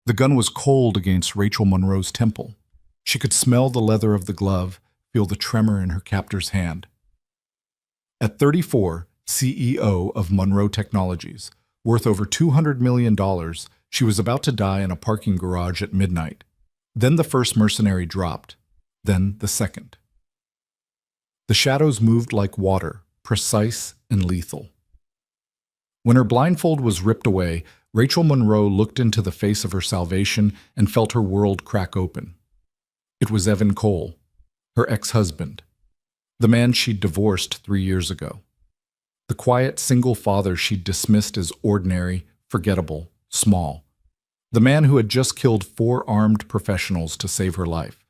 The gun was cold against Rachel Monroe's temple. She could smell the leather of the glove, feel the tremor in her captor's hand. At 34, CEO of Monroe Technologies, worth over $200 million, she was about to die in a parking garage at midnight. Then the first mercenary dropped. Then the second. The shadows moved like water, precise and lethal. When her blindfold was ripped away, Rachel Monroe looked into the face of her salvation and felt her world crack open. It was Evan Cole, her ex-husband, the man she'd divorced 3 years ago. The quiet single father she'd dismissed as ordinary, forgettable, small. The man who had just killed 4 armed professionals to save her life.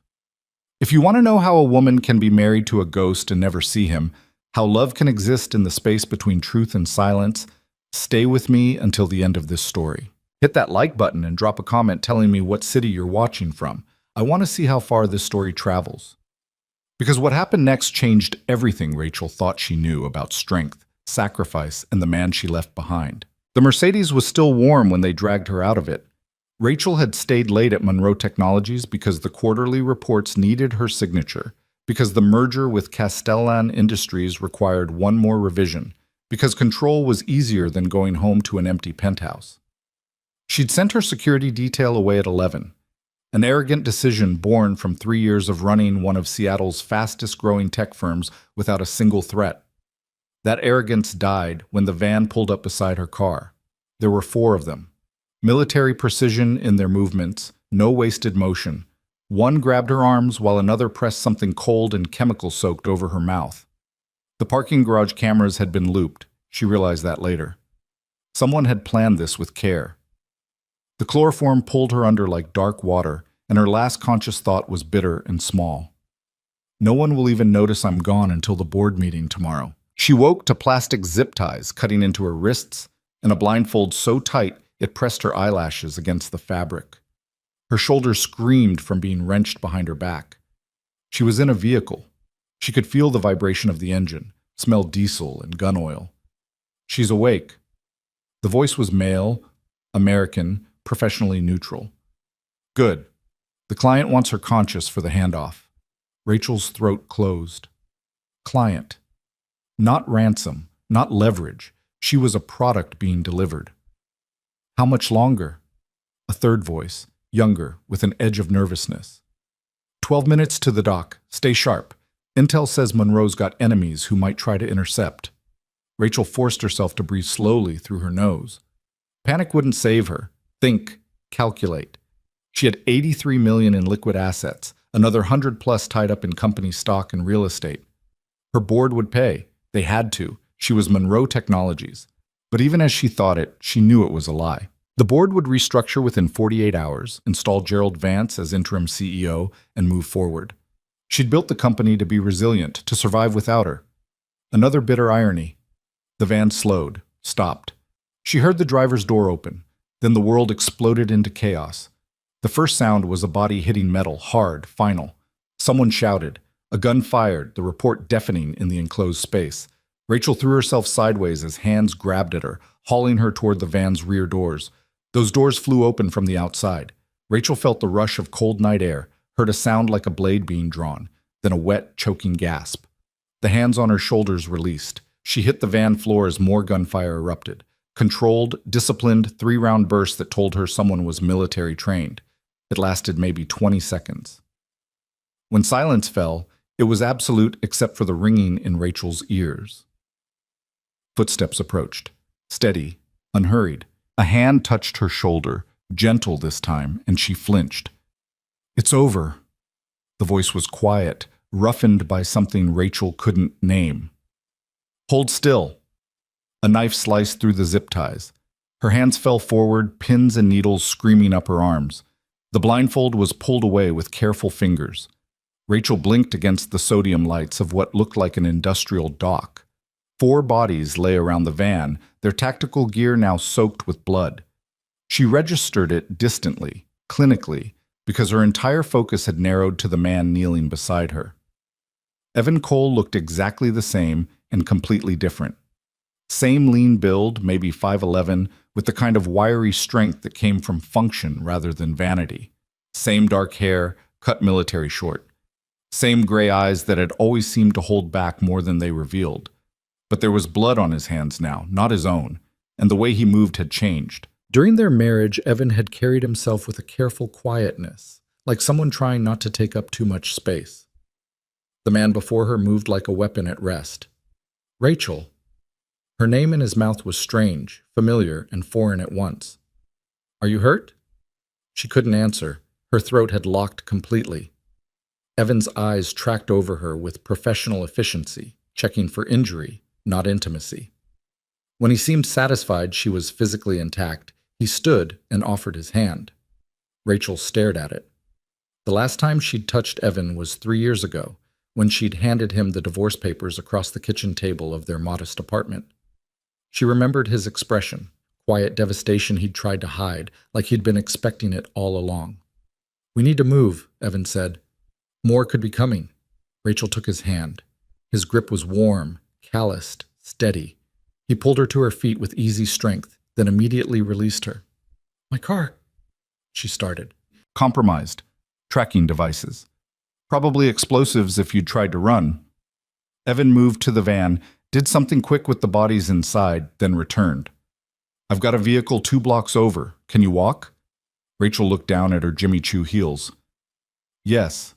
If you want to know how a woman can be married to a ghost and never see him, how love can exist in the space between truth and silence, stay with me until the end of this story. Hit that like button and drop a comment telling me what city you're watching from. I want to see how far this story travels. Because what happened next changed everything Rachel thought she knew about strength, sacrifice, and the man she left behind. The Mercedes was still warm when they dragged her out of it. Rachel had stayed late at Monroe Technologies because the quarterly reports needed her signature, because the merger with Castellan Industries required one more revision, because control was easier than going home to an empty penthouse. She'd sent her security detail away at 11, an arrogant decision born from 3 years of running one of Seattle's fastest-growing tech firms without a single threat. That arrogance died when the van pulled up beside her car. There were 4 of them. Military precision in their movements, no wasted motion. One grabbed her arms while another pressed something cold and chemical-soaked over her mouth. The parking garage cameras had been looped. She realized that later. Someone had planned this with care. The chloroform pulled her under like dark water, and her last conscious thought was bitter and small. No one will even notice I'm gone until the board meeting tomorrow. She woke to plastic zip ties cutting into her wrists and a blindfold so tight it pressed her eyelashes against the fabric. Her shoulders screamed from being wrenched behind her back. She was in a vehicle. She could feel the vibration of the engine, smell diesel and gun oil. She's awake. The voice was male, American, professionally neutral. Good. The client wants her conscious for the handoff. Rachel's throat closed. Client. Not ransom, not leverage. She was a product being delivered. How much longer? A third voice, younger, with an edge of nervousness. 12 minutes to the dock. Stay sharp. Intel says Monroe's got enemies who might try to intercept. Rachel forced herself to breathe slowly through her nose. Panic wouldn't save her. Think, calculate. She had $83 million in liquid assets, another 100+ tied up in company stock and real estate. Her board would pay. They had to. She was Monroe Technologies. But even as she thought it, she knew it was a lie. The board would restructure within 48 hours, install Gerald Vance as interim CEO, and move forward. She'd built the company to be resilient, to survive without her. Another bitter irony. The van slowed, stopped. She heard the driver's door open. Then the world exploded into chaos. The first sound was a body hitting metal, hard, final. Someone shouted. A gun fired, the report deafening in the enclosed space. Rachel threw herself sideways as hands grabbed at her, hauling her toward the van's rear doors. Those doors flew open from the outside. Rachel felt the rush of cold night air, heard a sound like a blade being drawn, then a wet, choking gasp. The hands on her shoulders released. She hit the van floor as more gunfire erupted. Controlled, disciplined, 3-round bursts that told her someone was military trained. It lasted maybe 20 seconds. When silence fell, it was absolute except for the ringing in Rachel's ears. Footsteps approached. Steady, unhurried. A hand touched her shoulder, gentle this time, and she flinched. It's over. The voice was quiet, roughened by something Rachel couldn't name. Hold still. A knife sliced through the zip ties. Her hands fell forward, pins and needles screaming up her arms. The blindfold was pulled away with careful fingers. Rachel blinked against the sodium lights of what looked like an industrial dock. 4 bodies lay around the van, their tactical gear now soaked with blood. She registered it distantly, clinically, because her entire focus had narrowed to the man kneeling beside her. Evan Cole looked exactly the same and completely different. Same lean build, maybe 5'11", with the kind of wiry strength that came from function rather than vanity. Same dark hair, cut military short. Same gray eyes that had always seemed to hold back more than they revealed. But there was blood on his hands now, not his own, and the way he moved had changed. During their marriage, Evan had carried himself with a careful quietness, like someone trying not to take up too much space. The man before her moved like a weapon at rest. Rachel. Her name in his mouth was strange, familiar, and foreign at once. "Are you hurt?" She couldn't answer. Her throat had locked completely. Evan's eyes tracked over her with professional efficiency, checking for injury, not intimacy. When he seemed satisfied she was physically intact, he stood and offered his hand. Rachel stared at it. The last time she'd touched Evan was 3 years ago, when she'd handed him the divorce papers across the kitchen table of their modest apartment. She remembered his expression, quiet devastation he'd tried to hide, like he'd been expecting it all along. "We need to move," Evan said. More could be coming. Rachel took his hand. His grip was warm, calloused, steady. He pulled her to her feet with easy strength, then immediately released her. "My car," she started. "Compromised. Tracking devices. Probably explosives if you'd tried to run." Evan moved to the van, did something quick with the bodies inside, then returned. "I've got a vehicle 2 blocks over. Can you walk?" Rachel looked down at her Jimmy Choo heels. "Yes."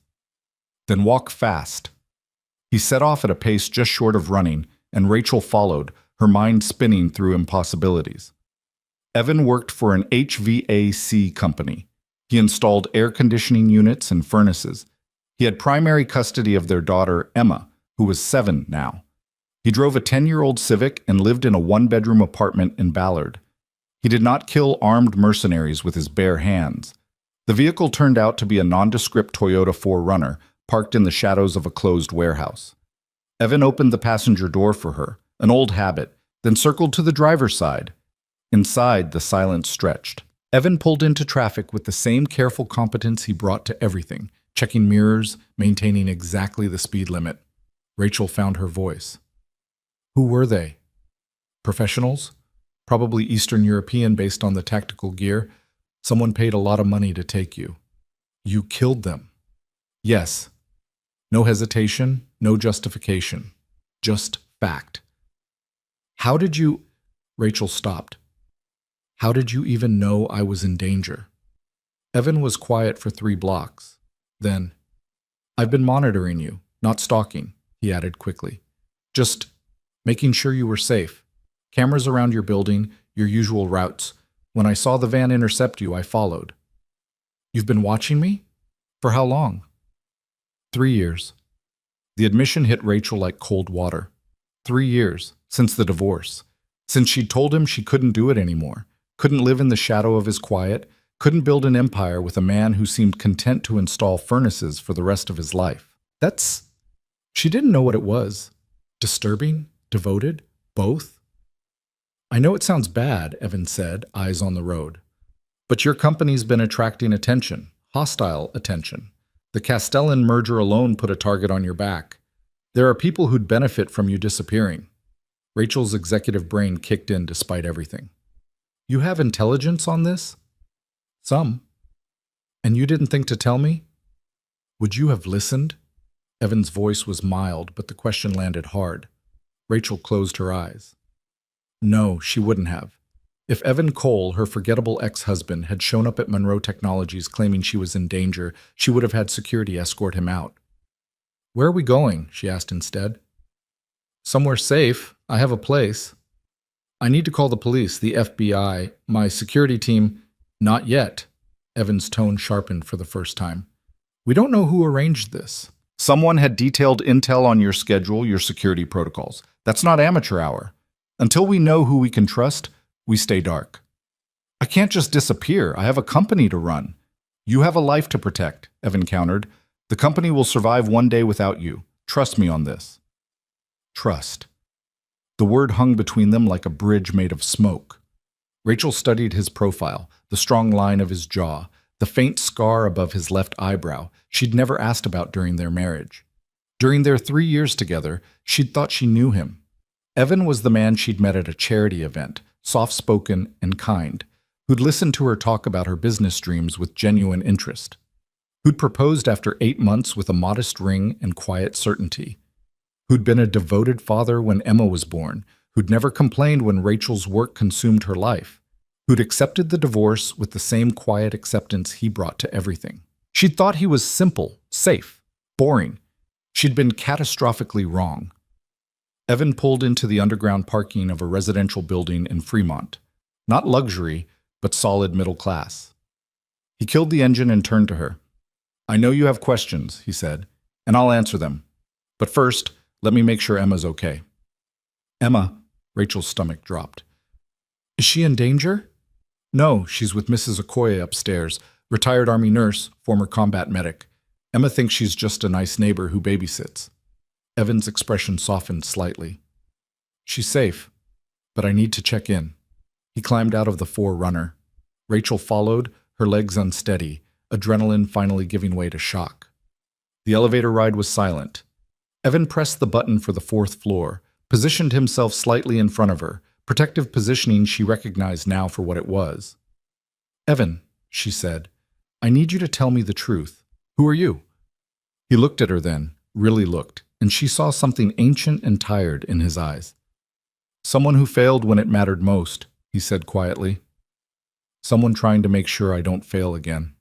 "Then walk fast." He set off at a pace just short of running, and Rachel followed, her mind spinning through impossibilities. Evan worked for an HVAC company. He installed air conditioning units and furnaces. He had primary custody of their daughter, Emma, who was 7 now. He drove a 10-year-old Civic and lived in a 1-bedroom apartment in Ballard. He did not kill armed mercenaries with his bare hands. The vehicle turned out to be a nondescript Toyota 4Runner, parked in the shadows of a closed warehouse. Evan opened the passenger door for her, an old habit, then circled to the driver's side. Inside, the silence stretched. Evan pulled into traffic with the same careful competence he brought to everything, checking mirrors, maintaining exactly the speed limit. Rachel found her voice. "Who were they?" "Professionals? Probably Eastern European based on the tactical gear. Someone paid a lot of money to take you." "You killed them?" "Yes." No hesitation, no justification. Just fact. "How did you—" Rachel stopped. "How did you even know I was in danger?" Evan was quiet for 3 blocks. Then, "I've been monitoring you, not stalking," he added quickly. "Just making sure you were safe. Cameras around your building, your usual routes. When I saw the van intercept you, I followed." "You've been watching me? For how long?" 3 years. The admission hit Rachel like cold water. 3 years, since the divorce. Since she'd told him she couldn't do it anymore, couldn't live in the shadow of his quiet, couldn't build an empire with a man who seemed content to install furnaces for the rest of his life. She didn't know what it was. Disturbing? Devoted? Both? "I know it sounds bad," Evan said, eyes on the road. "But your company's been attracting attention, hostile attention. The Castellan merger alone put a target on your back. There are people who'd benefit from you disappearing." Rachel's executive brain kicked in despite everything. "You have intelligence on this?" "Some." "And you didn't think to tell me?" "Would you have listened?" Evan's voice was mild, but the question landed hard. Rachel closed her eyes. No, she wouldn't have. If Evan Cole, her forgettable ex-husband, had shown up at Monroe Technologies claiming she was in danger, she would have had security escort him out. "Where are we going?" she asked instead. "Somewhere safe. I have a place." "I need to call the police, the FBI, my security team." "Not yet." Evan's tone sharpened for the first time. "We don't know who arranged this. Someone had detailed intel on your schedule, your security protocols. That's not amateur hour. Until we know who we can trust, we stay dark." "I can't just disappear. I have a company to run." "You have a life to protect," Evan countered. "The company will survive one day without you. Trust me on this." Trust. The word hung between them like a bridge made of smoke. Rachel studied his profile, the strong line of his jaw, the faint scar above his left eyebrow she'd never asked about during their marriage. During their 3 years together, she'd thought she knew him. Evan was the man she'd met at a charity event, soft-spoken and kind, who'd listened to her talk about her business dreams with genuine interest, who'd proposed after 8 months with a modest ring and quiet certainty, who'd been a devoted father when Emma was born, who'd never complained when Rachel's work consumed her life, who'd accepted the divorce with the same quiet acceptance he brought to everything. She'd thought he was simple, safe, boring. She'd been catastrophically wrong. Evan pulled into the underground parking of a residential building in Fremont. Not luxury, but solid middle class. He killed the engine and turned to her. "I know you have questions," he said, "and I'll answer them. But first, let me make sure Emma's okay." "Emma," Rachel's stomach dropped. "Is she in danger?" "No, she's with Mrs. Okoye upstairs, retired Army nurse, former combat medic. Emma thinks she's just a nice neighbor who babysits." Evan's expression softened slightly. "She's safe, but I need to check in." He climbed out of the 4Runner. Rachel followed, her legs unsteady, adrenaline finally giving way to shock. The elevator ride was silent. Evan pressed the button for the 4th floor, positioned himself slightly in front of her, protective positioning she recognized now for what it was. "Evan," she said, "I need you to tell me the truth. Who are you?" He looked at her then, really looked, and she saw something ancient and tired in his eyes. "Someone who failed when it mattered most," he said quietly. "Someone trying to make sure I don't fail again."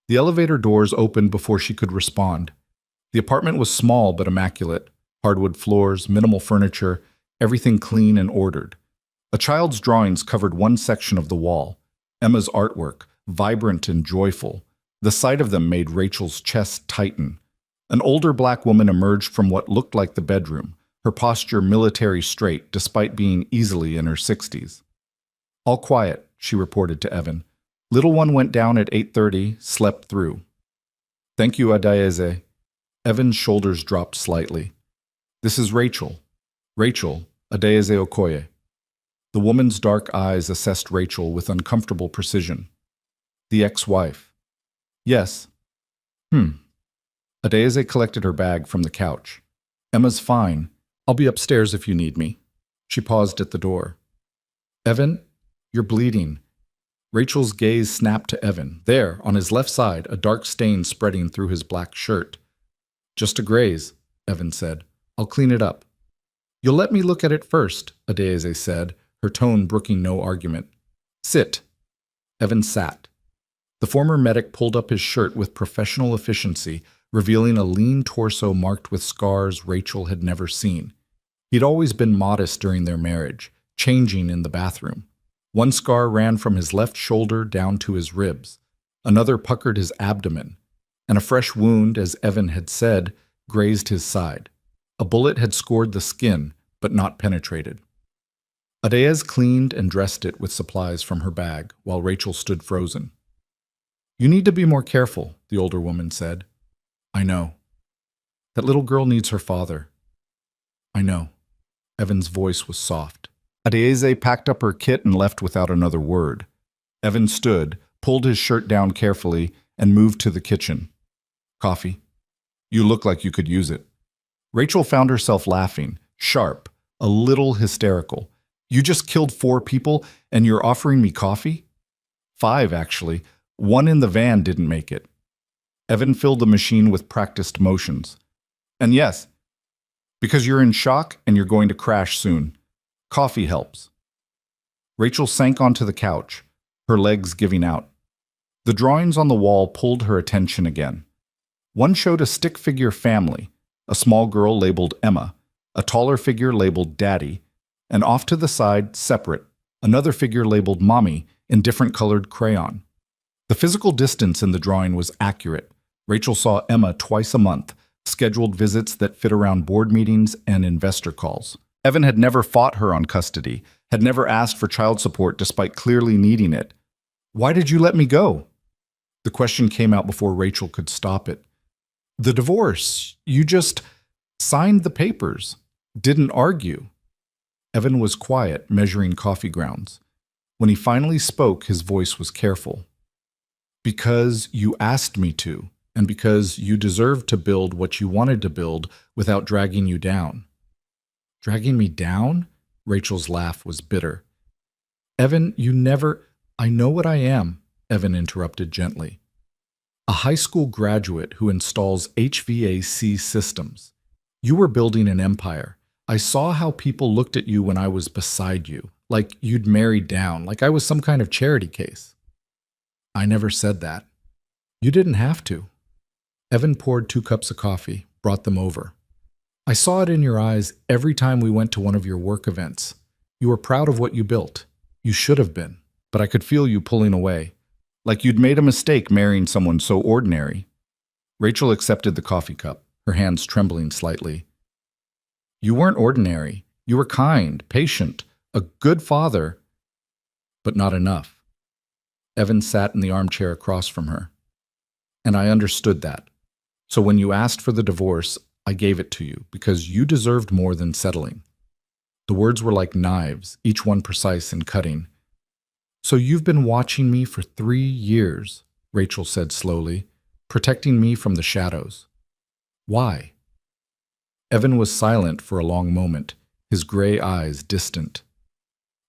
The elevator doors opened before she could respond. The apartment was small but immaculate. Hardwood floors, minimal furniture, everything clean and ordered. A child's drawings covered one section of the wall. Emma's artwork, vibrant and joyful. The sight of them made Rachel's chest tighten. An older black woman emerged from what looked like the bedroom, her posture military straight despite being easily in her 60s. "All quiet," she reported to Evan. "Little one went down at 8:30, slept through." "Thank you, Adayeze." Evan's shoulders dropped slightly. "This is Rachel. Rachel, Adayeze Okoye." The woman's dark eyes assessed Rachel with uncomfortable precision. "The ex-wife." "Yes." Adayeze collected her bag from the couch. "Emma's fine. I'll be upstairs if you need me." She paused at the door. "Evan, you're bleeding." Rachel's gaze snapped to Evan. There, on his left side, a dark stain spreading through his black shirt. "Just a graze," Evan said. "I'll clean it up." "You'll let me look at it first," Adayeze said, her tone brooking no argument. "Sit." Evan sat. The former medic pulled up his shirt with professional efficiency, revealing a lean torso marked with scars Rachel had never seen. He'd always been modest during their marriage, changing in the bathroom. One scar ran from his left shoulder down to his ribs. Another puckered his abdomen. And a fresh wound, as Evan had said, grazed his side. A bullet had scored the skin, but not penetrated. Adayeze cleaned and dressed it with supplies from her bag, while Rachel stood frozen. "You need to be more careful," the older woman said. "I know. That little girl needs her father." "I know." Evan's voice was soft. Adayeze packed up her kit and left without another word. Evan stood, pulled his shirt down carefully, and moved to the kitchen. "Coffee? You look like you could use it." Rachel found herself laughing, sharp, a little hysterical. "You just killed 4 people, and you're offering me coffee?" 5, actually. One in the van didn't make it. Evan filled the machine with practiced motions. "And yes, because you're in shock and you're going to crash soon. Coffee helps." Rachel sank onto the couch, her legs giving out. The drawings on the wall pulled her attention again. One showed a stick figure family, a small girl labeled Emma, a taller figure labeled Daddy, and off to the side, separate, another figure labeled Mommy in different colored crayon. The physical distance in the drawing was accurate. Rachel saw Emma twice a month, scheduled visits that fit around board meetings and investor calls. Evan had never fought her on custody, had never asked for child support despite clearly needing it. "Why did you let me go?" The question came out before Rachel could stop it. "The divorce. You just signed the papers. Didn't argue." Evan was quiet, measuring coffee grounds. When he finally spoke, his voice was careful. "Because you asked me to, and because you deserve to build what you wanted to build without dragging you down." Dragging me down? Rachel's laugh was bitter. Evan, you never— I know what I am, Evan interrupted gently. A high school graduate who installs HVAC systems. You were building an empire. I saw how people looked at you when I was beside you, like you'd married down, like I was some kind of charity case. I never said that. You didn't have to. Evan poured 2 cups of coffee, brought them over. I saw it in your eyes every time we went to one of your work events. You were proud of what you built. You should have been, but I could feel you pulling away, like you'd made a mistake marrying someone so ordinary. Rachel accepted the coffee cup, her hands trembling slightly. You weren't ordinary. You were kind, patient, a good father, but not enough. Evan sat in the armchair across from her. And I understood that. So when you asked for the divorce, I gave it to you because you deserved more than settling. The words were like knives, each one precise and cutting. So you've been watching me for 3 years, Rachel said slowly, protecting me from the shadows. Why? Evan was silent for a long moment, his gray eyes distant.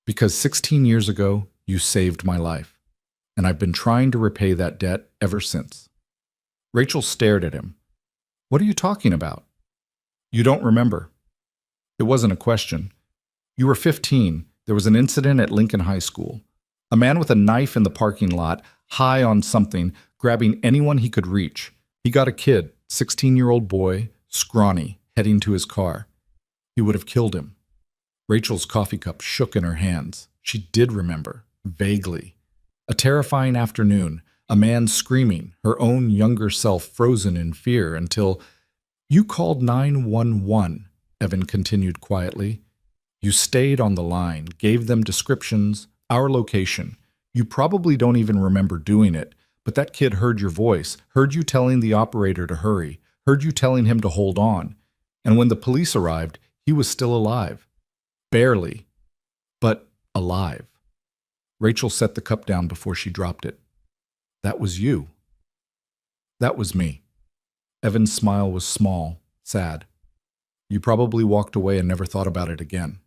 Because 16 years ago, you saved my life, and I've been trying to repay that debt ever since. Rachel stared at him. What are you talking about? You don't remember. It wasn't a question. You were 15. There was an incident at Lincoln High School. A man with a knife in the parking lot, high on something, grabbing anyone he could reach. He got a kid, 16-year-old boy, scrawny, heading to his car. He would have killed him. Rachel's coffee cup shook in her hands. She did remember, vaguely. A terrifying afternoon, a man screaming, her own younger self frozen in fear until— You called 911, Evan continued quietly. You stayed on the line, gave them descriptions, our location. You probably don't even remember doing it, but that kid heard your voice, heard you telling the operator to hurry, heard you telling him to hold on. And when the police arrived, he was still alive. Barely, but alive. Rachel set the cup down before she dropped it. That was you. That was me. Evan's smile was small, sad. You probably walked away and never thought about it again.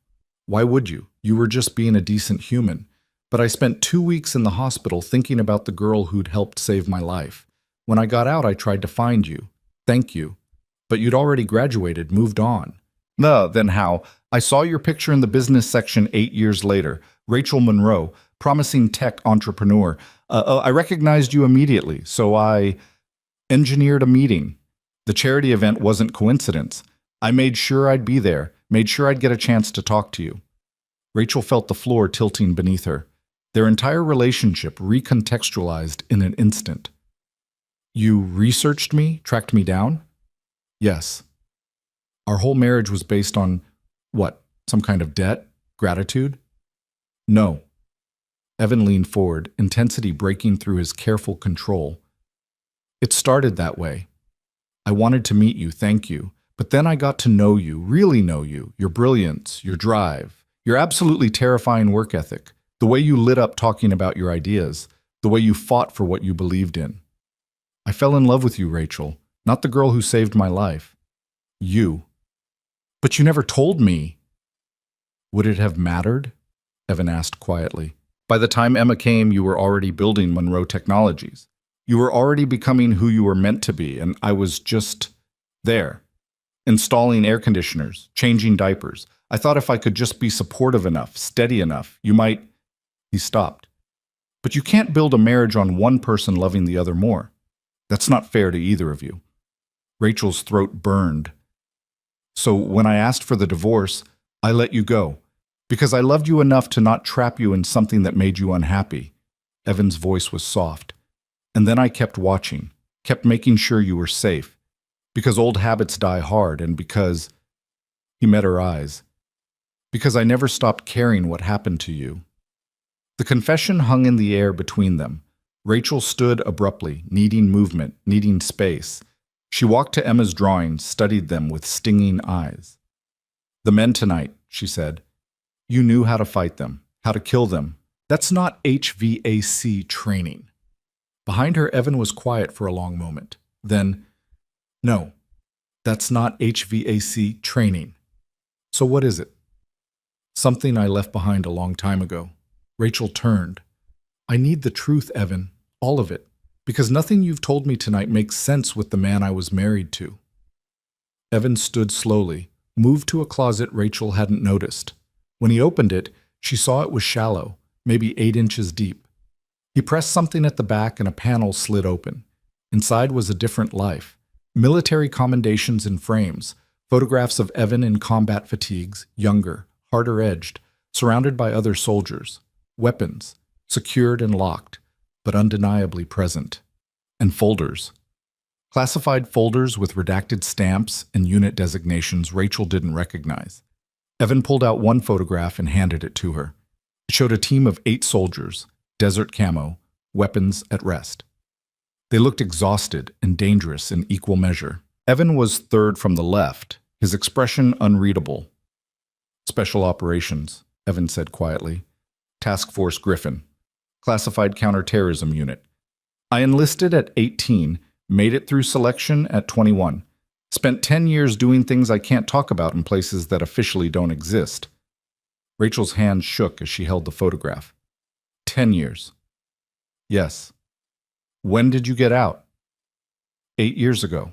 Why would you? You were just being a decent human. But I spent 2 weeks in the hospital thinking about the girl who'd helped save my life. When I got out, I tried to find you. Thank you. But you'd already graduated, moved on. No, then how? I saw your picture in the business section 8 years later. Rachel Monroe, promising tech entrepreneur. I recognized you immediately, so I engineered a meeting. The charity event wasn't coincidence. I made sure I'd be there, made sure I'd get a chance to talk to you. Rachel felt the floor tilting beneath her. Their entire relationship recontextualized in an instant. You researched me, tracked me down? Yes. Our whole marriage was based on, what, some kind of debt? Gratitude? No. Evan leaned forward, intensity breaking through his careful control. It started that way. I wanted to meet you, thank you. But then I got to know you, really know you, your brilliance, your drive, your absolutely terrifying work ethic, the way you lit up talking about your ideas, the way you fought for what you believed in. I fell in love with you, Rachel, not the girl who saved my life. You. But you never told me. Would it have mattered? Evan asked quietly. By the time Emma came, you were already building Monroe Technologies. You were already becoming who you were meant to be, and I was just there. Installing air conditioners, changing diapers. I thought if I could just be supportive enough, steady enough, you might— He stopped. But you can't build a marriage on one person loving the other more. That's not fair to either of you. Rachel's throat burned. So when I asked for the divorce, I let you go, because I loved you enough to not trap you in something that made you unhappy. Evan's voice was soft. And then I kept watching, kept making sure you were safe, because old habits die hard, and because— He met her eyes. Because I never stopped caring what happened to you. The confession hung in the air between them. Rachel stood abruptly, needing movement, needing space. She walked to Emma's drawings, studied them with stinging eyes. The men tonight, she said. You knew how to fight them, how to kill them. That's not HVAC training. Behind her, Evan was quiet for a long moment. Then, no, that's not HVAC training. So what is it? Something I left behind a long time ago. Rachel turned. I need the truth, Evan. All of it. Because nothing you've told me tonight makes sense with the man I was married to. Evan stood slowly, moved to a closet Rachel hadn't noticed. When he opened it, she saw it was shallow, maybe 8 inches deep. He pressed something at the back and a panel slid open. Inside was a different life. Military commendations in frames, photographs of Evan in combat fatigues, younger, harder edged, surrounded by other soldiers, weapons, secured and locked, but undeniably present, and folders. Classified folders with redacted stamps and unit designations Rachel didn't recognize. Evan pulled out one photograph and handed it to her. It showed a team of 8 soldiers, desert camo, weapons at rest. They looked exhausted and dangerous in equal measure. Evan was third from the left, his expression unreadable. Special Operations, Evan said quietly. Task Force Griffin. Classified Counterterrorism Unit. I enlisted at 18, made it through selection at 21. Spent 10 years doing things I can't talk about in places that officially don't exist. Rachel's hand shook as she held the photograph. 10 years. Yes. When did you get out? 8 years ago.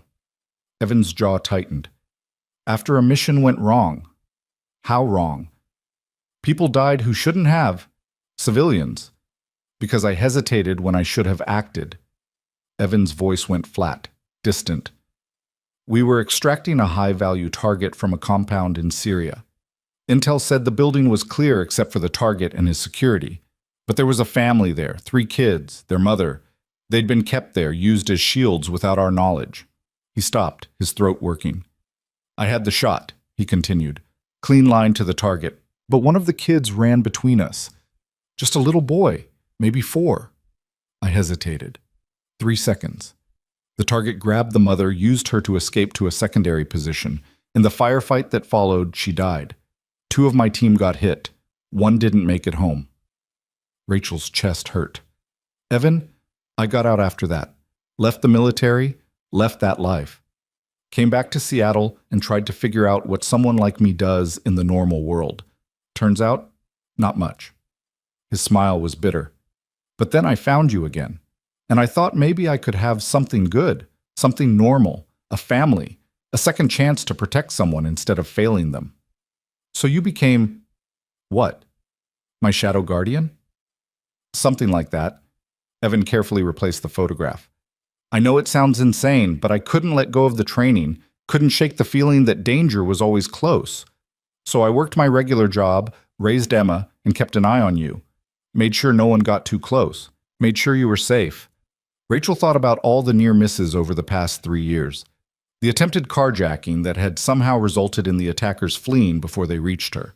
Evan's jaw tightened. After a mission went wrong. How wrong? People died who shouldn't have. Civilians. Because I hesitated when I should have acted. Evan's voice went flat, distant. We were extracting a high-value target from a compound in Syria. Intel said the building was clear except for the target and his security. But there was a family there, 3 kids, their mother. They'd been kept there, used as shields without our knowledge. He stopped, his throat working. I had the shot, he continued. Clean line to the target. But one of the kids ran between us. Just a little boy, maybe 4. I hesitated. 3 seconds. The target grabbed the mother, used her to escape to a secondary position. In the firefight that followed, she died. 2 of my team got hit. 1 didn't make it home. Rachel's chest hurt. Evan, I got out after that. Left the military, left that life. Came back to Seattle and tried to figure out what someone like me does in the normal world. Turns out, not much. His smile was bitter. But then I found you again. And I thought maybe I could have something good, something normal, a family, a second chance to protect someone instead of failing them. So you became, what? My shadow guardian? Something like that. Evan carefully replaced the photograph. I know it sounds insane, but I couldn't let go of the training, couldn't shake the feeling that danger was always close. So I worked my regular job, raised Emma, and kept an eye on you. Made sure no one got too close. Made sure you were safe. Rachel thought about all the near misses over the past 3 years. The attempted carjacking that had somehow resulted in the attackers fleeing before they reached her.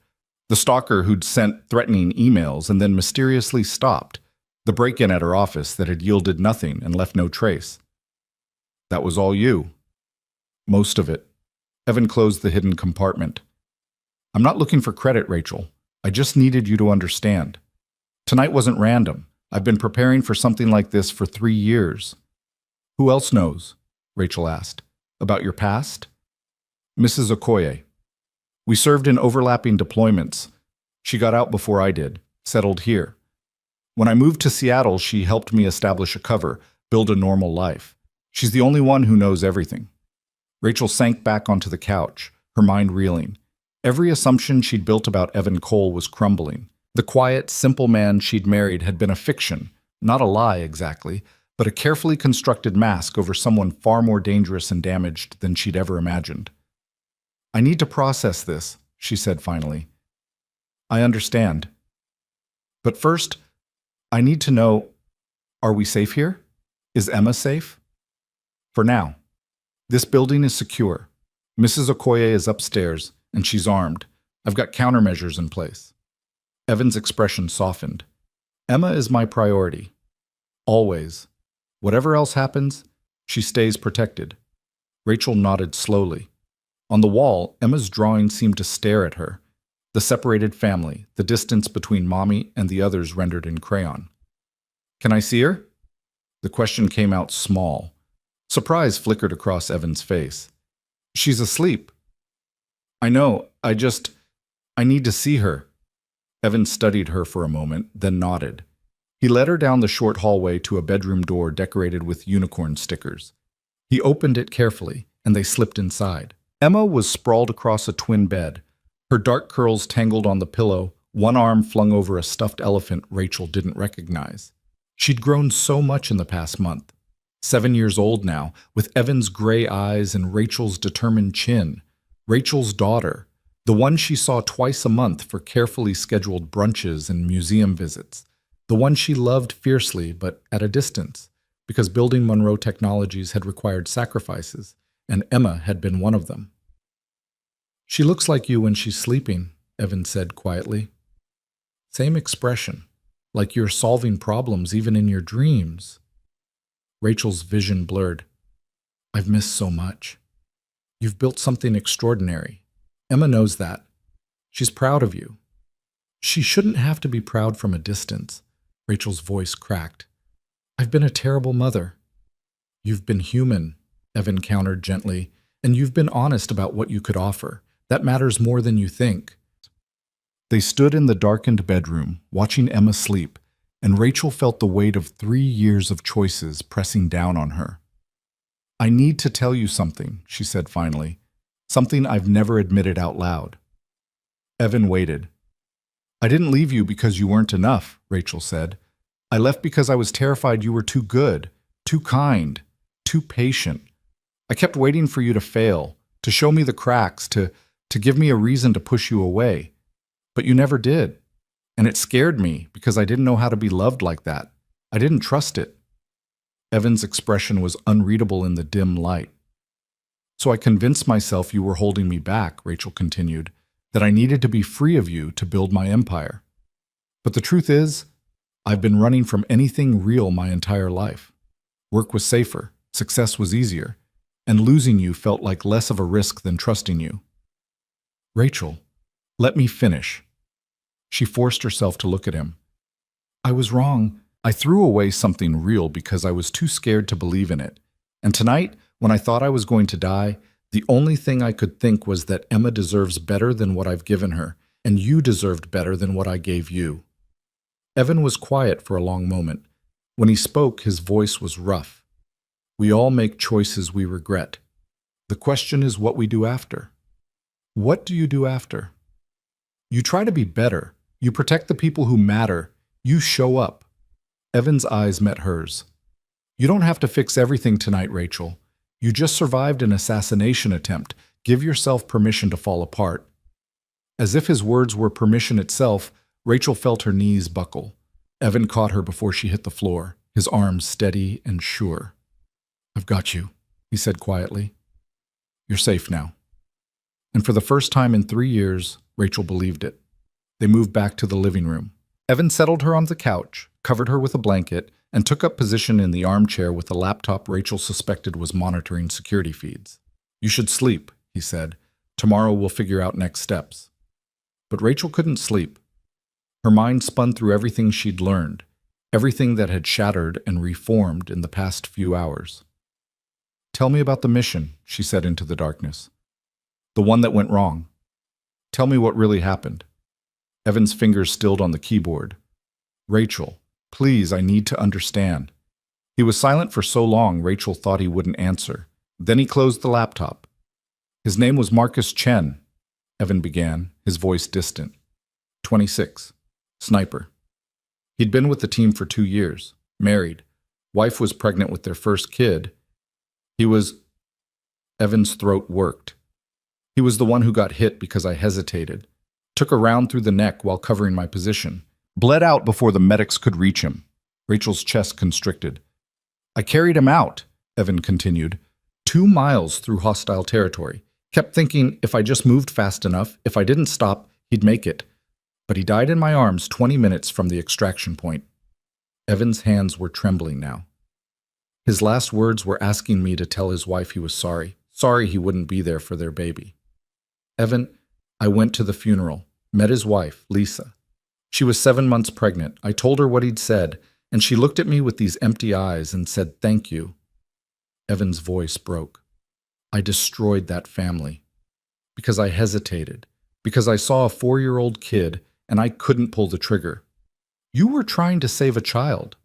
The stalker who'd sent threatening emails and then mysteriously stopped. The break-in at her office that had yielded nothing and left no trace. That was all you. Most of it. Evan closed the hidden compartment. I'm not looking for credit, Rachel. I just needed you to understand. Tonight wasn't random. I've been preparing for something like this for 3 years. Who else knows? Rachel asked. About your past? Mrs. Okoye. We served in overlapping deployments. She got out before I did, settled here. When I moved to Seattle, she helped me establish a cover, build a normal life. She's the only one who knows everything. Rachel sank back onto the couch, her mind reeling. Every assumption she'd built about Evan Cole was crumbling. The quiet, simple man she'd married had been a fiction, not a lie exactly, but a carefully constructed mask over someone far more dangerous and damaged than she'd ever imagined. I need to process this, she said finally. I understand. But first, I need to know, are we safe here? Is Emma safe? For now. This building is secure. Mrs. Okoye is upstairs, and she's armed. I've got countermeasures in place. Evan's expression softened. Emma is my priority. Always. Whatever else happens, she stays protected. Rachel nodded slowly. On the wall, Emma's drawing seemed to stare at her. The separated family, the distance between Mommy and the others rendered in crayon. Can I see her? The question came out small. Surprise flickered across Evan's face. She's asleep. I know, I need to see her. Evan studied her for a moment, then nodded. He led her down the short hallway to a bedroom door decorated with unicorn stickers. He opened it carefully, and they slipped inside. Emma was sprawled across a twin bed, her dark curls tangled on the pillow, one arm flung over a stuffed elephant Rachel didn't recognize. She'd grown so much in the past month. 7 years old now, with Evan's gray eyes and Rachel's determined chin. Rachel's daughter, the one she saw twice a month for carefully scheduled brunches and museum visits. The one she loved fiercely, but at a distance, because building Monroe Technologies had required sacrifices, and Emma had been one of them. "She looks like you when she's sleeping," Evan said quietly. "Same expression, like you're solving problems even in your dreams." Rachel's vision blurred. "I've missed so much. You've built something extraordinary. Emma knows that. She's proud of you." "She shouldn't have to be proud from a distance." Rachel's voice cracked. "I've been a terrible mother." "You've been human," Evan countered gently, "and you've been honest about what you could offer. That matters more than you think." They stood in the darkened bedroom, watching Emma sleep, and Rachel felt the weight of 3 years of choices pressing down on her. "I need to tell you something," she said finally, "something I've never admitted out loud." Evan waited. "I didn't leave you because you weren't enough," Rachel said. "I left because I was terrified you were too good, too kind, too patient. I kept waiting for you to fail, to show me the cracks, to give me a reason to push you away. But you never did. And it scared me because I didn't know how to be loved like that. I didn't trust it." Evan's expression was unreadable in the dim light. "So I convinced myself you were holding me back," Rachel continued, "that I needed to be free of you to build my empire. But the truth is, I've been running from anything real my entire life. Work was safer, success was easier, and losing you felt like less of a risk than trusting you." "Rachel, let me finish." She forced herself to look at him. "I was wrong. I threw away something real because I was too scared to believe in it. And tonight, when I thought I was going to die, the only thing I could think was that Emma deserves better than what I've given her, and you deserved better than what I gave you." Evan was quiet for a long moment. When he spoke, his voice was rough. "We all make choices we regret. The question is what we do after." "What do you do after?" "You try to be better. You protect the people who matter. You show up." Evan's eyes met hers. "You don't have to fix everything tonight, Rachel. You just survived an assassination attempt. Give yourself permission to fall apart." As if his words were permission itself, Rachel felt her knees buckle. Evan caught her before she hit the floor, his arms steady and sure. "I've got you," he said quietly. "You're safe now." And for the first time in 3 years, Rachel believed it. They moved back to the living room. Evan settled her on the couch, covered her with a blanket, and took up position in the armchair with the laptop Rachel suspected was monitoring security feeds. "You should sleep," he said. "Tomorrow we'll figure out next steps." But Rachel couldn't sleep. Her mind spun through everything she'd learned, everything that had shattered and reformed in the past few hours. "Tell me about the mission," she said into the darkness. "The one that went wrong. Tell me what really happened." Evan's fingers stilled on the keyboard. "Rachel, please, I need to understand." He was silent for so long Rachel thought he wouldn't answer. Then he closed the laptop. "His name was Marcus Chen," Evan began, his voice distant. 26. Sniper. He'd been with the team for 2 years, married. Wife was pregnant with their first kid. He was... Evan's throat worked. "He was the one who got hit because I hesitated. Took a round through the neck while covering my position. Bled out before the medics could reach him." Rachel's chest constricted. "I carried him out," Evan continued. 2 miles through hostile territory. Kept thinking if I just moved fast enough, if I didn't stop, he'd make it. But he died in my arms 20 minutes from the extraction point." Evan's hands were trembling now. His last words were asking me to tell his wife he was sorry. Sorry he wouldn't be there for their baby. "Evan, I went to the funeral, met his wife, Lisa. She was 7 months pregnant. I told her what he'd said, and she looked at me with these empty eyes and said, 'Thank you.'" Evan's voice broke. "I destroyed that family. because I hesitated, because I saw a 4-year-old kid and I couldn't pull the trigger. You were trying to save a child.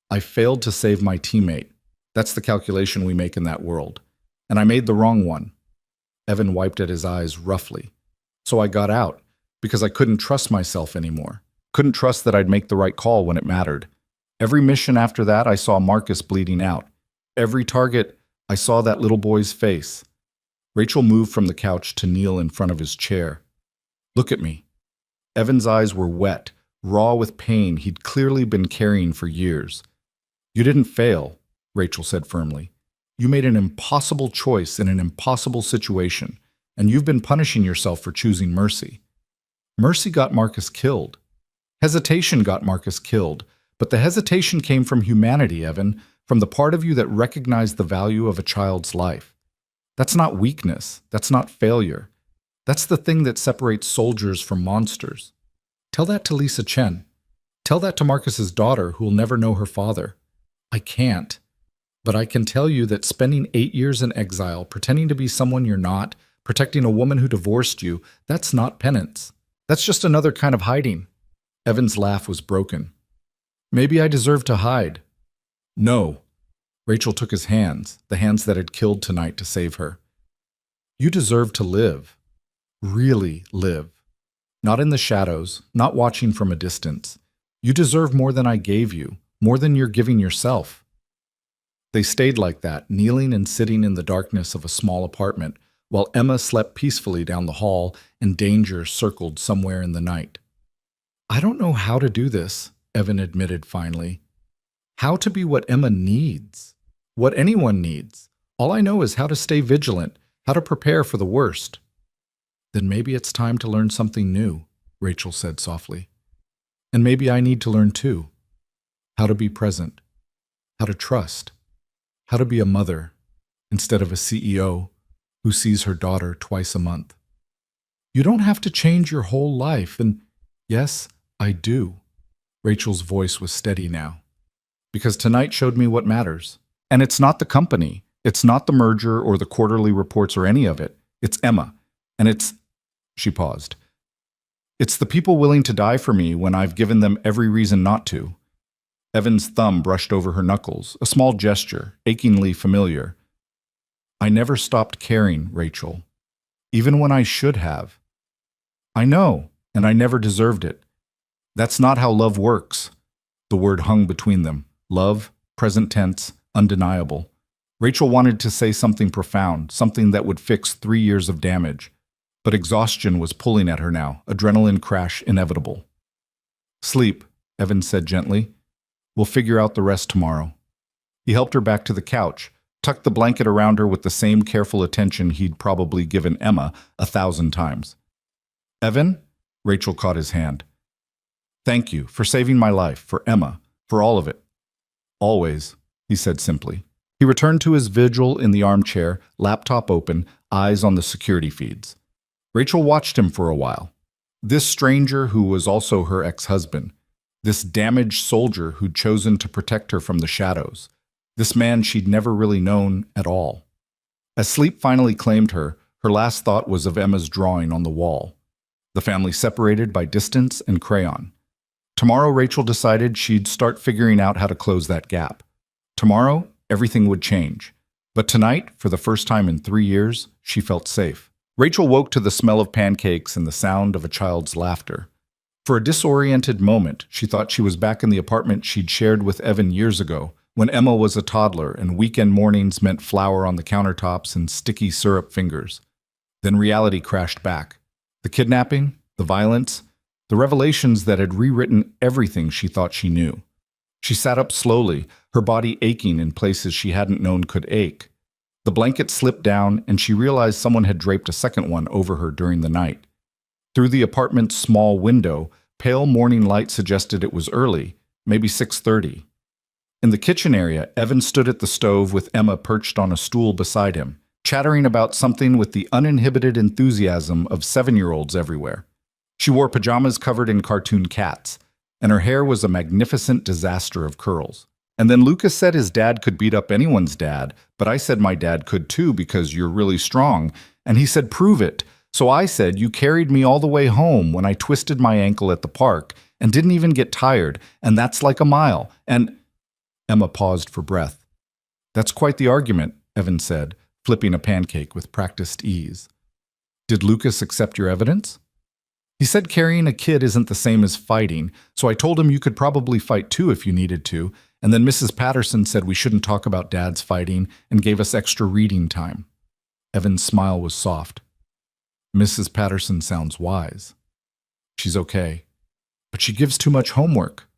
I failed to save my teammate. That's the calculation we make in that world. And I made the wrong one. Evan wiped at his eyes roughly. So I got out, because I couldn't trust myself anymore. Couldn't trust that I'd make the right call when it mattered. Every mission after that, I saw Marcus bleeding out. Every target, I saw that little boy's face. Rachel moved from the couch to kneel in front of his chair. Look at me. Evan's eyes were wet, raw with pain he'd clearly been carrying for years. You didn't fail, Rachel said firmly. You made an impossible choice in an impossible situation, and you've been punishing yourself for choosing mercy. Mercy got Marcus killed. Hesitation got Marcus killed, but the hesitation came from humanity, Evan, from the part of you that recognized the value of a child's life. That's not weakness. That's not failure. That's the thing that separates soldiers from monsters. Tell that to Lisa Chen. Tell that to Marcus's daughter, who'll never know her father. I can't. But I can tell you that spending 8 years in exile, pretending to be someone you're not, protecting a woman who divorced you, that's not penance. That's just another kind of hiding. Evan's laugh was broken. Maybe I deserve to hide. No. Rachel took his hands, the hands that had killed tonight to save her. You deserve to live. Really live. Not in the shadows, not watching from a distance. You deserve more than I gave you, more than you're giving yourself. They stayed like that, kneeling and sitting in the darkness of a small apartment, while Emma slept peacefully down the hall and danger circled somewhere in the night. I don't know how to do this, Evan admitted finally. How to be what Emma needs. What anyone needs. All I know is how to stay vigilant, how to prepare for the worst. Then maybe it's time to learn something new, Rachel said softly. And maybe I need to learn too. How to be present. How to trust. How to be a mother instead of a CEO who sees her daughter twice a month. You don't have to change your whole life, and yes, I do. Rachel's voice was steady now. Because tonight showed me what matters. And it's not the company. It's not the merger or the quarterly reports or any of it. It's Emma. And it's... She paused. It's the people willing to die for me when I've given them every reason not to. Evan's thumb brushed over her knuckles, a small gesture, achingly familiar. I never stopped caring, Rachel. Even when I should have. I know, and I never deserved it. That's not how love works. The word hung between them. Love, present tense, undeniable. Rachel wanted to say something profound, something that would fix 3 years of damage. But exhaustion was pulling at her now, adrenaline crash inevitable. Sleep, Evan said gently. We'll figure out the rest tomorrow. He helped her back to the couch, tucked the blanket around her with the same careful attention he'd probably given Emma 1,000 times. Evan? Rachel caught his hand. Thank you for saving my life, for Emma, for all of it. Always, he said simply. He returned to his vigil in the armchair, laptop open, eyes on the security feeds. Rachel watched him for a while. This stranger who was also her ex-husband. This damaged soldier who'd chosen to protect her from the shadows. This man she'd never really known at all. As sleep finally claimed her, her last thought was of Emma's drawing on the wall. The family separated by distance and crayon. Tomorrow, Rachel decided she'd start figuring out how to close that gap. Tomorrow, everything would change. But tonight, for the first time in 3 years, she felt safe. Rachel woke to the smell of pancakes and the sound of a child's laughter. For a disoriented moment, she thought she was back in the apartment she'd shared with Evan years ago, when Emma was a toddler and weekend mornings meant flour on the countertops and sticky syrup fingers. Then reality crashed back. The kidnapping, the violence, the revelations that had rewritten everything she thought she knew. She sat up slowly, her body aching in places she hadn't known could ache. The blanket slipped down, and she realized someone had draped a second one over her during the night. Through the apartment's small window, pale morning light suggested it was early, maybe 6:30. In the kitchen area, Evan stood at the stove with Emma perched on a stool beside him, chattering about something with the uninhibited enthusiasm of 7-year-olds everywhere. She wore pajamas covered in cartoon cats, and her hair was a magnificent disaster of curls. And then Lucas said his dad could beat up anyone's dad, but I said my dad could too because you're really strong. And he said, prove it. So I said, you carried me all the way home when I twisted my ankle at the park and didn't even get tired, and that's like a mile. And Emma paused for breath. That's quite the argument, Evan said, flipping a pancake with practiced ease. Did Lucas accept your evidence? He said carrying a kid isn't the same as fighting, so I told him you could probably fight too if you needed to, and then Mrs. Patterson said we shouldn't talk about Dad's fighting and gave us extra reading time. Evan's smile was soft. Mrs. Patterson sounds wise. She's okay, but she gives too much homework.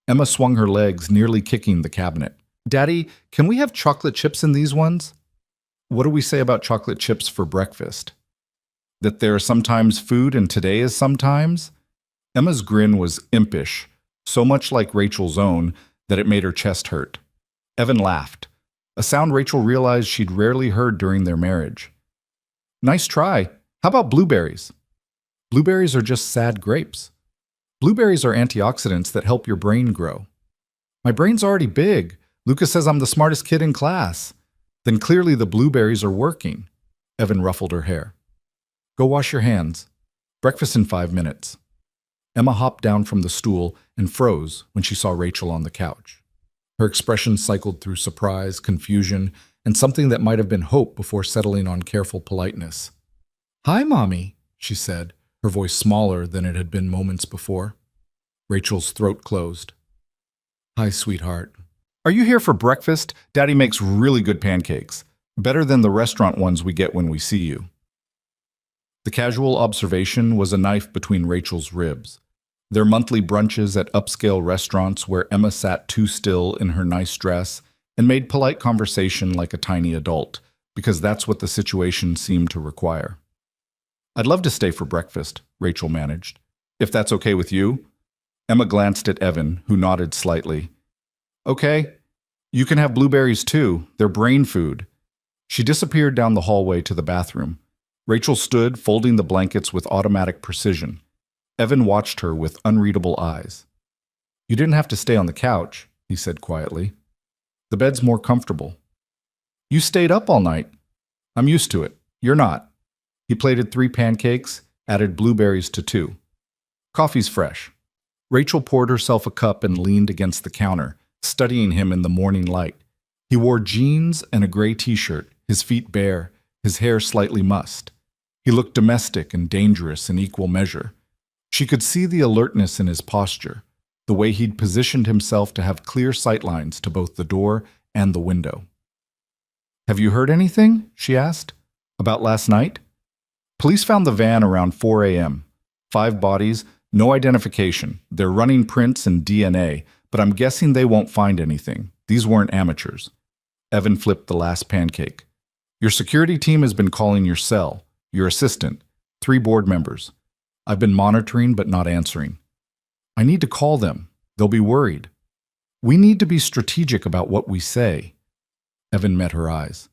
Emma swung her legs, nearly kicking the cabinet. Daddy, can we have chocolate chips in these ones? What do we say about chocolate chips for breakfast? That they're sometimes food and today is sometimes? Emma's grin was impish, so much like Rachel's own that it made her chest hurt. Evan laughed, a sound Rachel realized she'd rarely heard during their marriage. Nice try. How about blueberries? Blueberries are just sad grapes. Blueberries are antioxidants that help your brain grow. My brain's already big. Lucas says I'm the smartest kid in class. Then clearly the blueberries are working. Evan ruffled her hair. Go wash your hands. Breakfast in 5 minutes. Emma hopped down from the stool and froze when she saw Rachel on the couch. Her expression cycled through surprise, confusion, and something that might have been hope before settling on careful politeness. Hi, Mommy, she said, her voice smaller than it had been moments before. Rachel's throat closed. Hi, sweetheart. Are you here for breakfast? Daddy makes really good pancakes, better than the restaurant ones we get when we see you. The casual observation was a knife between Rachel's ribs. Their monthly brunches at upscale restaurants where Emma sat too still in her nice dress and made polite conversation like a tiny adult, because that's what the situation seemed to require. I'd love to stay for breakfast, Rachel managed. If that's okay with you? Emma glanced at Evan, who nodded slightly. Okay. You can have blueberries too. They're brain food. She disappeared down the hallway to the bathroom. Rachel stood, folding the blankets with automatic precision. Evan watched her with unreadable eyes. You didn't have to stay on the couch, he said quietly. The bed's more comfortable. You stayed up all night. I'm used to it. You're not. He plated 3 pancakes, added blueberries to 2. Coffee's fresh. Rachel poured herself a cup and leaned against the counter, studying him in the morning light. He wore jeans and a gray t-shirt, his feet bare, his hair slightly mussed. He looked domestic and dangerous in equal measure. She could see the alertness in his posture, the way he'd positioned himself to have clear sightlines to both the door and the window. Have you heard anything? She asked. About last night? Police found the van around 4 a.m. 5 bodies, no identification. They're running prints and DNA, but I'm guessing they won't find anything. These weren't amateurs. Evan flipped the last pancake. Your security team has been calling your cell, your assistant, 3 board members. I've been monitoring but not answering. I need to call them. They'll be worried. We need to be strategic about what we say. Evan met her eyes.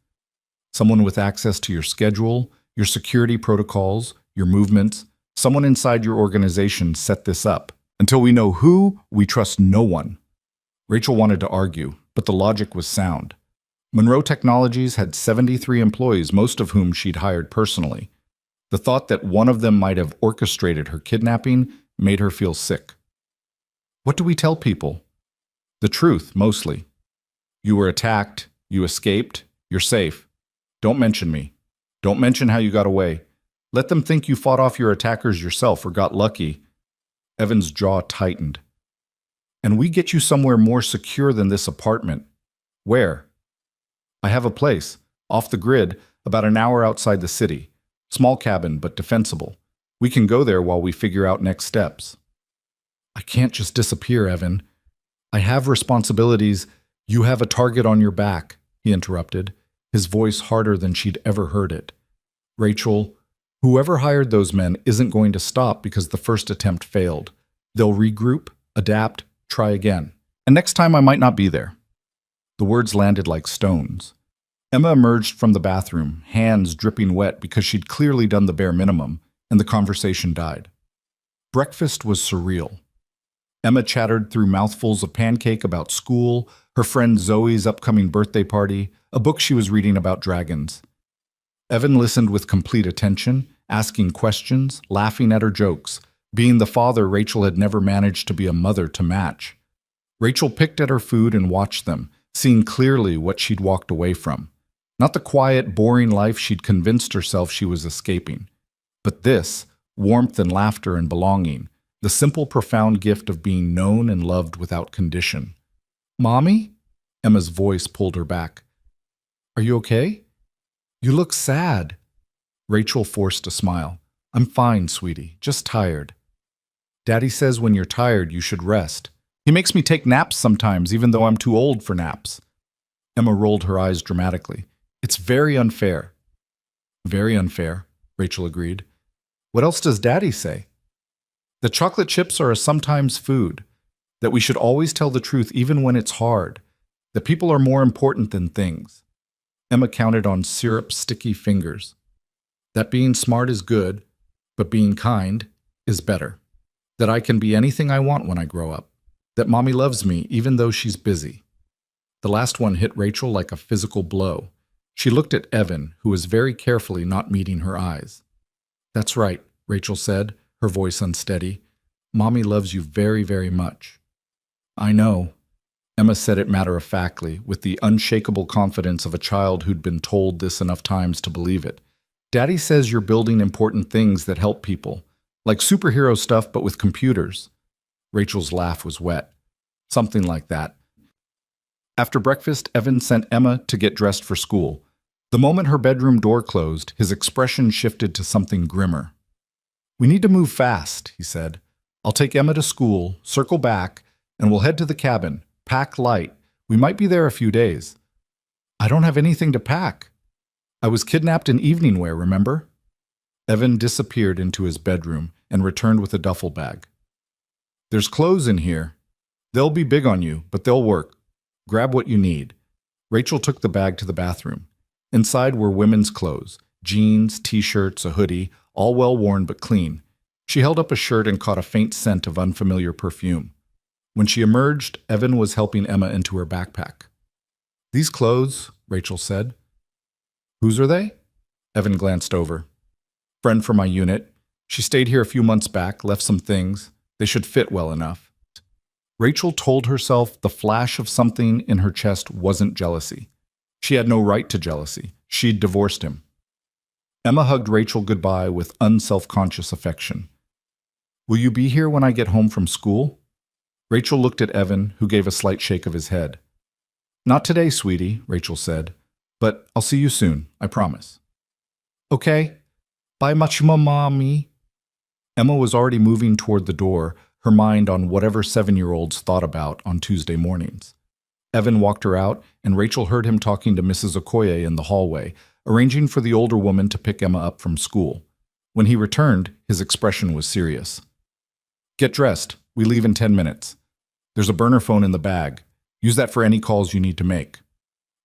Someone with access to your schedule, your security protocols, your movements, someone inside your organization set this up. Until we know who, we trust no one. Rachel wanted to argue, but the logic was sound. Monroe Technologies had 73 employees, most of whom she'd hired personally. The thought that one of them might have orchestrated her kidnapping made her feel sick. What do we tell people? The truth, mostly. You were attacked, you escaped, you're safe. Don't mention me. Don't mention how you got away. Let them think you fought off your attackers yourself or got lucky. Evan's jaw tightened. And we get you somewhere more secure than this apartment. Where? I have a place, off the grid, about an hour outside the city. Small cabin, but defensible. We can go there while we figure out next steps. I can't just disappear, Evan. I have responsibilities. You have a target on your back, he interrupted, his voice harder than she'd ever heard it. Rachel, whoever hired those men isn't going to stop because the first attempt failed. They'll regroup, adapt, try again. And next time I might not be there. The words landed like stones. Emma emerged from the bathroom, hands dripping wet because she'd clearly done the bare minimum, and the conversation died. Breakfast was surreal. Emma chattered through mouthfuls of pancake about school, her friend Zoe's upcoming birthday party, a book she was reading about dragons. Evan listened with complete attention, asking questions, laughing at her jokes, being the father Rachel had never managed to be a mother to match. Rachel picked at her food and watched them, seeing clearly what she'd walked away from. Not the quiet, boring life she'd convinced herself she was escaping, but this, warmth and laughter and belonging, the simple, profound gift of being known and loved without condition. "Mommy?" Emma's voice pulled her back. "Are you okay? You look sad." Rachel forced a smile. "I'm fine, sweetie, just tired." "Daddy says when you're tired, you should rest. He makes me take naps sometimes, even though I'm too old for naps." Emma rolled her eyes dramatically. "It's very unfair." "Very unfair," Rachel agreed. "What else does Daddy say?" "That chocolate chips are a sometimes food. That we should always tell the truth even when it's hard. That people are more important than things." Emma counted on syrup-sticky fingers. "That being smart is good, but being kind is better. That I can be anything I want when I grow up. That Mommy loves me even though she's busy." The last one hit Rachel like a physical blow. She looked at Evan, who was very carefully not meeting her eyes. "That's right," Rachel said, her voice unsteady. "Mommy loves you very, very much." "I know." Emma said it matter-of-factly, with the unshakable confidence of a child who'd been told this enough times to believe it. "Daddy says you're building important things that help people, like superhero stuff but with computers." Rachel's laugh was wet. "Something like that." After breakfast, Evan sent Emma to get dressed for school. The moment her bedroom door closed, his expression shifted to something grimmer. "We need to move fast," he said. "I'll take Emma to school, circle back, and we'll head to the cabin. Pack light. We might be there a few days." "I don't have anything to pack. I was kidnapped in evening wear, remember?" Evan disappeared into his bedroom and returned with a duffel bag. "There's clothes in here. They'll be big on you, but they'll work. Grab what you need." Rachel took the bag to the bathroom. Inside were women's clothes, jeans, t-shirts, a hoodie, all well worn but clean. She held up a shirt and caught a faint scent of unfamiliar perfume. When she emerged, Evan was helping Emma into her backpack. "These clothes," Rachel said. "Whose are they?" Evan glanced over. "Friend from my unit. She stayed here a few months back, left some things. They should fit well enough." Rachel told herself the flash of something in her chest wasn't jealousy. She had no right to jealousy. She'd divorced him. Emma hugged Rachel goodbye with unself-conscious affection. "Will you be here when I get home from school?" Rachel looked at Evan, who gave a slight shake of his head. "Not today, sweetie," Rachel said. "But I'll see you soon, I promise." "Okay. Bye much, mommy." Emma was already moving toward the door, her mind on whatever 7-year-olds thought about on Tuesday mornings. Evan walked her out, and Rachel heard him talking to Mrs. Okoye in the hallway, arranging for the older woman to pick Emma up from school. When he returned, his expression was serious. "Get dressed. We leave in 10 minutes. There's a burner phone in the bag. Use that for any calls you need to make."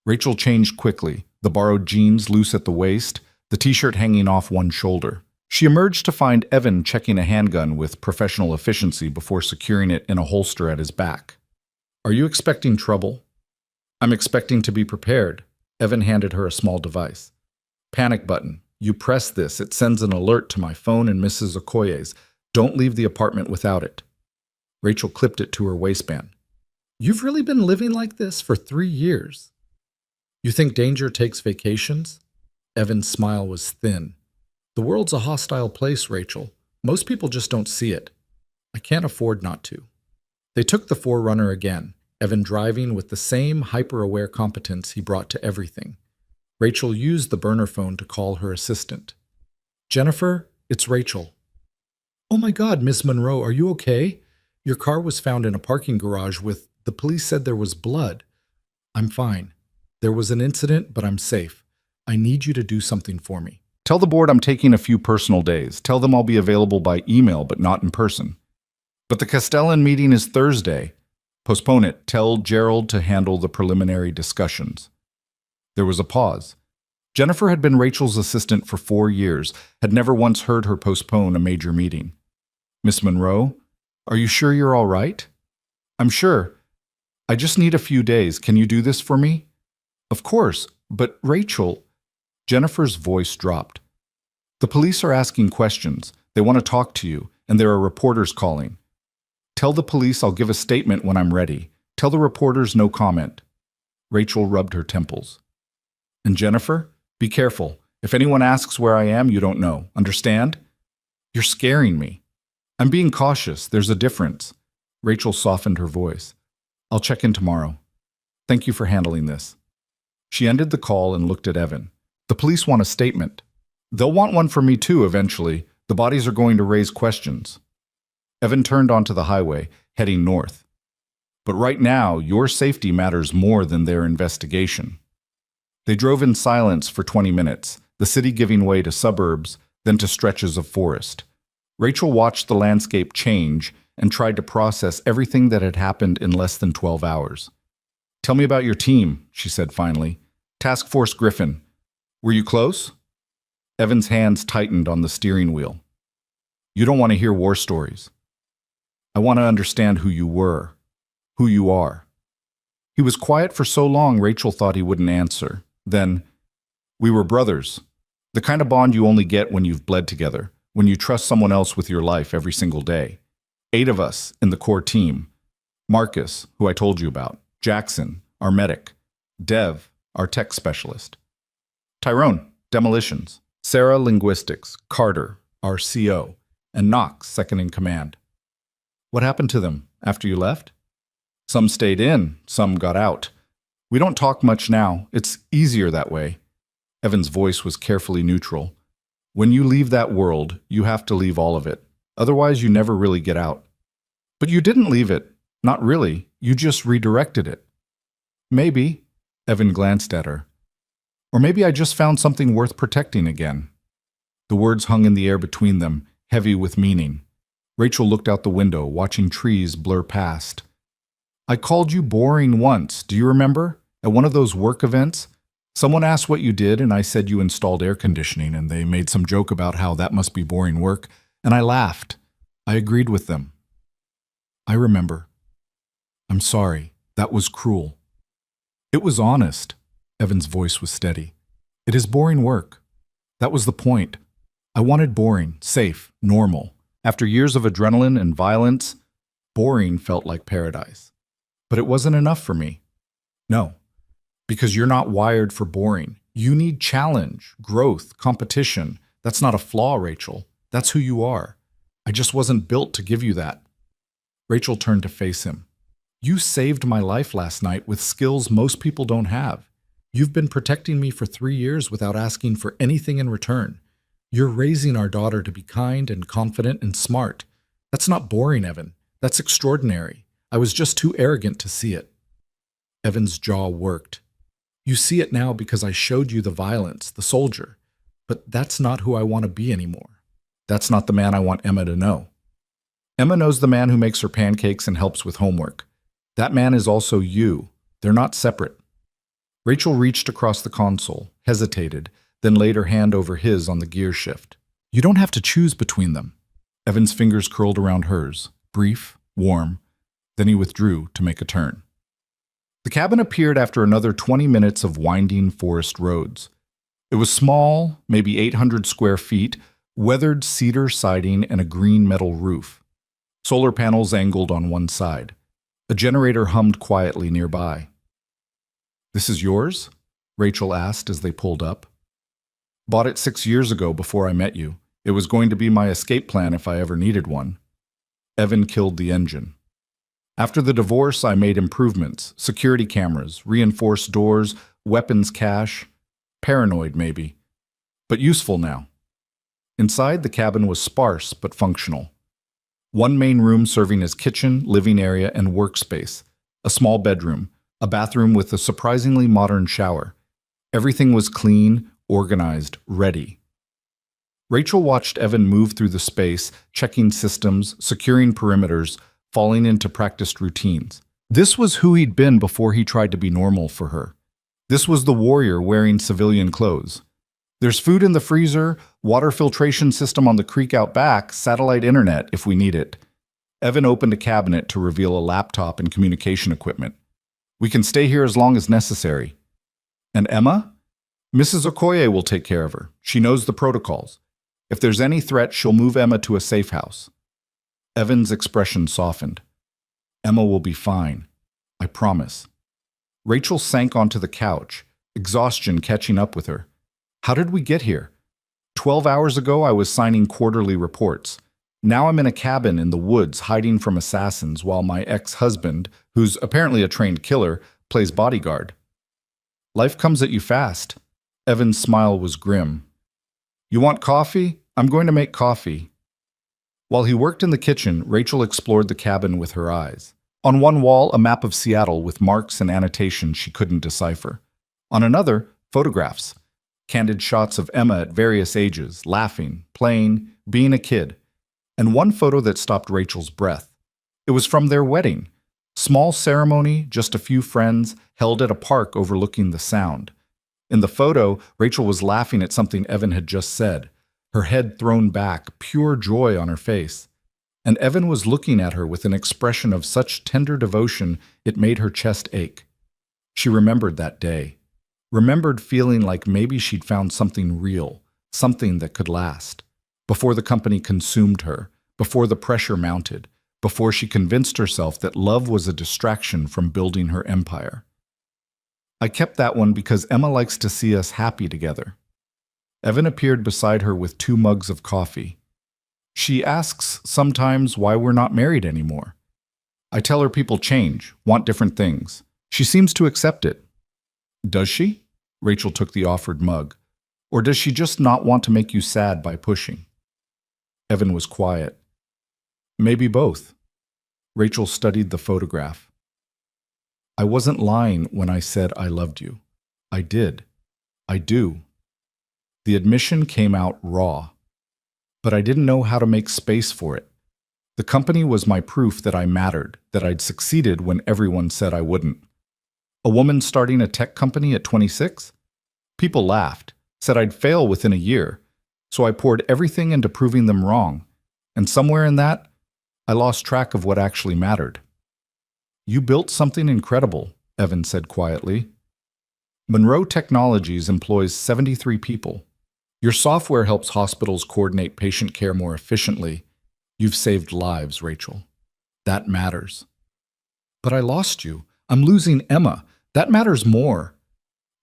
Rachel changed quickly, the borrowed jeans loose at the waist, the t-shirt hanging off one shoulder. She emerged to find Evan checking a handgun with professional efficiency before securing it in a holster at his back. "Are you expecting trouble?" "I'm expecting to be prepared." Evan handed her a small device. "Panic button. You press this, it sends an alert to my phone and Mrs. Okoye's. Don't leave the apartment without it." Rachel clipped it to her waistband. "You've really been living like this for 3 years. You think danger takes vacations?" Evan's smile was thin. "The world's a hostile place, Rachel. Most people just don't see it. I can't afford not to." They took the Forerunner again, Evan driving with the same hyper-aware competence he brought to everything. Rachel used the burner phone to call her assistant. "Jennifer, it's Rachel." "Oh my God, Miss Monroe, are you okay? Your car was found in a parking garage with, the police said there was blood." "I'm fine. There was an incident, but I'm safe. I need you to do something for me." "Tell the board I'm taking a few personal days. Tell them I'll be available by email, but not in person." "But the Castellan meeting is Thursday." "Postpone it. Tell Gerald to handle the preliminary discussions." There was a pause. Jennifer had been Rachel's assistant for 4 years, had never once heard her postpone a major meeting. "Miss Monroe, Are you sure you're all right? I'm sure. I just need a few days. Can you do this for me? Of course, but Rachel... Jennifer's voice dropped. The police are asking questions. They want to talk to you, and there are reporters calling. Tell the police I'll give a statement when I'm ready. Tell the reporters no comment. Rachel rubbed her temples. And Jennifer, be careful. If anyone asks where I am, you don't know. Understand? You're scaring me. I'm being cautious. There's a difference. Rachel softened her voice. I'll check in tomorrow. Thank you for handling this. She ended the call and looked at Evan. The police want a statement. They'll want one from me too eventually. The bodies are going to raise questions. Evan turned onto the highway, heading north. But right now, your safety matters more than their investigation. They drove in silence for 20 minutes, the city giving way to suburbs, then to stretches of forest. Rachel watched the landscape change and tried to process everything that had happened in less than 12 hours. Tell me about your team, she said finally. Task Force Griffin. Were you close? Evan's hands tightened on the steering wheel. You don't want to hear war stories. I want to understand who you were, who you are. He was quiet for so long Rachel thought he wouldn't answer. Then, we were brothers. The kind of bond you only get when you've bled together, when you trust someone else with your life every single day. 8 of us in the core team. Marcus, who I told you about. Jackson, our medic. Dev, our tech specialist. Tyrone, demolitions. Sarah, linguistics. Carter, our CO. And Knox, second in command. What happened to them after you left? Some stayed in, some got out. We don't talk much now. It's easier that way. Evan's voice was carefully neutral. When you leave that world, you have to leave all of it. Otherwise, you never really get out. But you didn't leave it. Not really. You just redirected it. Maybe. Evan glanced at her. Or maybe I just found something worth protecting again. The words hung in the air between them, heavy with meaning. Rachel looked out the window, watching trees blur past. I called you boring once, do you remember? At one of those work events? Someone asked what you did, and I said you installed air conditioning, and they made some joke about how that must be boring work, and I laughed. I agreed with them. I remember. I'm sorry. That was cruel. It was honest. Evan's voice was steady. It is boring work. That was the point. I wanted boring, safe, normal. After years of adrenaline and violence, boring felt like paradise. But it wasn't enough for me. No, because you're not wired for boring. You need challenge, growth, competition. That's not a flaw, Rachel. That's who you are. I just wasn't built to give you that. Rachel turned to face him. You saved my life last night with skills most people don't have. You've been protecting me for 3 years without asking for anything in return. You're raising our daughter to be kind and confident and smart. That's not boring, Evan. That's extraordinary. I was just too arrogant to see it. Evan's jaw worked. You see it now because I showed you the violence, the soldier. But that's not who I want to be anymore. That's not the man I want Emma to know. Emma knows the man who makes her pancakes and helps with homework. That man is also you. They're not separate. Rachel reached across the console, hesitated, then laid her hand over his on the gear shift. You don't have to choose between them. Evan's fingers curled around hers, brief, warm. Then he withdrew to make a turn. The cabin appeared after another 20 minutes of winding forest roads. It was small, maybe 800 square feet, weathered cedar siding and a green metal roof. Solar panels angled on one side. A generator hummed quietly nearby. This is yours? Rachel asked as they pulled up. Bought it 6 years ago before I met you. It was going to be my escape plan if I ever needed one. Evan killed the engine. After the divorce, I made improvements, security cameras, reinforced doors, weapons cache. Paranoid, maybe. But useful now. Inside, the cabin was sparse but functional. One main room serving as kitchen, living area, and workspace. A small bedroom. A bathroom with a surprisingly modern shower. Everything was clean, organized, ready. Rachel watched Evan move through the space, checking systems, securing perimeters, falling into practiced routines. This was who he'd been before he tried to be normal for her. This was the warrior wearing civilian clothes. There's food in the freezer, water filtration system on the creek out back, satellite internet if we need it. Evan opened a cabinet to reveal a laptop and communication equipment. We can stay here as long as necessary. And Emma? Mrs. Okoye will take care of her. She knows the protocols. If there's any threat, she'll move Emma to a safe house. Evan's expression softened. Emma will be fine. I promise. Rachel sank onto the couch, exhaustion catching up with her. How did we get here? 12 hours ago, I was signing quarterly reports. Now I'm in a cabin in the woods hiding from assassins while my ex-husband, who's apparently a trained killer, plays bodyguard. Life comes at you fast. Evan's smile was grim. You want coffee? I'm going to make coffee. While he worked in the kitchen, Rachel explored the cabin with her eyes. On one wall, a map of Seattle with marks and annotations she couldn't decipher. On another, photographs. Candid shots of Emma at various ages, laughing, playing, being a kid. And one photo that stopped Rachel's breath. It was from their wedding. Small ceremony, just a few friends, held at a park overlooking the Sound. In the photo, Rachel was laughing at something Evan had just said, her head thrown back, pure joy on her face. And Evan was looking at her with an expression of such tender devotion it made her chest ache. She remembered that day. Remembered feeling like maybe she'd found something real, something that could last. Before the company consumed her, before the pressure mounted, before she convinced herself that love was a distraction from building her empire. I kept that one because Emma likes to see us happy together. Evan appeared beside her with 2 mugs of coffee. She asks sometimes why we're not married anymore. I tell her people change, want different things. She seems to accept it. Does she? Rachel took the offered mug. Or does she just not want to make you sad by pushing? Evan was quiet. Maybe both. Rachel studied the photograph. I wasn't lying when I said I loved you. I did. I do. The admission came out raw. But I didn't know how to make space for it. The company was my proof that I mattered, that I'd succeeded when everyone said I wouldn't. A woman starting a tech company at 26? People laughed, said I'd fail within a year, so I poured everything into proving them wrong, and somewhere in that, I lost track of what actually mattered. You built something incredible, Evan said quietly. Monroe Technologies employs 73 people. Your software helps hospitals coordinate patient care more efficiently. You've saved lives, Rachel. That matters. But I lost you. I'm losing Emma. That matters more.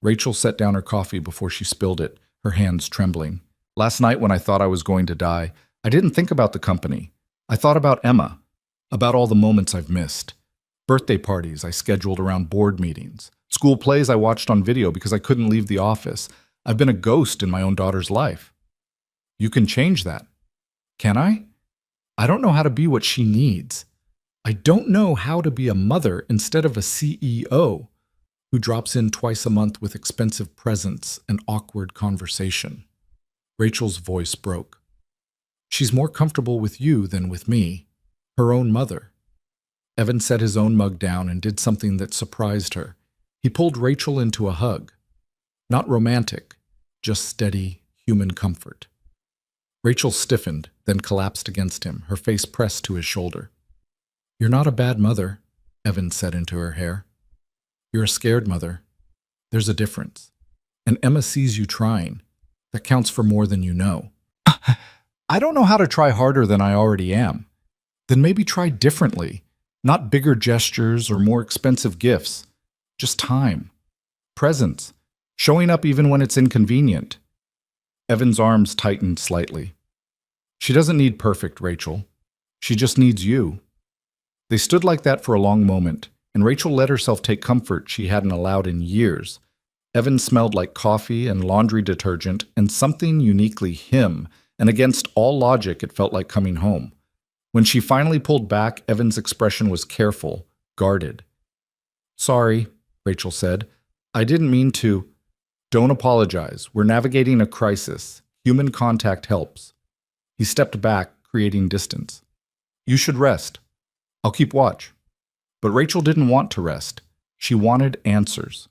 Rachel set down her coffee before she spilled it, her hands trembling. Last night when I thought I was going to die, I didn't think about the company. I thought about Emma, about all the moments I've missed. Birthday parties I scheduled around board meetings. School plays I watched on video because I couldn't leave the office. I've been a ghost in my own daughter's life. You can change that. Can I? I don't know how to be what she needs. I don't know how to be a mother instead of a CEO who drops in twice a month with expensive presents and awkward conversation. Rachel's voice broke. She's more comfortable with you than with me, her own mother. Evan set his own mug down and did something that surprised her. He pulled Rachel into a hug. Not romantic, just steady, human comfort. Rachel stiffened, then collapsed against him, her face pressed to his shoulder. You're not a bad mother, Evan said into her hair. You're a scared mother. There's a difference. And Emma sees you trying. That counts for more than you know. I don't know how to try harder than I already am. Then maybe try differently. Not bigger gestures or more expensive gifts. Just time. Presence. Showing up even when it's inconvenient. Evan's arms tightened slightly. She doesn't need perfect, Rachel. She just needs you. They stood like that for a long moment, and Rachel let herself take comfort she hadn't allowed in years. Evan smelled like coffee and laundry detergent and something uniquely him, and against all logic it felt like coming home. When she finally pulled back, Evan's expression was careful, guarded. Sorry, Rachel said. I didn't mean to. Don't apologize. We're navigating a crisis. Human contact helps. He stepped back, creating distance. You should rest. I'll keep watch. But Rachel didn't want to rest. She wanted answers.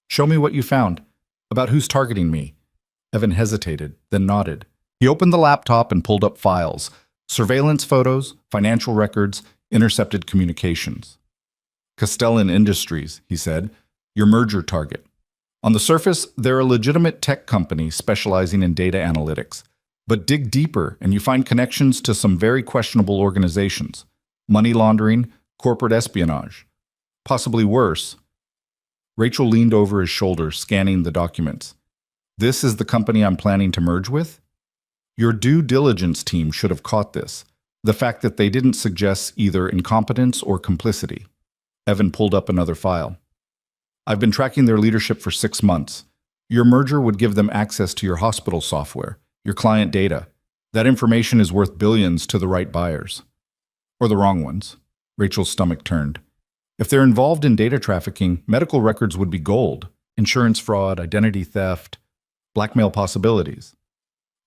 Show me what you found. About who's targeting me. Evan hesitated, then nodded. He opened the laptop and pulled up files. Surveillance photos, financial records, intercepted communications. Castellan Industries, he said, your merger target. On the surface, they're a legitimate tech company specializing in data analytics. But dig deeper and you find connections to some very questionable organizations. Money laundering, corporate espionage. Possibly worse. Rachel leaned over his shoulder, scanning the documents. This is the company I'm planning to merge with? Your due diligence team should have caught this. The fact that they didn't suggest either incompetence or complicity. Evan pulled up another file. I've been tracking their leadership for 6 months. Your merger would give them access to your hospital software, your client data. That information is worth billions to the right buyers. Or the wrong ones. Rachel's stomach turned. If they're involved in data trafficking, medical records would be gold. Insurance fraud, identity theft, blackmail possibilities.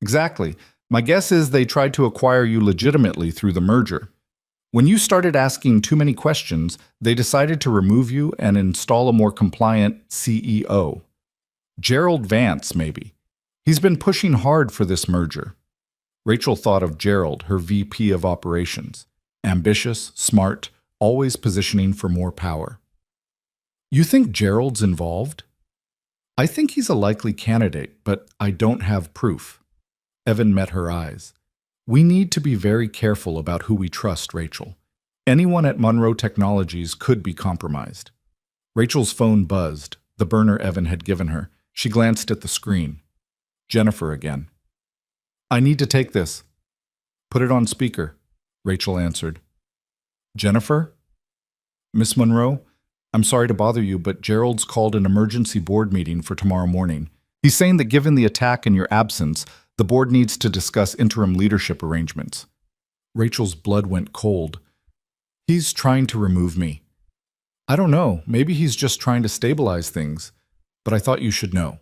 Exactly. My guess is they tried to acquire you legitimately through the merger. When you started asking too many questions, they decided to remove you and install a more compliant CEO. Gerald Vance, maybe. He's been pushing hard for this merger. Rachel thought of Gerald, her VP of operations. Ambitious, smart, always positioning for more power. You think Gerald's involved? I think he's a likely candidate, but I don't have proof. Evan met her eyes. We need to be very careful about who we trust, Rachel. Anyone at Monroe Technologies could be compromised. Rachel's phone buzzed, the burner Evan had given her. She glanced at the screen. Jennifer again. I need to take this. Put it on speaker, Rachel answered. Jennifer? Miss Monroe, I'm sorry to bother you, but Gerald's called an emergency board meeting for tomorrow morning. He's saying that given the attack and your absence, the board needs to discuss interim leadership arrangements. Rachel's blood went cold. He's trying to remove me. I don't know, maybe he's just trying to stabilize things, but I thought you should know.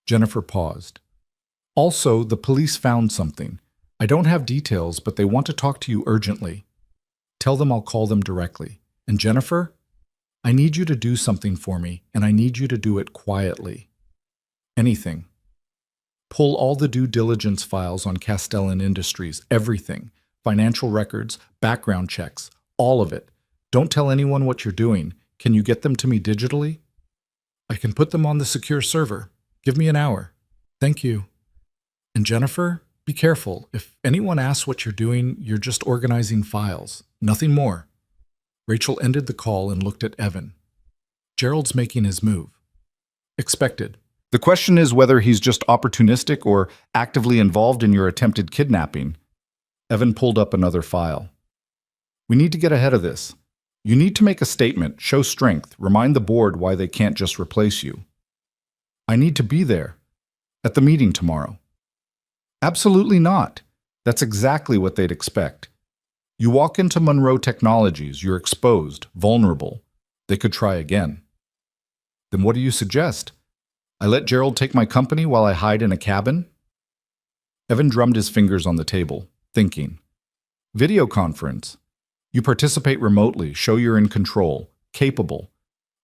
Jennifer paused. Also, the police found something. I don't have details, but they want to talk to you urgently. Tell them I'll call them directly. And Jennifer, I need you to do something for me, and I need you to do it quietly. Anything. Pull all the due diligence files on Castellan Industries, everything. Financial records, background checks, all of it. Don't tell anyone what you're doing. Can you get them to me digitally? I can put them on the secure server. Give me an hour. Thank you. And Jennifer, be careful. If anyone asks what you're doing, you're just organizing files. Nothing more. Rachel ended the call and looked at Evan. Gerald's making his move. Expected. The question is whether he's just opportunistic or actively involved in your attempted kidnapping. Evan pulled up another file. We need to get ahead of this. You need to make a statement, show strength, remind the board why they can't just replace you. I need to be there. At the meeting tomorrow. Absolutely not. That's exactly what they'd expect. You walk into Monroe Technologies, you're exposed, vulnerable. They could try again. Then what do you suggest? I let Gerald take my company while I hide in a cabin? Evan drummed his fingers on the table, thinking. Video conference. You participate remotely, show you're in control, capable.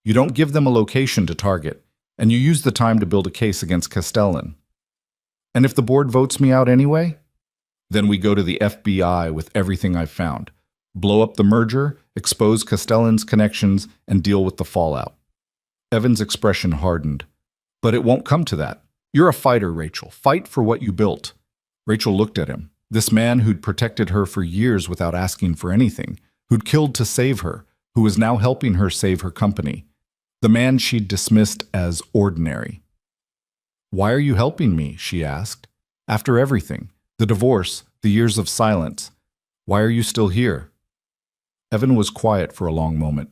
You don't give them a location to target, and you use the time to build a case against Castellan. And if the board votes me out anyway? Then we go to the FBI with everything I've found. Blow up the merger, expose Castellan's connections, and deal with the fallout. Evan's expression hardened. But it won't come to that. You're a fighter, Rachel. Fight for what you built. Rachel looked at him. This man who'd protected her for years without asking for anything, who'd killed to save her, who was now helping her save her company. The man she'd dismissed as ordinary. Why are you helping me? She asked. After everything, the divorce, the years of silence, why are you still here? Evan was quiet for a long moment.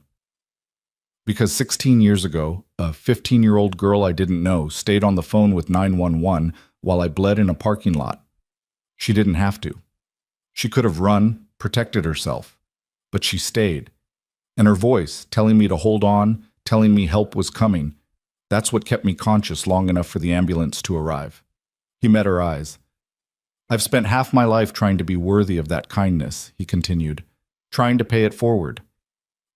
Because 16 years ago, a 15-year-old girl I didn't know stayed on the phone with 911 while I bled in a parking lot. She didn't have to. She could have run, protected herself, but she stayed. And her voice, telling me to hold on, telling me help was coming, that's what kept me conscious long enough for the ambulance to arrive. He met her eyes. I've spent half my life trying to be worthy of that kindness, he continued, trying to pay it forward.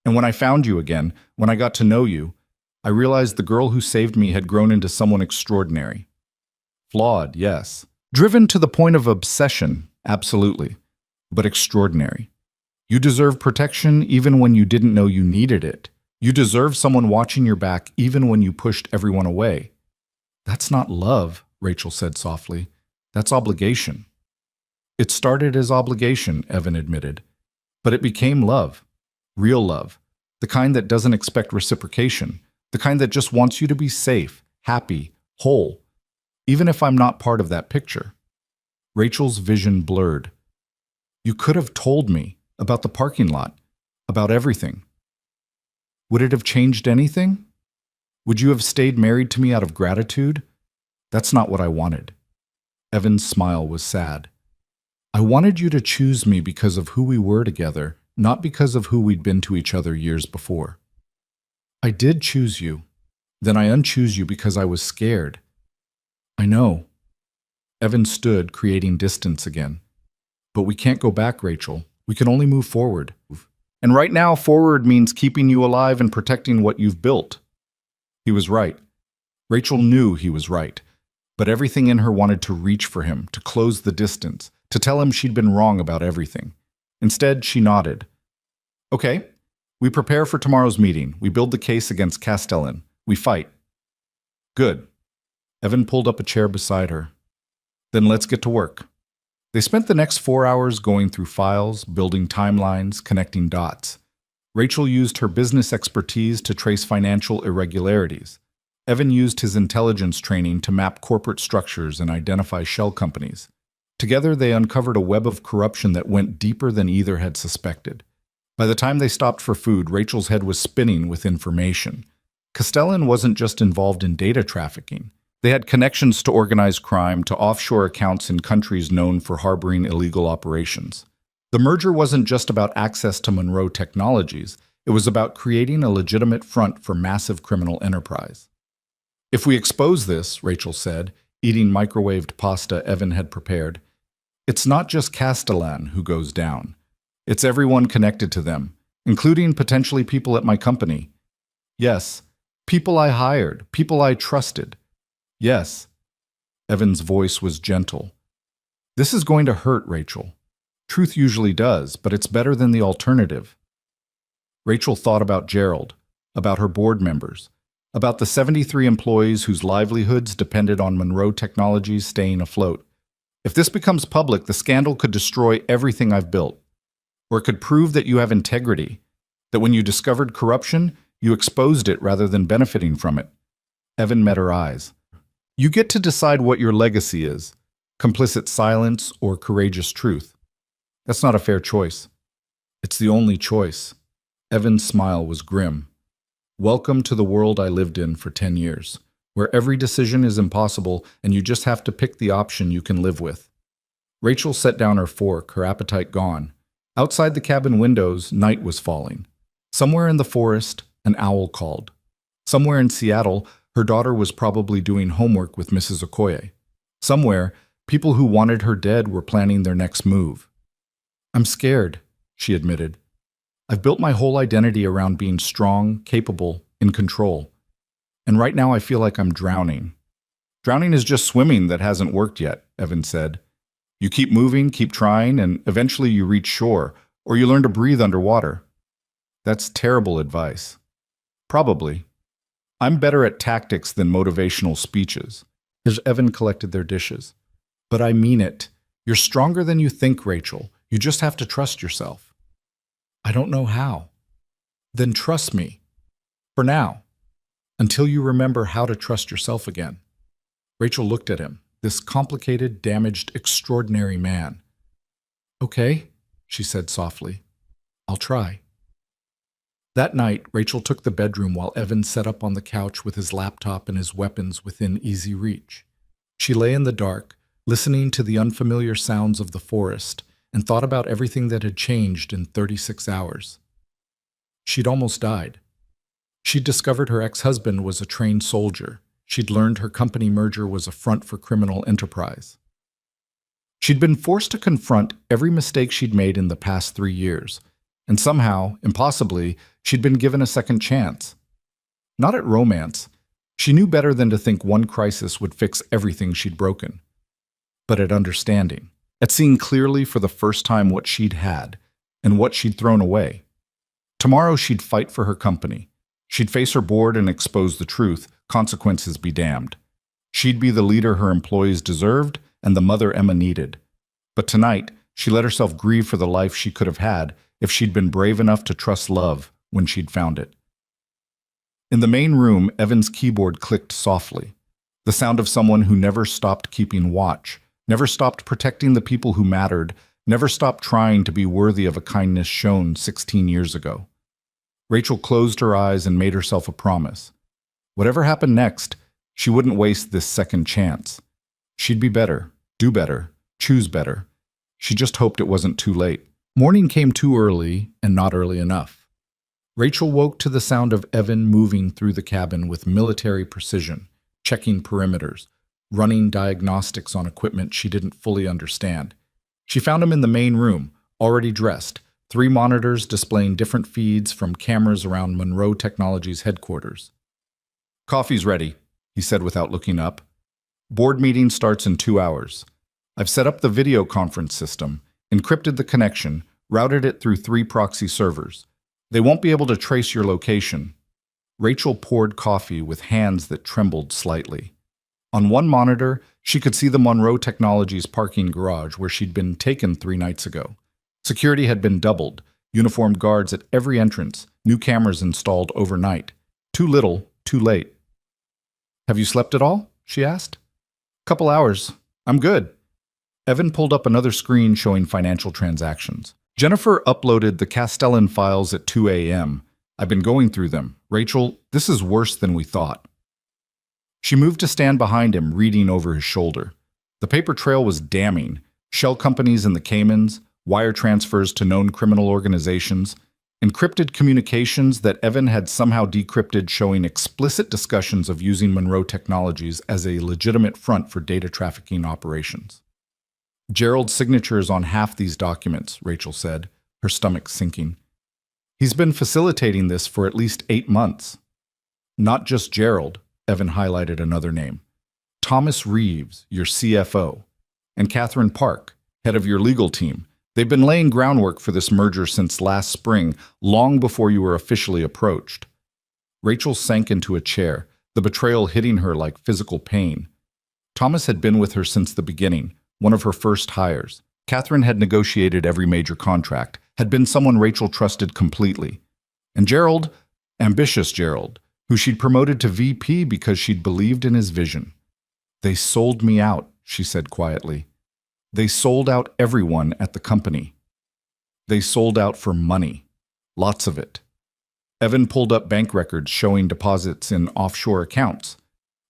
And when I found you again, when I got to know you, I realized the girl who saved me had grown into someone extraordinary. Flawed, yes. Driven to the point of obsession, absolutely. but extraordinary. You deserve protection even when you didn't know you needed it. You deserve someone watching your back even when you pushed everyone away. That's not love, Rachel said softly. That's obligation. It started as obligation, Evan admitted, but it became love. Real love. The kind that doesn't expect reciprocation. The kind that just wants you to be safe, happy, whole, even if I'm not part of that picture. Rachel's vision blurred. You could have told me about the parking lot, about everything. Would it have changed anything? Would you have stayed married to me out of gratitude? That's not what I wanted. Evan's smile was sad. I wanted you to choose me because of who we were together, not because of who we'd been to each other years before. I did choose you. Then I unchoose you because I was scared. I know. Evan stood, creating distance again. But we can't go back, Rachel. We can only move forward. And right now, forward means keeping you alive and protecting what you've built. He was right. Rachel knew he was right. But everything in her wanted to reach for him, to close the distance, to tell him she'd been wrong about everything. Instead, she nodded. Okay, we prepare for tomorrow's meeting. We build the case against Castellan. We fight. Good. Evan pulled up a chair beside her. Then let's get to work. They spent the next 4 hours going through files, building timelines, connecting dots. Rachel used her business expertise to trace financial irregularities. Evan used his intelligence training to map corporate structures and identify shell companies. Together, they uncovered a web of corruption that went deeper than either had suspected. By the time they stopped for food, Rachel's head was spinning with information. Castellan wasn't just involved in data trafficking. They had connections to organized crime, to offshore accounts in countries known for harboring illegal operations. The merger wasn't just about access to Monroe Technologies. It was about creating a legitimate front for massive criminal enterprise. If we expose this, Rachel said, eating microwaved pasta Evan had prepared, it's not just Castellan who goes down. It's everyone connected to them, including potentially people at my company. Yes, people I hired, people I trusted. Yes. Evan's voice was gentle. This is going to hurt, Rachel. Truth usually does, but it's better than the alternative. Rachel thought about Gerald, about her board members, about the 73 employees whose livelihoods depended on Monroe Technologies staying afloat. If this becomes public, the scandal could destroy everything I've built. Or it could prove that you have integrity, that when you discovered corruption, you exposed it rather than benefiting from it. Evan met her eyes. You get to decide what your legacy is, complicit silence or courageous truth. That's not a fair choice. It's the only choice. Evan's smile was grim. Welcome to the world I lived in for 10 years, where every decision is impossible and you just have to pick the option you can live with. Rachel set down her fork, her appetite gone. Outside the cabin windows, night was falling. Somewhere in the forest, an owl called. Somewhere in Seattle, her daughter was probably doing homework with Mrs. Okoye. Somewhere, people who wanted her dead were planning their next move. I'm scared, she admitted. I've built my whole identity around being strong, capable, in control. And right now I feel like I'm drowning. Drowning is just swimming that hasn't worked yet, Evan said. You keep moving, keep trying, and eventually you reach shore, or you learn to breathe underwater. That's terrible advice. Probably. I'm better at tactics than motivational speeches. As Evan collected their dishes. But I mean it. You're stronger than you think, Rachel. You just have to trust yourself. I don't know how. Then trust me. For now. Until you remember how to trust yourself again. Rachel looked at him, this complicated, damaged, extraordinary man. Okay, she said softly. I'll try. That night, Rachel took the bedroom while Evan sat up on the couch with his laptop and his weapons within easy reach. She lay in the dark, listening to the unfamiliar sounds of the forest, and thought about everything that had changed in 36 hours. She'd almost died. She'd discovered her ex-husband was a trained soldier. She'd learned her company merger was a front for criminal enterprise. She'd been forced to confront every mistake she'd made in the past 3 years, and somehow, impossibly, she'd been given a second chance. Not at romance. She knew better than to think one crisis would fix everything she'd broken. But at understanding. at seeing clearly for the first time what she'd had and what she'd thrown away. Tomorrow she'd fight for her company. She'd face her board and expose the truth, consequences be damned. She'd be the leader her employees deserved and the mother Emma needed. But tonight, she let herself grieve for the life she could have had if she'd been brave enough to trust love when she'd found it. In the main room, Evan's keyboard clicked softly, the sound of someone who never stopped keeping watch, never stopped protecting the people who mattered, never stopped trying to be worthy of a kindness shown 16 years ago. Rachel closed her eyes and made herself a promise. Whatever happened next, she wouldn't waste this second chance. She'd be better, do better, choose better. She just hoped it wasn't too late. Morning came too early and not early enough. Rachel woke to the sound of Evan moving through the cabin with military precision, checking perimeters, running diagnostics on equipment she didn't fully understand. She found him in the main room, already dressed, 3 monitors displaying different feeds from cameras around Monroe Technologies headquarters. "Coffee's ready," he said without looking up. "Board meeting starts in 2 hours. I've set up the video conference system, encrypted the connection, routed it through 3 proxy servers. They won't be able to trace your location." Rachel poured coffee with hands that trembled slightly. On one monitor, she could see the Monroe Technologies parking garage where she'd been taken 3 nights ago. Security had been doubled, uniformed guards at every entrance, new cameras installed overnight. Too little, too late. "Have you slept at all?" she asked. "Couple hours. I'm good." Evan pulled up another screen showing financial transactions. "Jennifer uploaded the Castellan files at 2 a.m. I've been going through them. Rachel, this is worse than we thought." She moved to stand behind him, reading over his shoulder. The paper trail was damning. Shell companies in the Caymans, wire transfers to known criminal organizations, encrypted communications that Evan had somehow decrypted showing explicit discussions of using Monroe Technologies as a legitimate front for data trafficking operations. "Gerald's signature is on half these documents," Rachel said, her stomach sinking. "He's been facilitating this for at least 8 months. Not just Gerald," Evan highlighted another name. "Thomas Reeves, your CFO, and Catherine Park, head of your legal team. They've been laying groundwork for this merger since last spring, long before you were officially approached." Rachel sank into a chair, the betrayal hitting her like physical pain. Thomas had been with her since the beginning, one of her first hires. Catherine had negotiated every major contract, had been someone Rachel trusted completely. And Gerald, ambitious Gerald, who she'd promoted to VP because she'd believed in his vision. "They sold me out," she said quietly. "They sold out everyone at the company. They sold out for money. Lots of it." Evan pulled up bank records showing deposits in offshore accounts.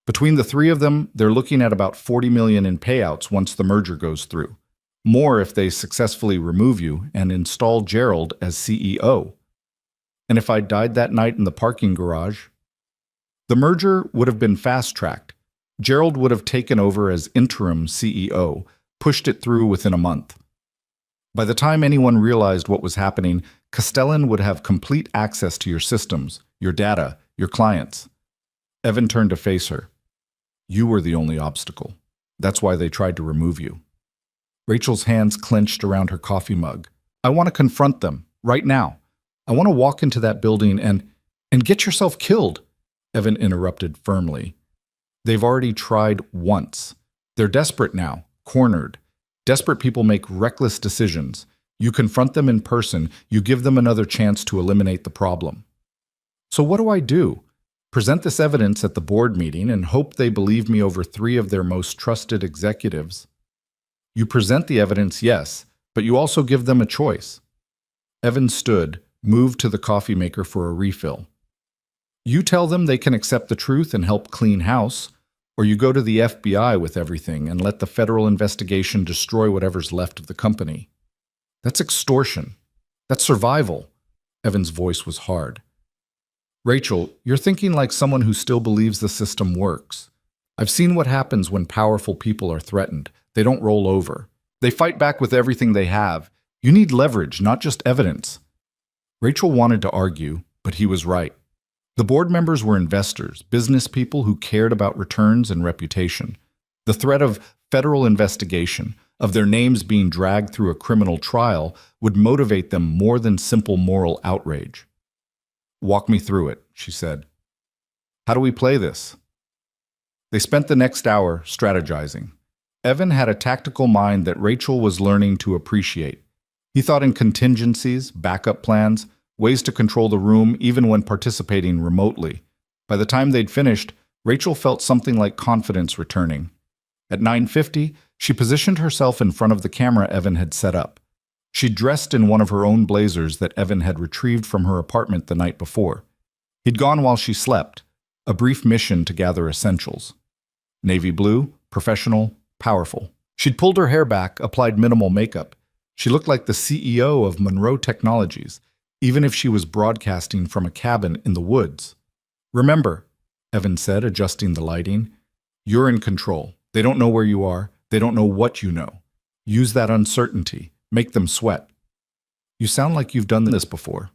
Between the 3 of them, they're looking at about $40 million in payouts once the merger goes through. More if they successfully remove you and install Gerald as CEO. And if I died that night in the parking garage? The merger would have been fast-tracked. Gerald would have taken over as interim CEO, pushed it through within a month. By the time anyone realized what was happening, Castellan would have complete access to your systems, your data, your clients. Evan turned to face her. "You were the only obstacle. That's why they tried to remove you." Rachel's hands clenched around her coffee mug. "I want to confront them, right now. I want to walk into that building and get yourself killed," Evan interrupted firmly. "They've already tried once. They're desperate now, cornered. Desperate people make reckless decisions. You confront them in person, you give them another chance to eliminate the problem." "So what do I do? Present this evidence at the board meeting and hope they believe me over 3 of their most trusted executives?" "You present the evidence, yes, but you also give them a choice." Evan stood, moved to the coffee maker for a refill. "You tell them they can accept the truth and help clean house, or you go to the FBI with everything and let the federal investigation destroy whatever's left of the company. That's extortion. That's survival." Evan's voice was hard. "Rachel, you're thinking like someone who still believes the system works. I've seen what happens when powerful people are threatened. They don't roll over. They fight back with everything they have. You need leverage, not just evidence." Rachel wanted to argue, but he was right. The board members were investors, business people who cared about returns and reputation. The threat of federal investigation, of their names being dragged through a criminal trial would motivate them more than simple moral outrage. "Walk me through it," she said. "How do we play this?" They spent the next hour strategizing. Evan had a tactical mind that Rachel was learning to appreciate. He thought in contingencies, backup plans, ways to control the room even when participating remotely. By the time they'd finished, Rachel felt something like confidence returning. At 9:50, she positioned herself in front of the camera Evan had set up. She dressed in one of her own blazers that Evan had retrieved from her apartment the night before. He'd gone while she slept, a brief mission to gather essentials. Navy blue, professional, powerful. She'd pulled her hair back, applied minimal makeup. She looked like the CEO of Monroe Technologies, even if she was broadcasting from a cabin in the woods. "Remember," Evan said, adjusting the lighting, "you're in control. They don't know where you are. They don't know what you know. Use that uncertainty. Make them sweat." "You sound like you've done this before."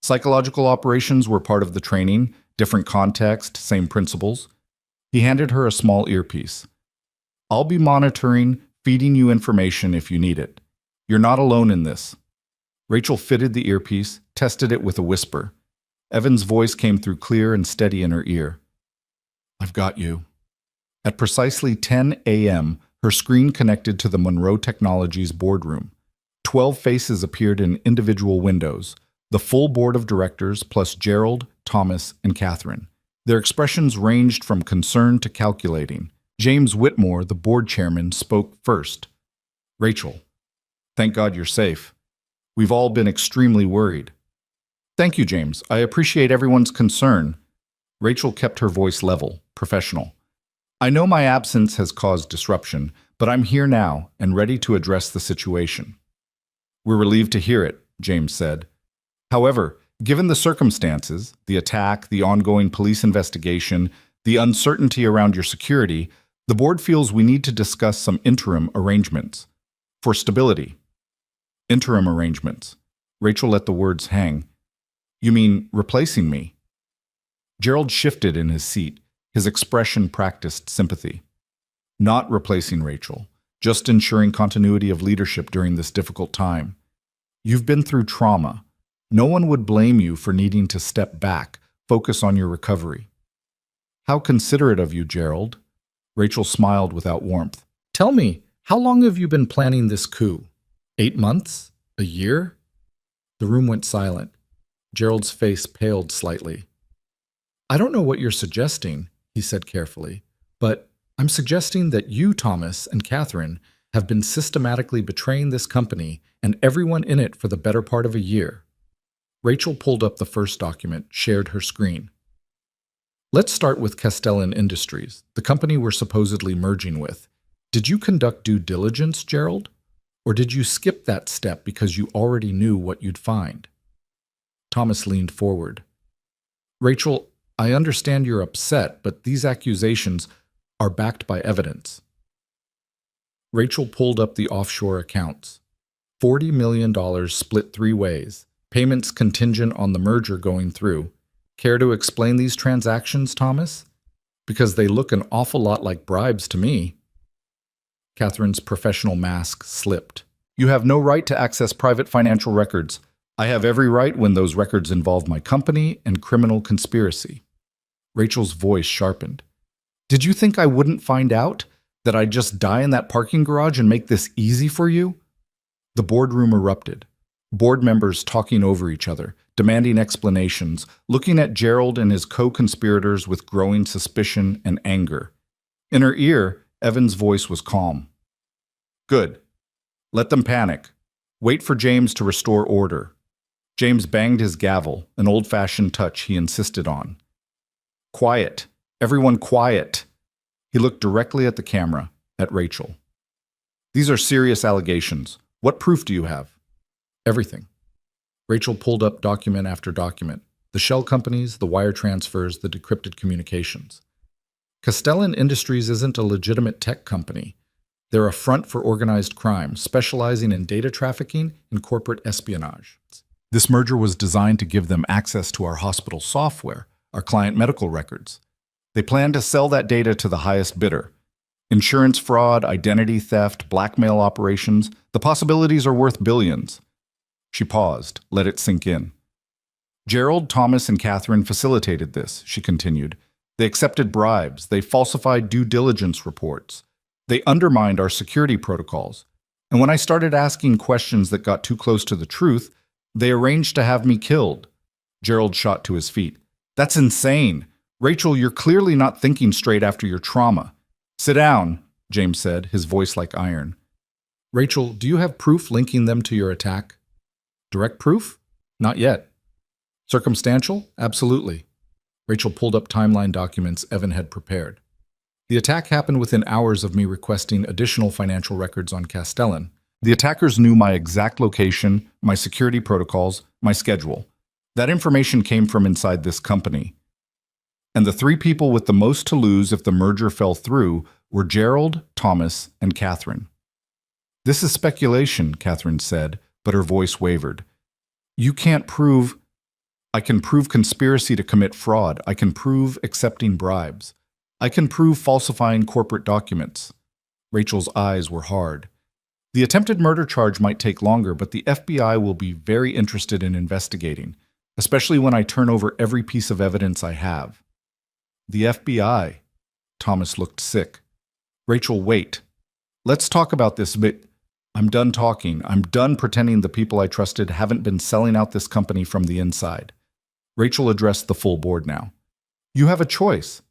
Psychological operations were part of the training, different context, same principles. He handed her a small earpiece. "I'll be monitoring, feeding you information if you need it. You're not alone in this." Rachel fitted the earpiece, tested it with a whisper. Evan's voice came through clear and steady in her ear. "I've got you." At precisely 10 a.m., her screen connected to the Monroe Technologies boardroom. 12 faces appeared in individual windows, the full board of directors plus Gerald, Thomas, and Catherine. Their expressions ranged from concern to calculating. James Whitmore, the board chairman, spoke first. "Rachel, thank God you're safe. We've all been extremely worried." "Thank you, James. I appreciate everyone's concern." Rachel kept her voice level, professional. "I know my absence has caused disruption, but I'm here now and ready to address the situation." "We're relieved to hear it," James said. "However, given the circumstances, the attack, the ongoing police investigation, the uncertainty around your security, the board feels we need to discuss some interim arrangements. For stability." "Interim arrangements." Rachel let the words hang. "You mean replacing me?" Gerald shifted in his seat. His expression practiced sympathy. "Not replacing Rachel, just ensuring continuity of leadership during this difficult time. You've been through trauma. No one would blame you for needing to step back, focus on your recovery." "How considerate of you, Gerald." Rachel smiled without warmth. "Tell me, how long have you been planning this coup? 8 months? A year?" The room went silent. Gerald's face paled slightly. "I don't know what you're suggesting," he said carefully, "but I'm suggesting that you, Thomas, and Catherine have been systematically betraying this company and everyone in it for the better part of a year." Rachel pulled up the first document, shared her screen. "Let's start with Castellan Industries, the company we're supposedly merging with. Did you conduct due diligence, Gerald? Or did you skip that step because you already knew what you'd find?" Thomas leaned forward. "Rachel, I understand you're upset, but these accusations are backed by evidence." Rachel pulled up the offshore accounts. $40 million split 3 ways, payments contingent on the merger going through. Care to explain these transactions, Thomas? Because they look an awful lot like bribes to me. Catherine's professional mask slipped. "You have no right to access private financial records. I have every right when those records involve my company and criminal conspiracy." Rachel's voice sharpened. "Did you think I wouldn't find out? That I'd just die in that parking garage and make this easy for you?" The boardroom erupted. Board members talking over each other, demanding explanations, looking at Gerald and his co-conspirators with growing suspicion and anger. In her ear, Evan's voice was calm. "Good. Let them panic. Wait for James to restore order." James banged his gavel, an old-fashioned touch he insisted on. "Quiet. Everyone quiet." He looked directly at the camera, at Rachel. "These are serious allegations. What proof do you have?" "Everything." Rachel pulled up document after document, the shell companies, the wire transfers, the decrypted communications. Castellan Industries isn't a legitimate tech company. They're a front for organized crime, specializing in data trafficking and corporate espionage. This merger was designed to give them access to our hospital software, our client medical records. They plan to sell that data to the highest bidder. Insurance fraud, identity theft, blackmail operations. The possibilities are worth billions. She paused, let it sink in. Gerald, Thomas, and Catherine facilitated this, she continued. They accepted bribes. They falsified due diligence reports. They undermined our security protocols. And when I started asking questions that got too close to the truth, they arranged to have me killed. Gerald shot to his feet. That's insane. Rachel, you're clearly not thinking straight after your trauma. Sit down, James said, his voice like iron. Rachel, do you have proof linking them to your attack? Direct proof? Not yet. Circumstantial? Absolutely. Rachel pulled up timeline documents Evan had prepared. The attack happened within hours of me requesting additional financial records on Castellan. The attackers knew my exact location, my security protocols, my schedule. That information came from inside this company. And the three people with the most to lose if the merger fell through were Gerald, Thomas, and Catherine. This is speculation, Catherine said, but her voice wavered. You can't prove... I can prove conspiracy to commit fraud. I can prove accepting bribes. I can prove falsifying corporate documents. Rachel's eyes were hard. The attempted murder charge might take longer, but the FBI will be very interested in investigating, especially when I turn over every piece of evidence I have. The FBI. Thomas looked sick. Rachel, wait. Let's talk about this bit. I'm done talking. I'm done pretending the people I trusted haven't been selling out this company from the inside. Rachel addressed the full board now. You have a choice.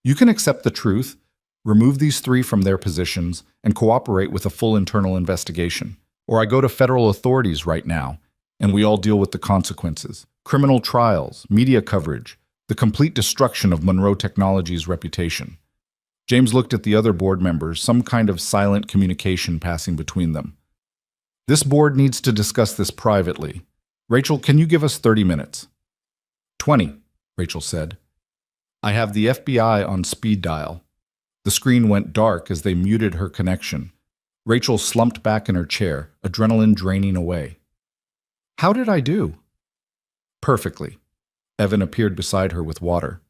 You can accept the truth, remove these three from their positions, and cooperate with a full internal investigation. Or I go to federal authorities right now, and we all deal with the consequences. Criminal trials, media coverage, the complete destruction of Monroe Technologies' reputation. James looked at the other board members, some kind of silent communication passing between them. This board needs to discuss this privately. Rachel, can you give us 30 minutes? 20, Rachel said. I have the FBI on speed dial. The screen went dark as they muted her connection. Rachel slumped back in her chair, adrenaline draining away. How did I do? Perfectly. Evan appeared beside her with water.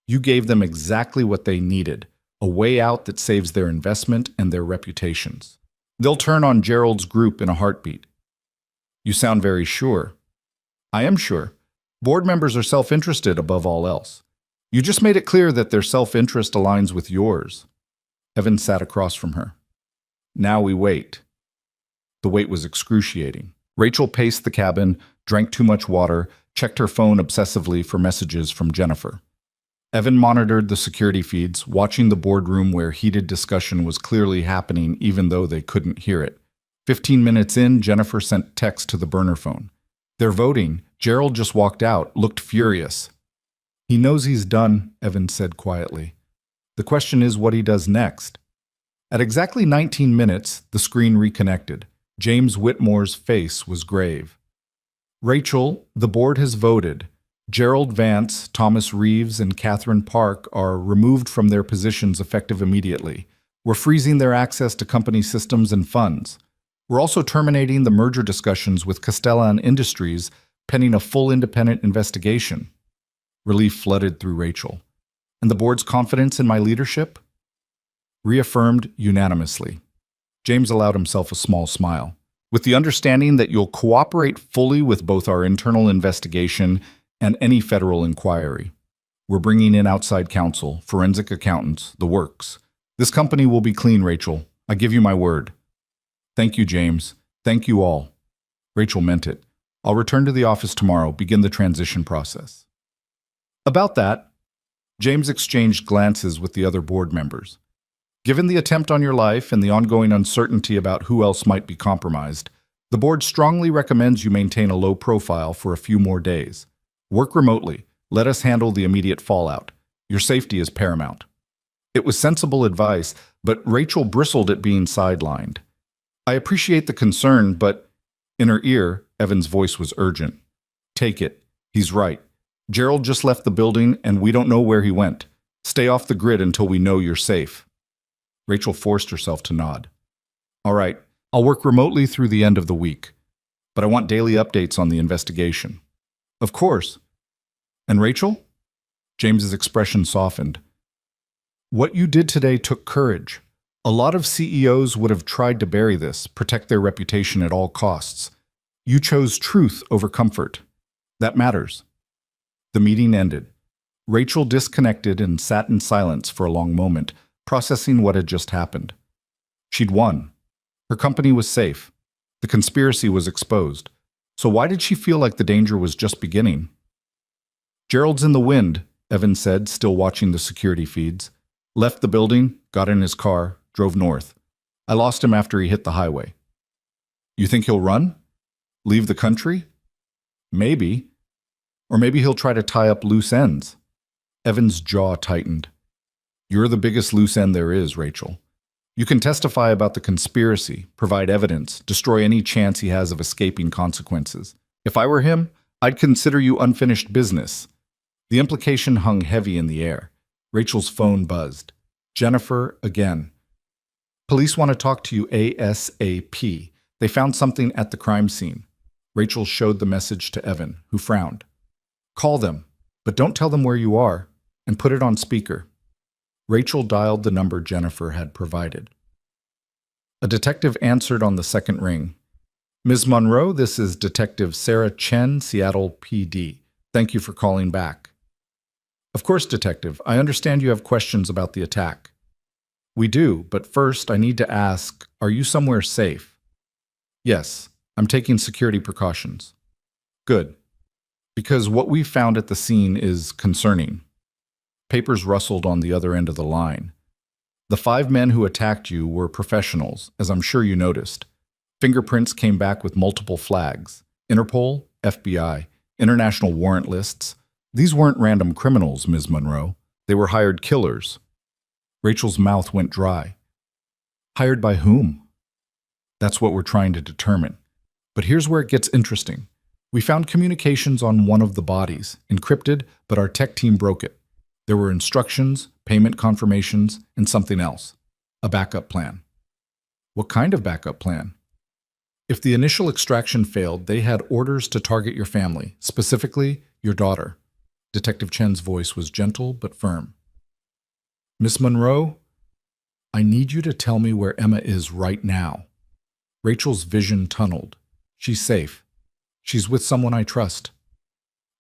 You gave them exactly what they needed, a way out that saves their investment and their reputations. They'll turn on Gerald's group in a heartbeat. You sound very sure. I am sure. Board members are self-interested above all else. You just made it clear that their self-interest aligns with yours. Evan sat across from her. Now we wait. The wait was excruciating. Rachel paced the cabin, drank too much water, checked her phone obsessively for messages from Jennifer. Evan monitored the security feeds, watching the boardroom where heated discussion was clearly happening even though they couldn't hear it. 15 minutes in, Jennifer sent text to the burner phone. They're voting. Gerald just walked out, looked furious. He knows he's done, Evan said quietly. The question is what he does next. At exactly 19 minutes, the screen reconnected. James Whitmore's face was grave. Rachel, the board has voted. Gerald Vance, Thomas Reeves, and Catherine Park are removed from their positions effective immediately. We're freezing their access to company systems and funds. We're also terminating the merger discussions with Castellan Industries, pending a full independent investigation. Relief flooded through Rachel. And the board's confidence in my leadership? Reaffirmed unanimously. James allowed himself a small smile. With the understanding that you'll cooperate fully with both our internal investigation and any federal inquiry. We're bringing in outside counsel, forensic accountants, the works. This company will be clean, Rachel. I give you my word. Thank you, James. Thank you all. Rachel meant it. I'll return to the office tomorrow, begin the transition process. About that, James exchanged glances with the other board members. Given the attempt on your life and the ongoing uncertainty about who else might be compromised, the board strongly recommends you maintain a low profile for a few more days. Work remotely. Let us handle the immediate fallout. Your safety is paramount. It was sensible advice, but Rachel bristled at being sidelined. I appreciate the concern, but... In her ear, Evan's voice was urgent. Take it. He's right. Gerald just left the building, and we don't know where he went. Stay off the grid until we know you're safe. Rachel forced herself to nod. All right, I'll work remotely through the end of the week, but I want daily updates on the investigation. Of course. And Rachel? James's expression softened. What you did today took courage. A lot of CEOs would have tried to bury this, protect their reputation at all costs. You chose truth over comfort. That matters. The meeting ended. Rachel disconnected and sat in silence for a long moment, processing what had just happened. She'd won. Her company was safe. The conspiracy was exposed. So why did she feel like the danger was just beginning? Gerald's in the wind, Evan said, still watching the security feeds. Left the building, got in his car, drove north. I lost him after he hit the highway. You think he'll run? Leave the country? Maybe. Or maybe he'll try to tie up loose ends. Evan's jaw tightened. You're the biggest loose end there is, Rachel. You can testify about the conspiracy, provide evidence, destroy any chance he has of escaping consequences. If I were him, I'd consider you unfinished business. The implication hung heavy in the air. Rachel's phone buzzed. Jennifer, again. Police want to talk to you ASAP. They found something at the crime scene. Rachel showed the message to Evan, who frowned. Call them, but don't tell them where you are, and put it on speaker. Rachel dialed the number Jennifer had provided. A detective answered on the second ring. Ms. Monroe, this is Detective Sarah Chen, Seattle PD. Thank you for calling back. Of course, Detective. I understand you have questions about the attack. We do, but first I need to ask, are you somewhere safe? Yes, I'm taking security precautions. Good. Because what we found at the scene is concerning. Papers rustled on the other end of the line. The 5 men who attacked you were professionals, as I'm sure you noticed. Fingerprints came back with multiple flags. Interpol, FBI, international warrant lists. These weren't random criminals, Ms. Monroe. They were hired killers. Rachel's mouth went dry. Hired by whom? That's what we're trying to determine. But here's where it gets interesting. We found communications on one of the bodies, encrypted, but our tech team broke it. There were instructions, payment confirmations, and something else. A backup plan. What kind of backup plan? If the initial extraction failed, they had orders to target your family, specifically your daughter. Detective Chen's voice was gentle but firm. Miss Monroe, I need you to tell me where Emma is right now. Rachel's vision tunneled. She's safe. She's with someone I trust.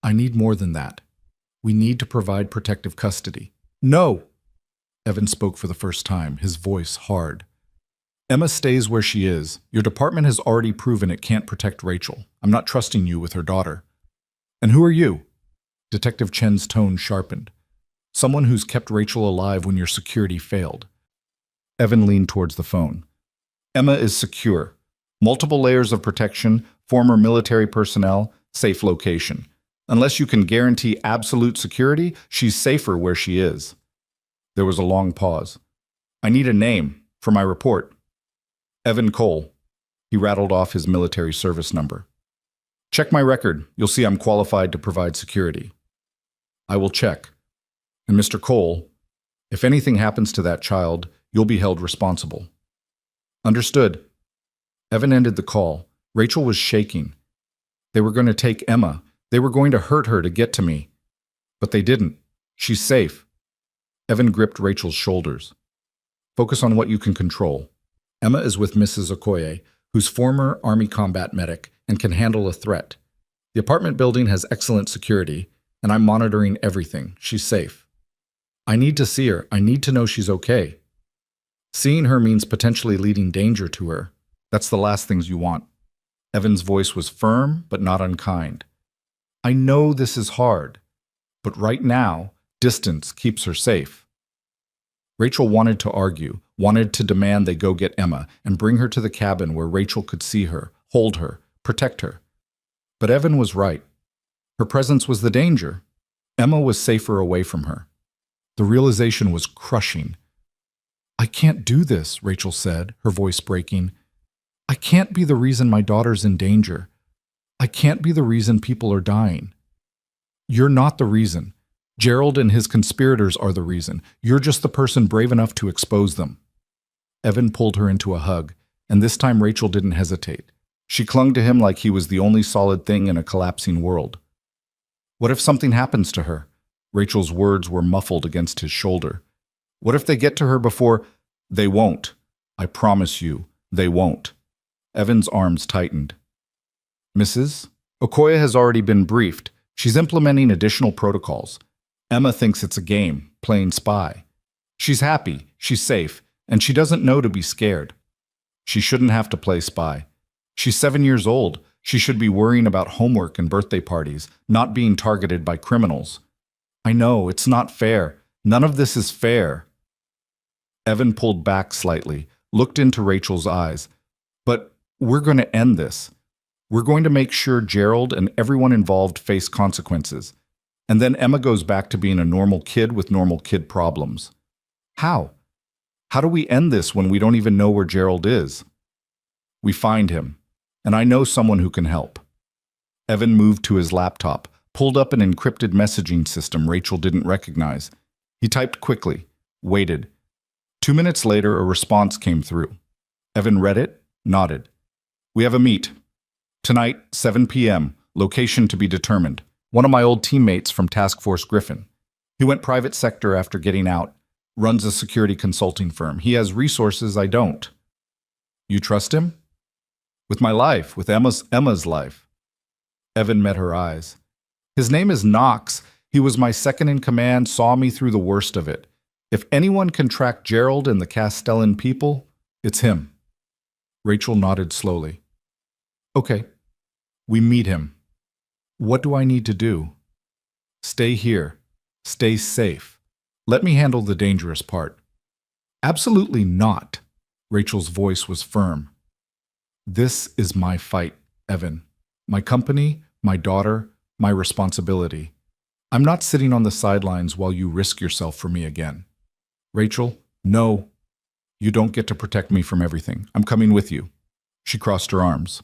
I need more than that. We need to provide protective custody. No! Evan spoke for the first time, his voice hard. Emma stays where she is. Your department has already proven it can't protect Rachel. I'm not trusting you with her daughter. And who are you? Detective Chen's tone sharpened. Someone who's kept Rachel alive when your security failed. Evan leaned towards the phone. Emma is secure. Multiple layers of protection, former military personnel, safe location. Unless you can guarantee absolute security, she's safer where she is. There was a long pause. I need a name for my report. Evan Cole. He rattled off his military service number. Check my record. You'll see I'm qualified to provide security. I will check. And Mr. Cole, if anything happens to that child, you'll be held responsible. Understood. Evan ended the call. Rachel was shaking. They were going to take Emma. They were going to hurt her to get to me. But they didn't. She's safe. Evan gripped Rachel's shoulders. Focus on what you can control. Emma is with Mrs. Okoye, who's former Army combat medic and can handle a threat. The apartment building has excellent security, and I'm monitoring everything. She's safe. I need to see her. I need to know she's okay. Seeing her means potentially leading danger to her. That's the last things you want. Evan's voice was firm, but not unkind. I know this is hard, but right now, distance keeps her safe. Rachel wanted to argue, wanted to demand they go get Emma and bring her to the cabin where Rachel could see her, hold her, protect her. But Evan was right. Her presence was the danger. Emma was safer away from her. The realization was crushing. I can't do this, Rachel said, her voice breaking. I can't be the reason my daughter's in danger. I can't be the reason people are dying. You're not the reason. Gerald and his conspirators are the reason. You're just the person brave enough to expose them. Evan pulled her into a hug, and this time Rachel didn't hesitate. She clung to him like he was the only solid thing in a collapsing world. What if something happens to her? Rachel's words were muffled against his shoulder. What if they get to her before... They won't. I promise you, they won't. Evan's arms tightened. Mrs. Okoye has already been briefed. She's implementing additional protocols. Emma thinks it's a game, playing spy. She's happy, she's safe, and she doesn't know to be scared. She shouldn't have to play spy. She's 7 years old. She should be worrying about homework and birthday parties, not being targeted by criminals. I know, it's not fair. None of this is fair. Evan pulled back slightly, looked into Rachel's eyes. But we're going to end this. We're going to make sure Gerald and everyone involved face consequences. And then Emma goes back to being a normal kid with normal kid problems. How? How do we end this when we don't even know where Gerald is? We find him, and I know someone who can help. Evan moved to his laptop, pulled up an encrypted messaging system Rachel didn't recognize. He typed quickly, waited. 2 minutes later, a response came through. Evan read it, nodded. We have a meet. Tonight, 7 p.m., location to be determined. One of my old teammates from Task Force Griffin. He went private sector after getting out, runs a security consulting firm. He has resources I don't. You trust him? With my life, with Emma's life. Evan met her eyes. His name is Knox. He was my second in command, saw me through the worst of it. If anyone can track Gerald and the Castellan people, it's him. Rachel nodded slowly. Okay, we meet him. What do I need to do? Stay here. Stay safe. Let me handle the dangerous part. Absolutely not. Rachel's voice was firm. This is my fight, Evan. My company, my daughter, my responsibility. I'm not sitting on the sidelines while you risk yourself for me again. Rachel, no. You don't get to protect me from everything. I'm coming with you. She crossed her arms.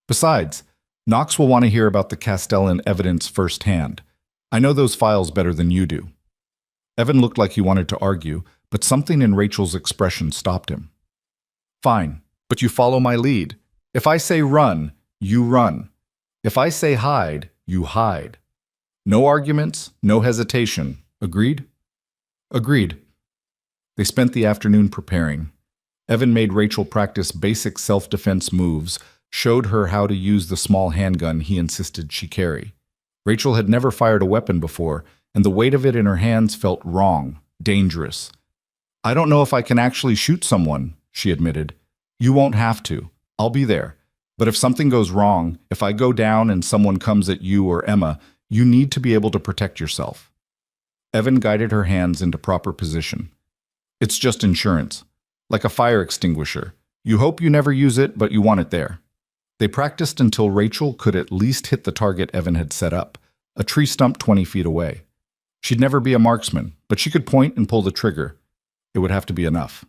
Besides, Knox will want to hear about the Castellan evidence firsthand. I know those files better than you do. Evan looked like he wanted to argue, but something in Rachel's expression stopped him. Fine, but you follow my lead. If I say run, you run. If I say hide, you hide. No arguments, no hesitation. Agreed? Agreed. They spent the afternoon preparing. Evan made Rachel practice basic self-defense moves, showed her how to use the small handgun he insisted she carry. Rachel had never fired a weapon before, and the weight of it in her hands felt wrong, dangerous. I don't know if I can actually shoot someone, she admitted. You won't have to. I'll be there. But if something goes wrong, if I go down and someone comes at you or Emma, you need to be able to protect yourself. Evan guided her hands into proper position. It's just insurance, like a fire extinguisher. You hope you never use it, but you want it there. They practiced until Rachel could at least hit the target Evan had set up, a tree stump 20 feet away. She'd never be a marksman, but she could point and pull the trigger. It would have to be enough.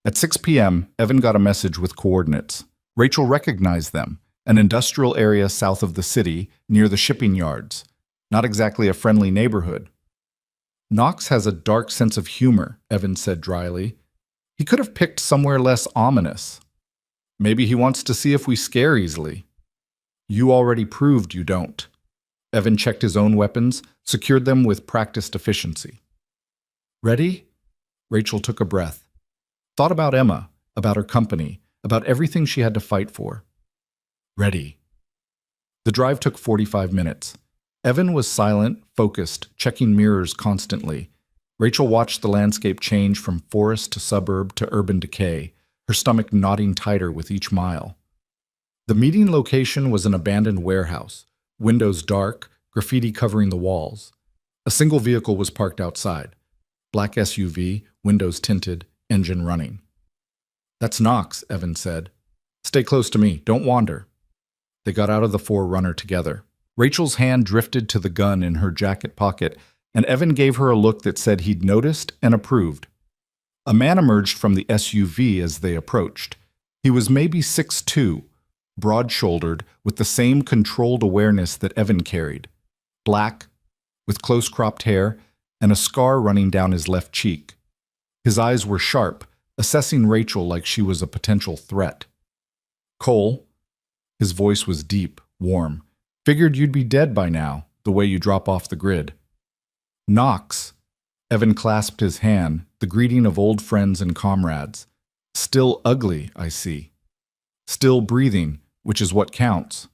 At 6 p.m., Evan got a message with coordinates. Rachel recognized them, an industrial area south of the city, near the shipping yards. Not exactly a friendly neighborhood. Knox has a dark sense of humor, Evan said dryly. He could have picked somewhere less ominous. Maybe he wants to see if we scare easily. You already proved you don't. Evan checked his own weapons, secured them with practiced efficiency. Ready? Rachel took a breath. Thought about Emma, about her company, about everything she had to fight for. Ready. The drive took 45 minutes. Evan was silent, focused, checking mirrors constantly. Rachel watched the landscape change from forest to suburb to urban decay, her stomach knotting tighter with each mile. The meeting location was an abandoned warehouse, windows dark, graffiti covering the walls. A single vehicle was parked outside. Black SUV, windows tinted, engine running. That's Knox, Evan said. Stay close to me, don't wander. They got out of the 4Runner together. Rachel's hand drifted to the gun in her jacket pocket, and Evan gave her a look that said he'd noticed and approved. A man emerged from the SUV as they approached. He was maybe 6'2", broad-shouldered, with the same controlled awareness that Evan carried. Black, with close-cropped hair, and a scar running down his left cheek. His eyes were sharp, assessing Rachel like she was a potential threat. Cole, his voice was deep, warm. Figured you'd be dead by now, the way you drop off the grid. Knox, Evan clasped his hand, the greeting of old friends and comrades. Still ugly, I see. Still breathing, which is what counts.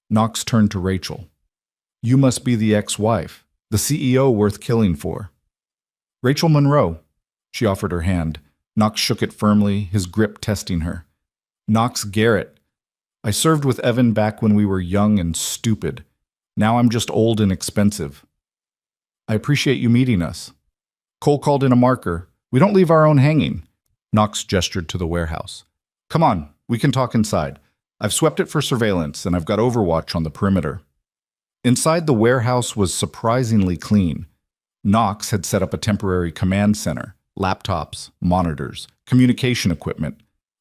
Knox turned to Rachel. You must be the ex-wife, the CEO worth killing for. Rachel Monroe. She offered her hand. Knox shook it firmly, his grip testing her. Knox Garrett. I served with Evan back when we were young and stupid. Now I'm just old and expensive. I appreciate you meeting us. Cole called in a marker. We don't leave our own hanging. Knox gestured to the warehouse. Come on, we can talk inside. I've swept it for surveillance, and I've got overwatch on the perimeter. Inside the warehouse was surprisingly clean. Knox had set up a temporary command center, laptops, monitors, communication equipment.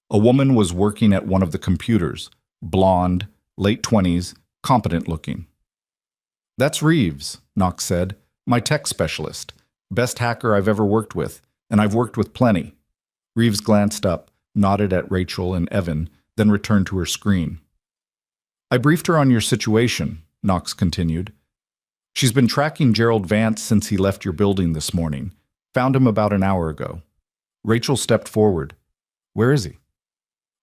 A woman was working at one of the computers, blonde, late 20s, competent looking. That's Reeves, Knox said, my tech specialist, best hacker I've ever worked with, and I've worked with plenty. Reeves glanced up, nodded at Rachel and Evan, then returned to her screen. I briefed her on your situation, Knox continued. She's been tracking Gerald Vance since he left your building this morning. Found him about an hour ago. Rachel stepped forward. Where is he?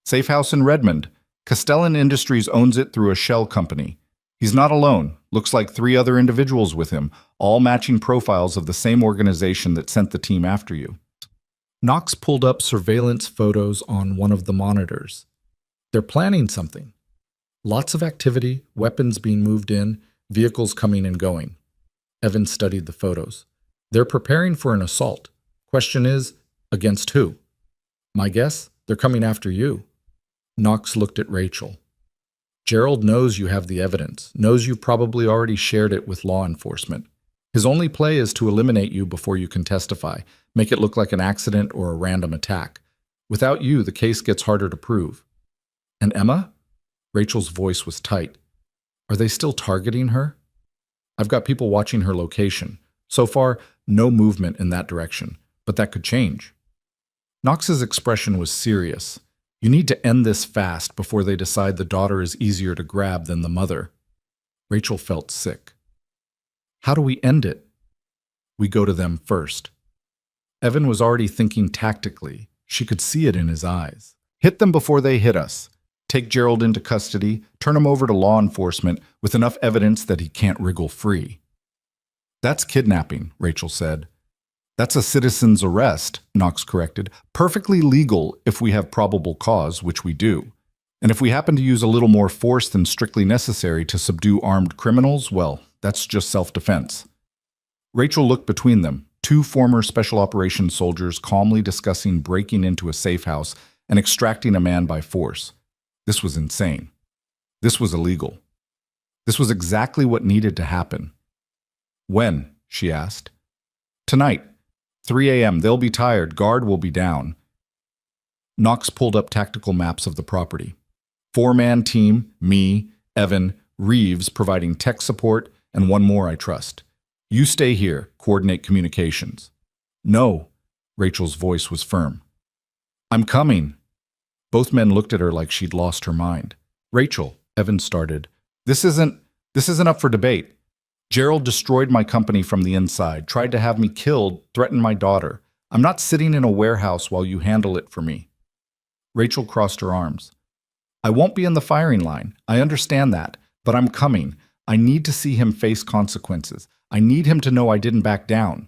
Safe house in Redmond. Castellan Industries owns it through a shell company. He's not alone. Looks like 3 other individuals with him, all matching profiles of the same organization that sent the team after you. Knox pulled up surveillance photos on one of the monitors. They're planning something. Lots of activity, weapons being moved in, vehicles coming and going. Evan studied the photos. They're preparing for an assault. Question is, against who? My guess, they're coming after you. Knox looked at Rachel. Gerald knows you have the evidence, knows you've probably already shared it with law enforcement. His only play is to eliminate you before you can testify, make it look like an accident or a random attack. Without you, the case gets harder to prove. And Emma? Rachel's voice was tight. Are they still targeting her? I've got people watching her location. So far, no movement in that direction, but that could change. Knox's expression was serious. You need to end this fast before they decide the daughter is easier to grab than the mother. Rachel felt sick. How do we end it? We go to them first. Evan was already thinking tactically. She could see it in his eyes. Hit them before they hit us. Take Gerald into custody, turn him over to law enforcement with enough evidence that he can't wriggle free. That's kidnapping, Rachel said. That's a citizen's arrest, Knox corrected. Perfectly legal if we have probable cause, which we do. And if we happen to use a little more force than strictly necessary to subdue armed criminals, well, that's just self-defense. Rachel looked between them, 2 former special operations soldiers calmly discussing breaking into a safe house and extracting a man by force. This was insane. This was illegal. This was exactly what needed to happen. When? She asked. Tonight. 3 a.m. They'll be tired. Guard will be down. Knox pulled up tactical maps of the property. 4-man team, me, Evan, Reeves providing tech support, and 1 more I trust. You stay here, coordinate communications. No, Rachel's voice was firm. I'm coming. Both men looked at her like she'd lost her mind. Rachel, Evan started, this isn't up for debate. Gerald destroyed my company from the inside, tried to have me killed, threatened my daughter. I'm not sitting in a warehouse while you handle it for me. Rachel crossed her arms. I won't be in the firing line. I understand that, but I'm coming. I need to see him face consequences. I need him to know I didn't back down.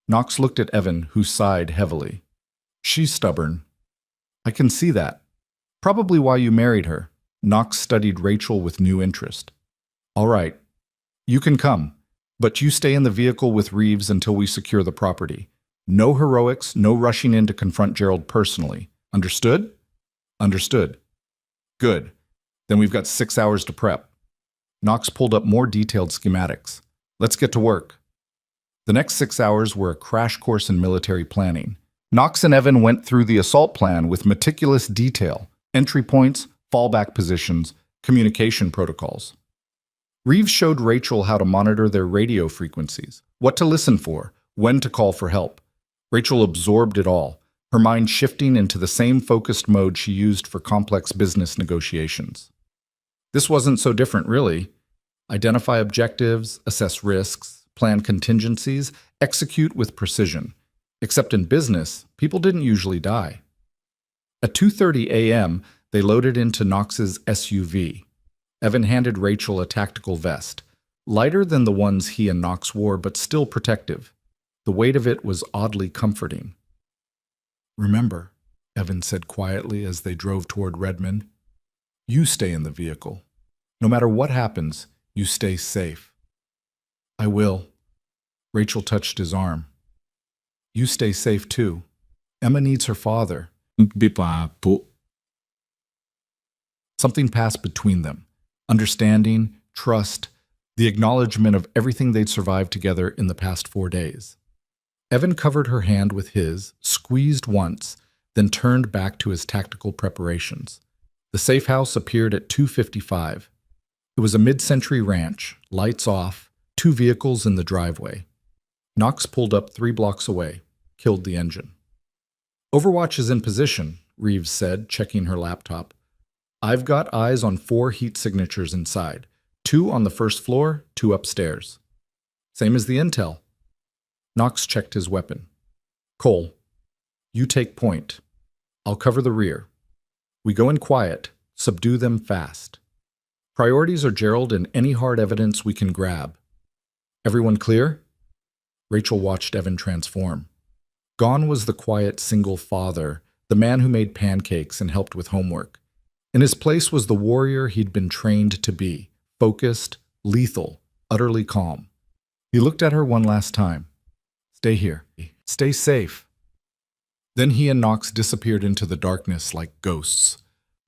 Knox looked at Evan, who sighed heavily. She's stubborn. I can see that. Probably why you married her. Knox studied Rachel with new interest. All right. You can come, but you stay in the vehicle with Reeves until we secure the property. No heroics, no rushing in to confront Gerald personally. Understood? Understood. Good. Then we've got 6 hours to prep. Knox pulled up more detailed schematics. Let's get to work. The next 6 hours were a crash course in military planning. Knox and Evan went through the assault plan with meticulous detail, entry points, fallback positions, communication protocols. Reeves showed Rachel how to monitor their radio frequencies, what to listen for, when to call for help. Rachel absorbed it all, her mind shifting into the same focused mode she used for complex business negotiations. This wasn't so different, really. Identify objectives, assess risks, plan contingencies, execute with precision. Except in business, people didn't usually die. At 2:30 a.m., they loaded into Knox's SUV. Evan handed Rachel a tactical vest, lighter than the ones he and Knox wore, but still protective. The weight of it was oddly comforting. "Remember," Evan said quietly as they drove toward Redmond, "you stay in the vehicle. No matter what happens, you stay safe." "I will." Rachel touched his arm. "You stay safe too. Emma needs her father." Something passed between them. Understanding, trust, the acknowledgement of everything they'd survived together in the past 4 days. Evan covered her hand with his, squeezed once, then turned back to his tactical preparations. The safe house appeared at 2:55. It was a mid-century ranch, lights off, 2 vehicles in the driveway. Knox pulled up 3 blocks away, killed the engine. "Overwatch is in position," Reeves said, checking her laptop. "I've got eyes on 4 heat signatures inside, 2 on the first floor, 2 upstairs. Same as the intel." Knox checked his weapon. "Cole, you take point. I'll cover the rear. We go in quiet, subdue them fast. Priorities are Gerald and any hard evidence we can grab. Everyone clear?" Rachel watched Evan transform. Gone was the quiet single father, the man who made pancakes and helped with homework. In his place was the warrior he'd been trained to be, focused, lethal, utterly calm. He looked at her one last time. "Stay here. Stay safe." Then he and Knox disappeared into the darkness like ghosts.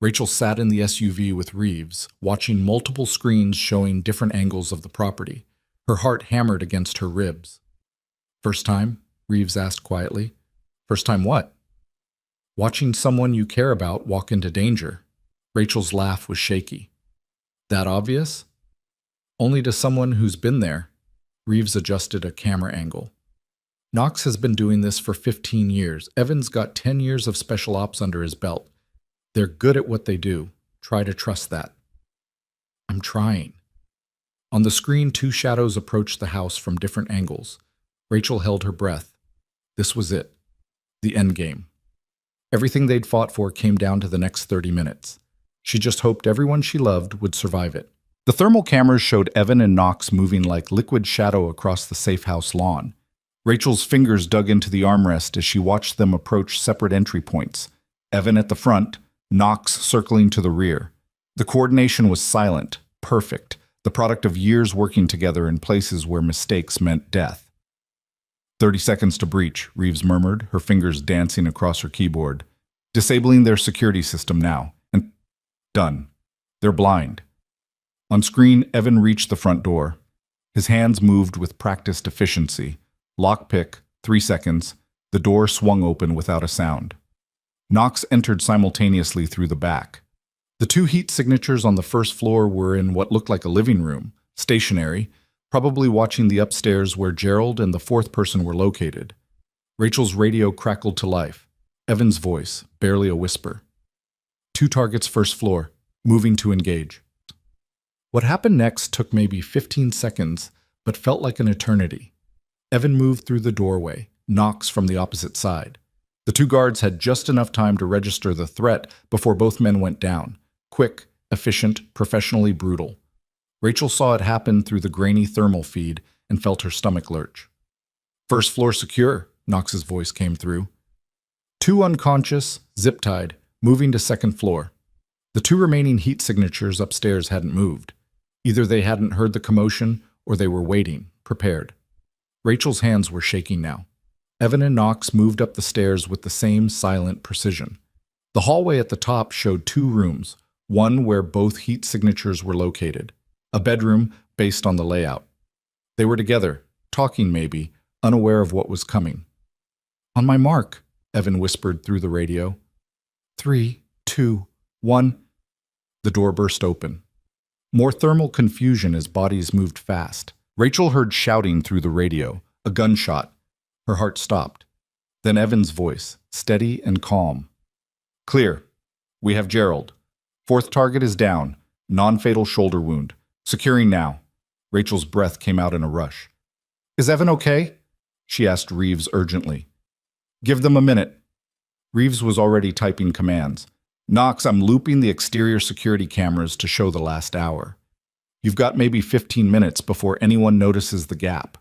Rachel sat in the SUV with Reeves, watching multiple screens showing different angles of the property. Her heart hammered against her ribs. "First time?" Reeves asked quietly. "First time what?" "Watching someone you care about walk into danger." Rachel's laugh was shaky. "That obvious?" "Only to someone who's been there." Reeves adjusted a camera angle. "Knox has been doing this for 15 years. Evan's got 10 years of special ops under his belt. They're good at what they do. Try to trust that." "I'm trying." On the screen, 2 shadows approached the house from different angles. Rachel held her breath. This was it. The endgame. Everything they'd fought for came down to the next 30 minutes. She just hoped everyone she loved would survive it. The thermal cameras showed Evan and Knox moving like liquid shadow across the safe house lawn. Rachel's fingers dug into the armrest as she watched them approach separate entry points. Evan at the front, Knox circling to the rear. The coordination was silent, perfect, the product of years working together in places where mistakes meant death. 30 seconds to breach, Reeves murmured, her fingers dancing across her keyboard. "Disabling their security system now." And done. They're blind. On screen, Evan reached the front door. His hands moved with practiced efficiency. Lockpick, 3 seconds. The door swung open without a sound. Knox entered simultaneously through the back. The 2 heat signatures on the first floor were in what looked like a living room, stationary, probably watching the upstairs where Gerald and the 4th person were located. Rachel's radio crackled to life. Evan's voice, barely a whisper. 2 targets first floor, moving to engage. What happened next took maybe 15 seconds, but felt like an eternity. Evan moved through the doorway, Knox from the opposite side. The 2 guards had just enough time to register the threat before both men went down. Quick, efficient, professionally brutal. Rachel saw it happen through the grainy thermal feed and felt her stomach lurch. "First floor secure," Knox's voice came through. 2 unconscious, zip-tied, moving to second floor. The 2 remaining heat signatures upstairs hadn't moved. Either they hadn't heard the commotion or they were waiting, prepared. Rachel's hands were shaking now. Evan and Knox moved up the stairs with the same silent precision. The hallway at the top showed 2 rooms, one where both heat signatures were located. A bedroom based on the layout. They were together, talking maybe, unaware of what was coming. "On my mark," Evan whispered through the radio. 3, 2, 1. The door burst open. More thermal confusion as bodies moved fast. Rachel heard shouting through the radio, a gunshot. Her heart stopped. Then Evan's voice, steady and calm. "Clear. We have Gerald. 4th target is down. Non-fatal shoulder wound. Securing now." Rachel's breath came out in a rush. "Is Evan okay?" she asked Reeves urgently. Give them a minute. Reeves was already typing commands. Knox, I'm looping the exterior security cameras to show the last hour. You've got maybe 15 minutes before anyone notices the gap.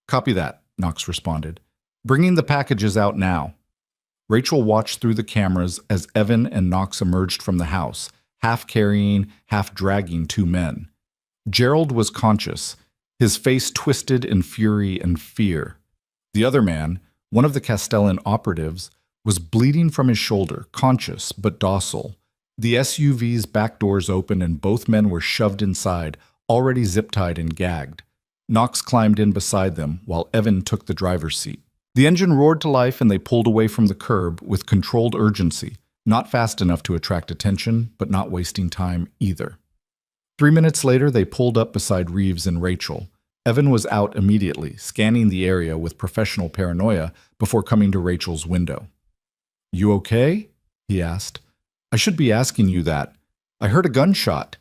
Copy that, Knox responded. Bringing the packages out now. Rachel watched through the cameras as Evan and Knox emerged from the house, half carrying, half dragging two men. Gerald was conscious, his face twisted in fury and fear. The other man, one of the Castellan operatives, was bleeding from his shoulder, conscious but docile. The SUV's back doors open and both men were shoved inside, already zip-tied and gagged. Knox climbed in beside them, while Evan took the driver's seat. The engine roared to life and they pulled away from the curb with controlled urgency, not fast enough to attract attention, but not wasting time either. 3 minutes later, they pulled up beside Reeves and Rachel. Evan was out immediately, scanning the area with professional paranoia before coming to Rachel's window. "You okay?" he asked. "I should be asking you that. I heard a gunshot.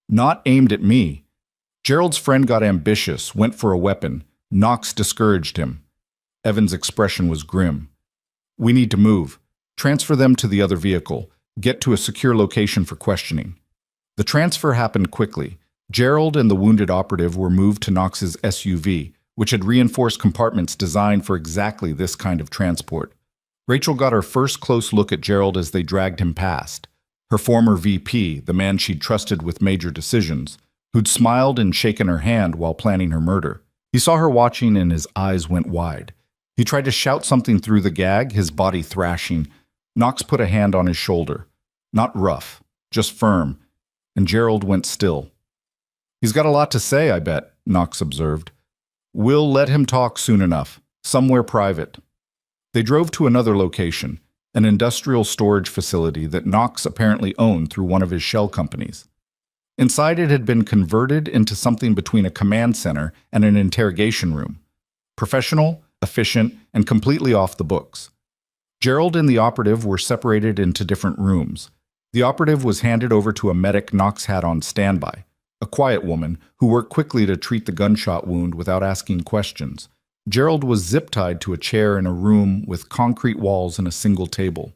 Not aimed at me." Gerald's friend got ambitious, went for a weapon. Knox discouraged him. Evan's expression was grim. "We need to move. Transfer them to the other vehicle. Get to a secure location for questioning." The transfer happened quickly. Gerald and the wounded operative were moved to Knox's SUV, which had reinforced compartments designed for exactly this kind of transport. Rachel got her first close look at Gerald as they dragged him past. Her former VP, the man she'd trusted with major decisions, who'd smiled and shaken her hand while planning her murder. He saw her watching and his eyes went wide. He tried to shout something through the gag, his body thrashing. Knox put a hand on his shoulder. Not rough, just firm, and Gerald went still. "He's got a lot to say, I bet," Knox observed. "We'll let him talk soon enough, somewhere private." They drove to another location, an industrial storage facility that Knox apparently owned through one of his shell companies. Inside, it had been converted into something between a command center and an interrogation room. Professional, efficient, and completely off the books. Gerald and the operative were separated into different rooms. The operative was handed over to a medic Knox had on standby, a quiet woman who worked quickly to treat the gunshot wound without asking questions. Gerald was zip-tied to a chair in a room with concrete walls and a single table.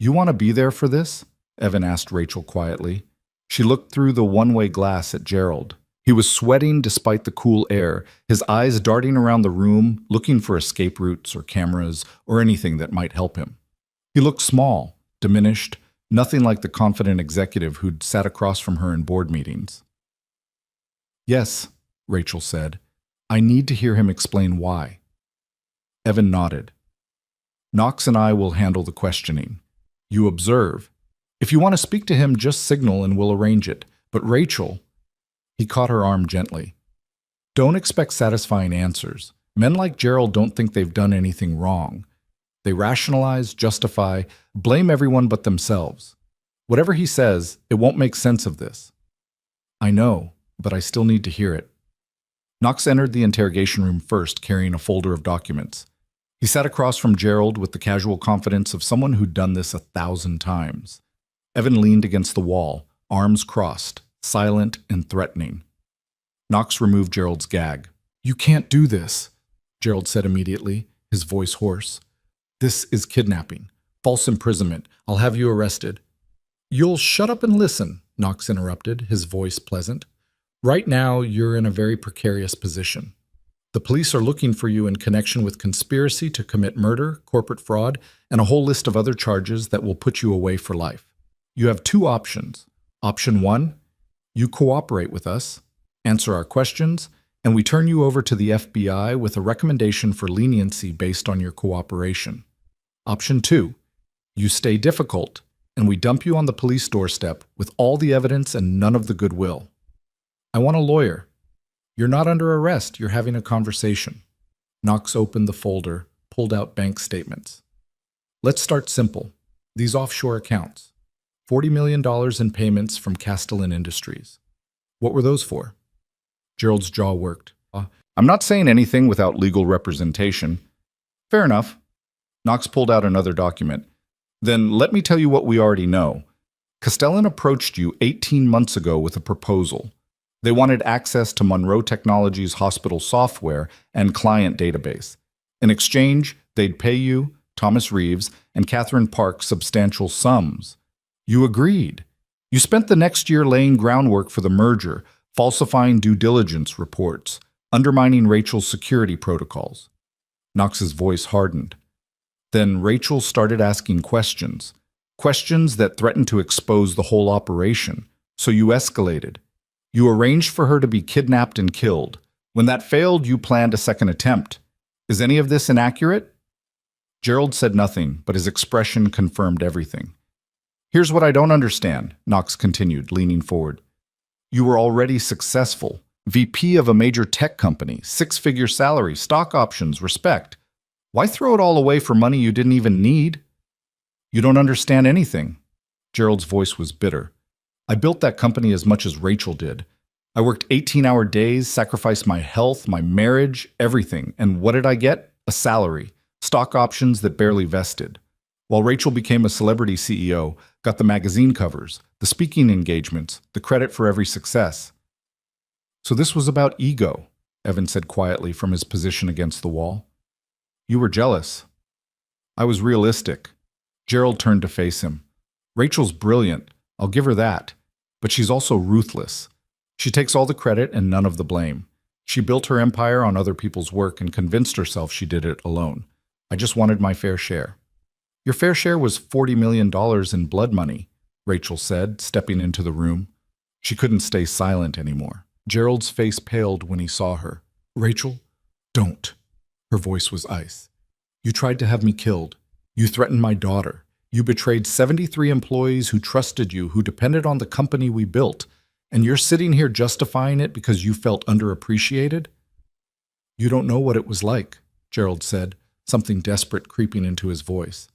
"You want to be there for this?" Evan asked Rachel quietly. She looked through the one-way glass at Gerald. He was sweating despite the cool air, his eyes darting around the room, looking for escape routes or cameras or anything that might help him. He looked small, diminished, nothing like the confident executive who'd sat across from her in board meetings. "Yes," Rachel said. "I need to hear him explain why." Evan nodded. "Knox and I will handle the questioning. You observe. If you want to speak to him, just signal and we'll arrange it. But Rachel—" He caught her arm gently. "Don't expect satisfying answers. Men like Gerald don't think they've done anything wrong. They rationalize, justify, blame everyone but themselves. Whatever he says, it won't make sense of this." "I know, but I still need to hear it." Knox entered the interrogation room first, carrying a folder of documents. He sat across from Gerald with the casual confidence of someone who'd done this 1,000 times. Evan leaned against the wall, arms crossed, silent and threatening. Knox removed Gerald's gag. "You can't do this," Gerald said immediately, his voice hoarse. "This is kidnapping, false imprisonment. I'll have you arrested." "You'll shut up and listen," Knox interrupted, his voice pleasant. "Right now, you're in a very precarious position. The police are looking for you in connection with conspiracy to commit murder, corporate fraud, and a whole list of other charges that will put you away for life. You have two options. Option 1, you cooperate with us, answer our questions, and we turn you over to the FBI with a recommendation for leniency based on your cooperation. Option 2, you stay difficult, and we dump you on the police doorstep with all the evidence and none of the goodwill. I want a lawyer. You're not under arrest, you're having a conversation." Knox opened the folder, pulled out bank statements. "Let's start simple. These offshore accounts. $40 million in payments from Castellan Industries. What were those for?" Gerald's jaw worked. "I'm not saying anything without legal representation." "Fair enough." Knox pulled out another document. "Then let me tell you what we already know. Castellan approached you 18 months ago with a proposal. They wanted access to Monroe Technologies' hospital software and client database. In exchange, they'd pay you Thomas Reeves, and Catherine Park substantial sums. You agreed. You spent the next year laying groundwork for the merger, falsifying due diligence reports, undermining Rachel's security protocols. Knox's voice hardened. Then Rachel started asking questions that threatened to expose the whole operation. So you escalated. You arranged for her to be kidnapped and killed. When that failed, you planned a second attempt. Is any of this inaccurate? Gerald said nothing, but his expression confirmed everything. Here's what I don't understand, Knox continued, leaning forward. You were already successful. VP of a major tech company, six-figure salary, stock options, respect. Why throw it all away for money you didn't even need? You don't understand anything. Gerald's voice was bitter. I built that company as much as Rachel did. I worked 18-hour days, sacrificed my health, my marriage, everything. And what did I get? A salary, stock options that barely vested. While Rachel became a celebrity CEO, got the magazine covers, the speaking engagements, the credit for every success. So this was about ego, Evan said quietly from his position against the wall. You were jealous. I was realistic. Gerald turned to face him. Rachel's brilliant, I'll give her that, but she's also ruthless. She takes all the credit and none of the blame. She built her empire on other people's work and convinced herself she did it alone. I just wanted my fair share. Your fair share was $40 million in blood money, Rachel said, stepping into the room. She couldn't stay silent anymore. Gerald's face paled when he saw her. Rachel, don't. Her voice was ice. You tried to have me killed. You threatened my daughter. You betrayed 73 employees who trusted you, who depended on the company we built. And you're sitting here justifying it because you felt underappreciated? You don't know what it was like, Gerald said, something desperate creeping into his voice.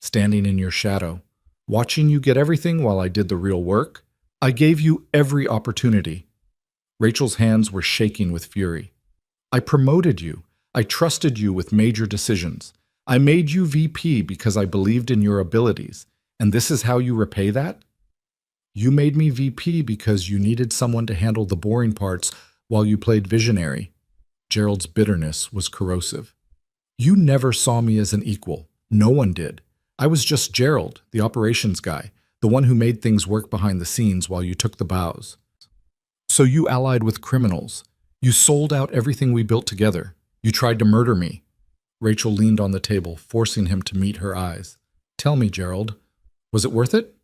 Standing in your shadow, watching you get everything while I did the real work. I gave you every opportunity. Rachel's hands were shaking with fury. I promoted you. I trusted you with major decisions. I made you VP because I believed in your abilities. And this is how you repay that? You made me VP because you needed someone to handle the boring parts while you played visionary. Gerald's bitterness was corrosive. You never saw me as an equal. No one did. I was just Gerald, the operations guy, the one who made things work behind the scenes while you took the bows. So you allied with criminals. You sold out everything we built together. You tried to murder me. Rachel leaned on the table, forcing him to meet her eyes. Tell me, Gerald, was it worth it?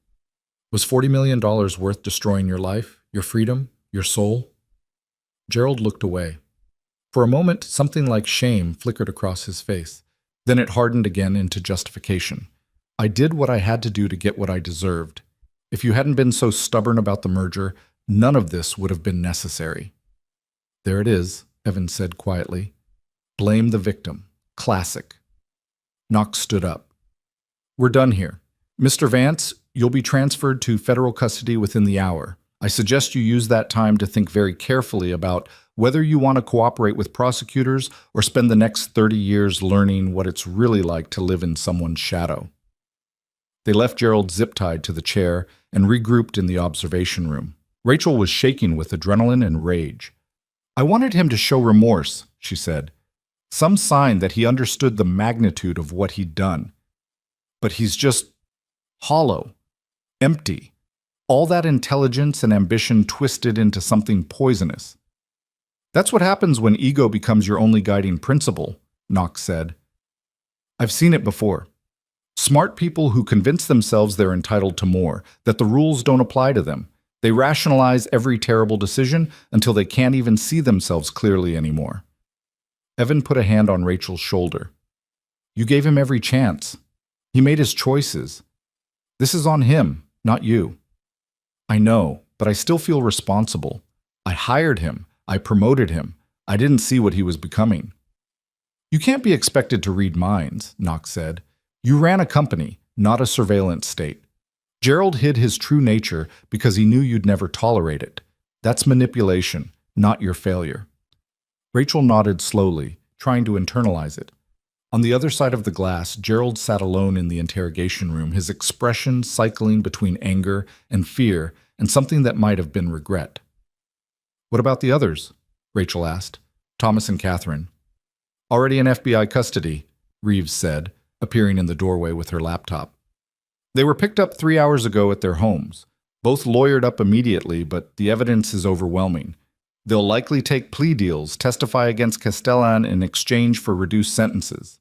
Was $40 million worth destroying your life, your freedom, your soul? Gerald looked away. For a moment, something like shame flickered across his face. Then it hardened again into justification. I did what I had to do to get what I deserved. If you hadn't been so stubborn about the merger, none of this would have been necessary. There it is, Evan said quietly. Blame the victim. Classic. Knox stood up. We're done here. Mr. Vance, you'll be transferred to federal custody within the hour. I suggest you use that time to think very carefully about whether you want to cooperate with prosecutors or spend the next 30 years learning what it's really like to live in someone's shadow. They left Gerald zip-tied to the chair and regrouped in the observation room. Rachel was shaking with adrenaline and rage. I wanted him to show remorse, she said. Some sign that he understood the magnitude of what he'd done. But he's just hollow, empty. All that intelligence and ambition twisted into something poisonous. That's what happens when ego becomes your only guiding principle, Knox said. I've seen it before. Smart people who convince themselves they're entitled to more, that the rules don't apply to them. They rationalize every terrible decision until they can't even see themselves clearly anymore. Evan put a hand on Rachel's shoulder. You gave him every chance. He made his choices. This is on him, not you. I know, but I still feel responsible. I hired him. I promoted him. I didn't see what he was becoming. You can't be expected to read minds, Knox said. You ran a company, not a surveillance state. Gerald hid his true nature because he knew you'd never tolerate it. That's manipulation, not your failure. Rachel nodded slowly, trying to internalize it. On the other side of the glass, Gerald sat alone in the interrogation room, his expression cycling between anger and fear and something that might have been regret. What about the others? Rachel asked. Thomas and Catherine. Already in FBI custody, Reeves said, appearing in the doorway with her laptop. They were picked up 3 hours ago at their homes. Both lawyered up immediately, but the evidence is overwhelming. They'll likely take plea deals, testify against Castellan in exchange for reduced sentences.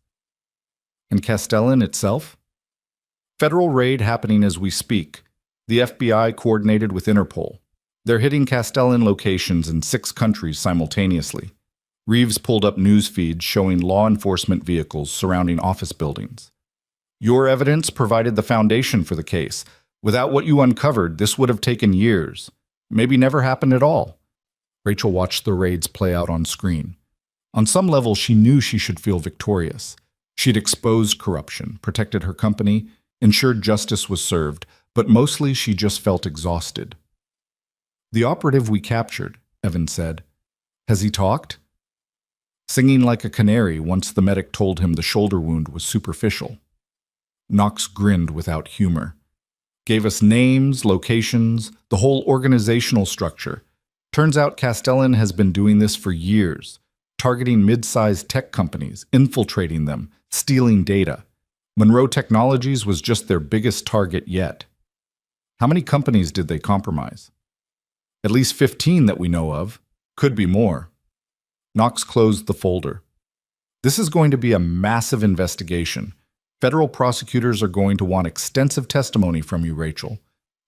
And Castellan itself? Federal raid happening as we speak. The FBI coordinated with Interpol. They're hitting Castellan locations in 6 countries simultaneously. Reeves pulled up news feeds showing law enforcement vehicles surrounding office buildings. Your evidence provided the foundation for the case. Without what you uncovered, this would have taken years. Maybe never happened at all. Rachel watched the raids play out on screen. On some level, she knew she should feel victorious. She'd exposed corruption, protected her company, ensured justice was served, but mostly she just felt exhausted. The operative we captured, Evan said. Has he talked? Singing like a canary once the medic told him the shoulder wound was superficial. Knox grinned without humor. Gave us names, locations, the whole organizational structure. Turns out Castellan has been doing this for years, targeting mid-sized tech companies, infiltrating them, stealing data. Monroe Technologies was just their biggest target yet. How many companies did they compromise? At least 15 that we know of. Could be more. Knox closed the folder. This is going to be a massive investigation. Federal prosecutors are going to want extensive testimony from you, Rachel.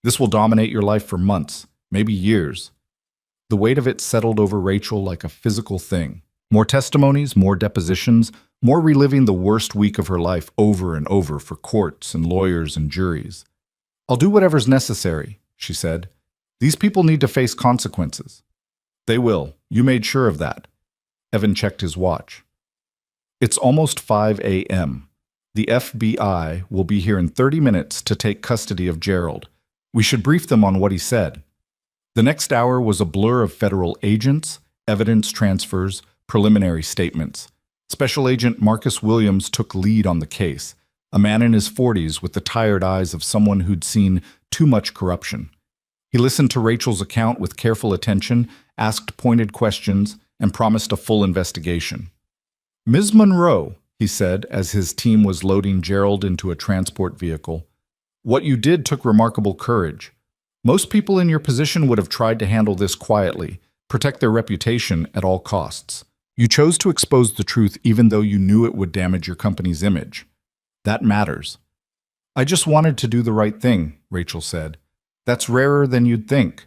This will dominate your life for months, maybe years. The weight of it settled over Rachel like a physical thing. More testimonies, more depositions, more reliving the worst week of her life over and over for courts and lawyers and juries. I'll do whatever's necessary, she said. These people need to face consequences. They will. You made sure of that. Evan checked his watch. It's almost 5 a.m. The FBI will be here in 30 minutes to take custody of Gerald. We should brief them on what he said. The next hour was a blur of federal agents, evidence transfers, preliminary statements. Special Agent Marcus Williams took lead on the case, a man in his 40s with the tired eyes of someone who'd seen too much corruption. He listened to Rachel's account with careful attention, asked pointed questions, and promised a full investigation. Ms. Monroe, he said as his team was loading Gerald into a transport vehicle, what you did took remarkable courage. Most people in your position would have tried to handle this quietly, protect their reputation at all costs. You chose to expose the truth even though you knew it would damage your company's image. That matters. I just wanted to do the right thing, Rachel said. That's rarer than you'd think.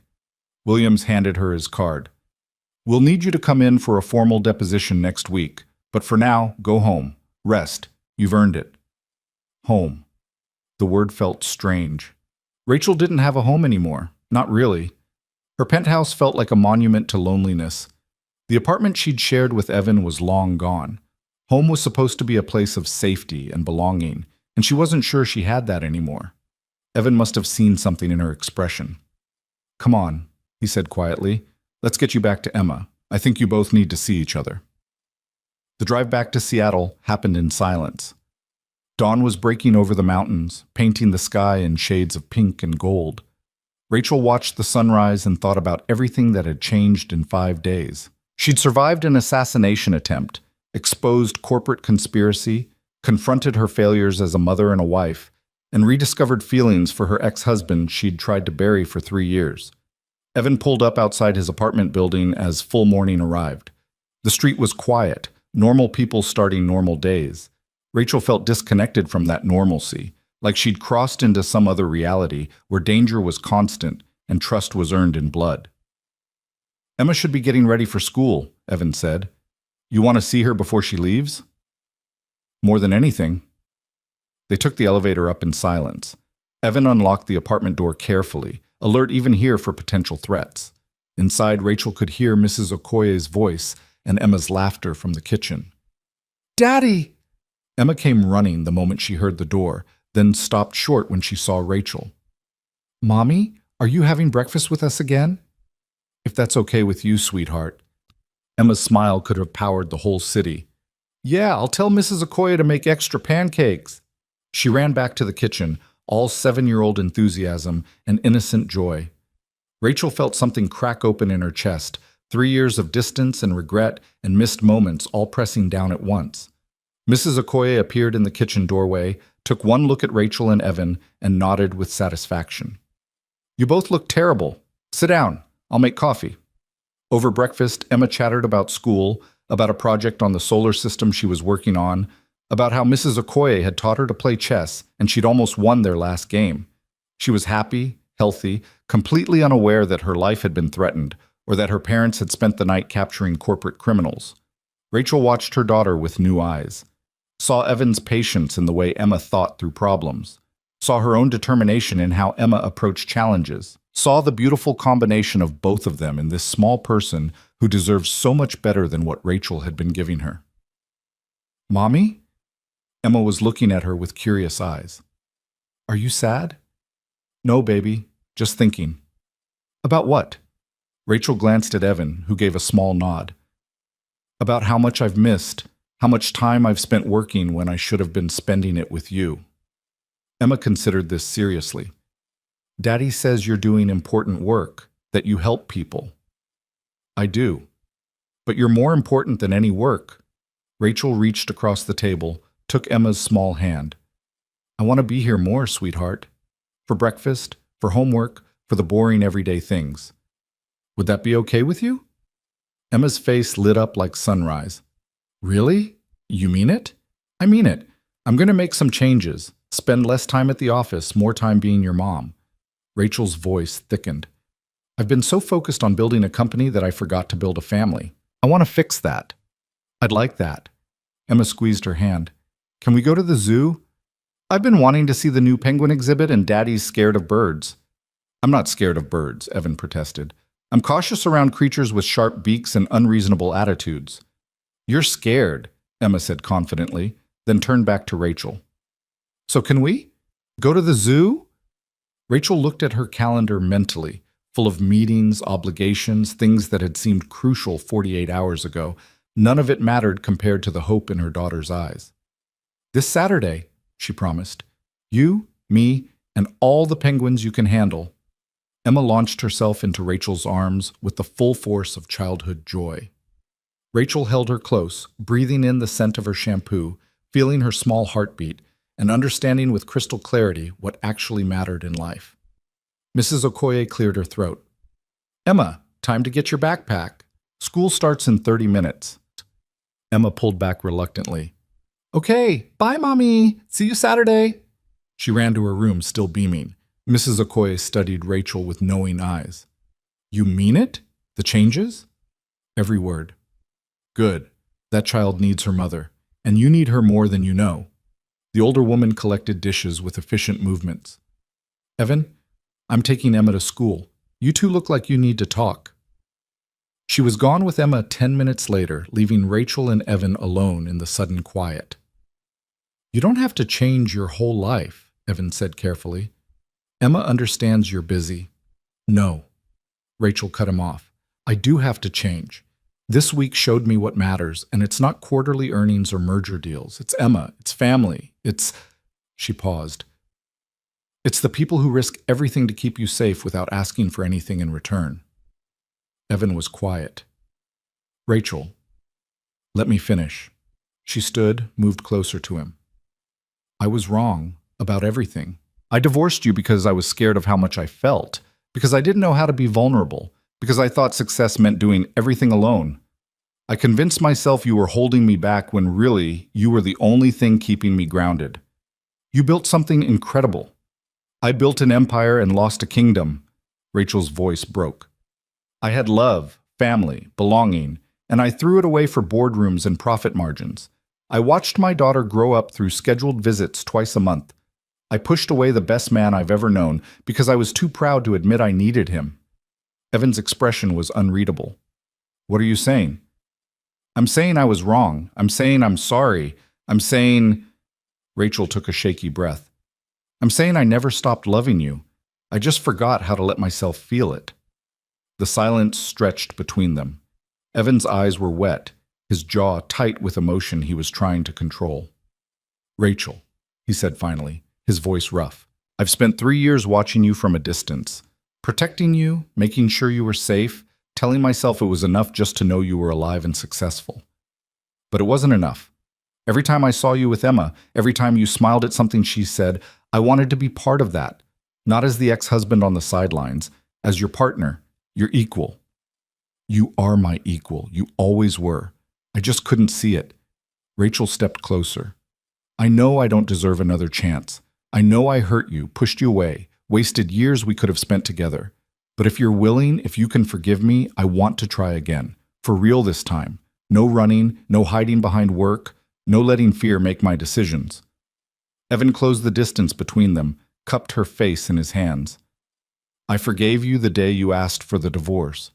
Williams handed her his card. We'll need you to come in for a formal deposition next week, but for now, go home. Rest. You've earned it. Home. The word felt strange. Rachel didn't have a home anymore. Not really. Her penthouse felt like a monument to loneliness. The apartment she'd shared with Evan was long gone. Home was supposed to be a place of safety and belonging, and she wasn't sure she had that anymore. Evan must have seen something in her expression. Come on, he said quietly. Let's get you back to Emma. I think you both need to see each other. The drive back to Seattle happened in silence. Dawn was breaking over the mountains, painting the sky in shades of pink and gold. Rachel watched the sunrise and thought about everything that had changed in 5 days. She'd survived an assassination attempt, exposed corporate conspiracy, confronted her failures as a mother and a wife, and rediscovered feelings for her ex-husband she'd tried to bury for 3 years. Evan pulled up outside his apartment building as full morning arrived. The street was quiet, normal people starting normal days. Rachel felt disconnected from that normalcy, like she'd crossed into some other reality where danger was constant and trust was earned in blood. Emma should be getting ready for school, Evan said. You want to see her before she leaves? More than anything. They took the elevator up in silence. Evan unlocked the apartment door carefully, alert even here for potential threats. Inside, Rachel could hear Mrs. Okoye's voice and Emma's laughter from the kitchen. Daddy! Emma came running the moment she heard the door, then stopped short when she saw Rachel. Mommy, are you having breakfast with us again? If that's okay with you, sweetheart. Emma's smile could have powered the whole city. Yeah, I'll tell Mrs. Okoye to make extra pancakes. She ran back to the kitchen, all 7-year-old enthusiasm and innocent joy. Rachel felt something crack open in her chest, 3 years of distance and regret and missed moments all pressing down at once. Mrs. Okoye appeared in the kitchen doorway, took one look at Rachel and Evan, and nodded with satisfaction. "You both look terrible. Sit down. I'll make coffee." Over breakfast, Emma chattered about school, about a project on the solar system she was working on, about how Mrs. Okoye had taught her to play chess and she'd almost won their last game. She was happy, healthy, completely unaware that her life had been threatened or that her parents had spent the night capturing corporate criminals. Rachel watched her daughter with new eyes, saw Evan's patience in the way Emma thought through problems, saw her own determination in how Emma approached challenges, saw the beautiful combination of both of them in this small person who deserves so much better than what Rachel had been giving her. "Mommy?" Emma was looking at her with curious eyes. "Are you sad?" "No, baby, just thinking." "About what?" Rachel glanced at Evan, who gave a small nod. "About how much I've missed, how much time I've spent working when I should have been spending it with you." Emma considered this seriously. "Daddy says you're doing important work, that you help people." "I do. But you're more important than any work." Rachel reached across the table, took Emma's small hand. "I want to be here more, sweetheart. For breakfast, for homework, for the boring everyday things. Would that be okay with you?" Emma's face lit up like sunrise. "Really? You mean it?" "I mean it. I'm going to make some changes. Spend less time at the office, more time being your mom." Rachel's voice thickened. "I've been so focused on building a company that I forgot to build a family. I want to fix that." "I'd like that." Emma squeezed her hand. "Can we go to the zoo? I've been wanting to see the new penguin exhibit and Daddy's scared of birds." "I'm not scared of birds," Evan protested. "I'm cautious around creatures with sharp beaks and unreasonable attitudes." "You're scared," Emma said confidently, then turned back to Rachel. "So can we go to the zoo?" Rachel looked at her calendar mentally, full of meetings, obligations, things that had seemed crucial 48 hours ago. None of it mattered compared to the hope in her daughter's eyes. "This Saturday," she promised. "You, me, and all the penguins you can handle." Emma launched herself into Rachel's arms with the full force of childhood joy. Rachel held her close, breathing in the scent of her shampoo, feeling her small heartbeat, and understanding with crystal clarity what actually mattered in life. Mrs. Okoye cleared her throat. "Emma, time to get your backpack. School starts in 30 minutes. Emma pulled back reluctantly. "Okay, bye, Mommy. See you Saturday." She ran to her room, still beaming. Mrs. Okoye studied Rachel with knowing eyes. "You mean it? The changes?" "Every word." "Good. That child needs her mother, and you need her more than you know." The older woman collected dishes with efficient movements. "Evan, I'm taking Emma to school. You two look like you need to talk." She was gone with Emma 10 minutes later, leaving Rachel and Evan alone in the sudden quiet. "You don't have to change your whole life," Evan said carefully. "Emma understands you're busy." "No." Rachel cut him off. "I do have to change. This week showed me what matters, and it's not quarterly earnings or merger deals. It's Emma. It's family. It's—" She paused. "It's the people who risk everything to keep you safe without asking for anything in return." Evan was quiet. "Rachel, let me finish." She stood, moved closer to him. "I was wrong about everything. I divorced you because I was scared of how much I felt, because I didn't know how to be vulnerable, because I thought success meant doing everything alone. I convinced myself you were holding me back when really you were the only thing keeping me grounded. You built something incredible. I built an empire and lost a kingdom." Rachel's voice broke. "I had love, family, belonging, and I threw it away for boardrooms and profit margins. I watched my daughter grow up through scheduled visits twice a month. I pushed away the best man I've ever known because I was too proud to admit I needed him." Evan's expression was unreadable. "What are you saying?" "I'm saying I was wrong. I'm saying I'm sorry. I'm saying—" Rachel took a shaky breath. "I'm saying I never stopped loving you. I just forgot how to let myself feel it." The silence stretched between them. Evan's eyes were wet, his jaw tight with emotion he was trying to control. "Rachel," he said finally, his voice rough, "I've spent 3 years watching you from a distance, protecting you, making sure you were safe, telling myself it was enough just to know you were alive and successful. But it wasn't enough. Every time I saw you with Emma, every time you smiled at something she said, I wanted to be part of that. Not as the ex-husband on the sidelines, as your partner, your equal. You are my equal. You always were. I just couldn't see it. Rachel stepped closer. I know I don't deserve another chance. I know I hurt you, pushed you away, wasted years we could have spent together. But if you're willing, if you can forgive me, I want to try again. For real this time. No running, no hiding behind work, no letting fear make my decisions. Evan closed the distance between them, cupped her face in his hands. I forgave you the day you asked for the divorce.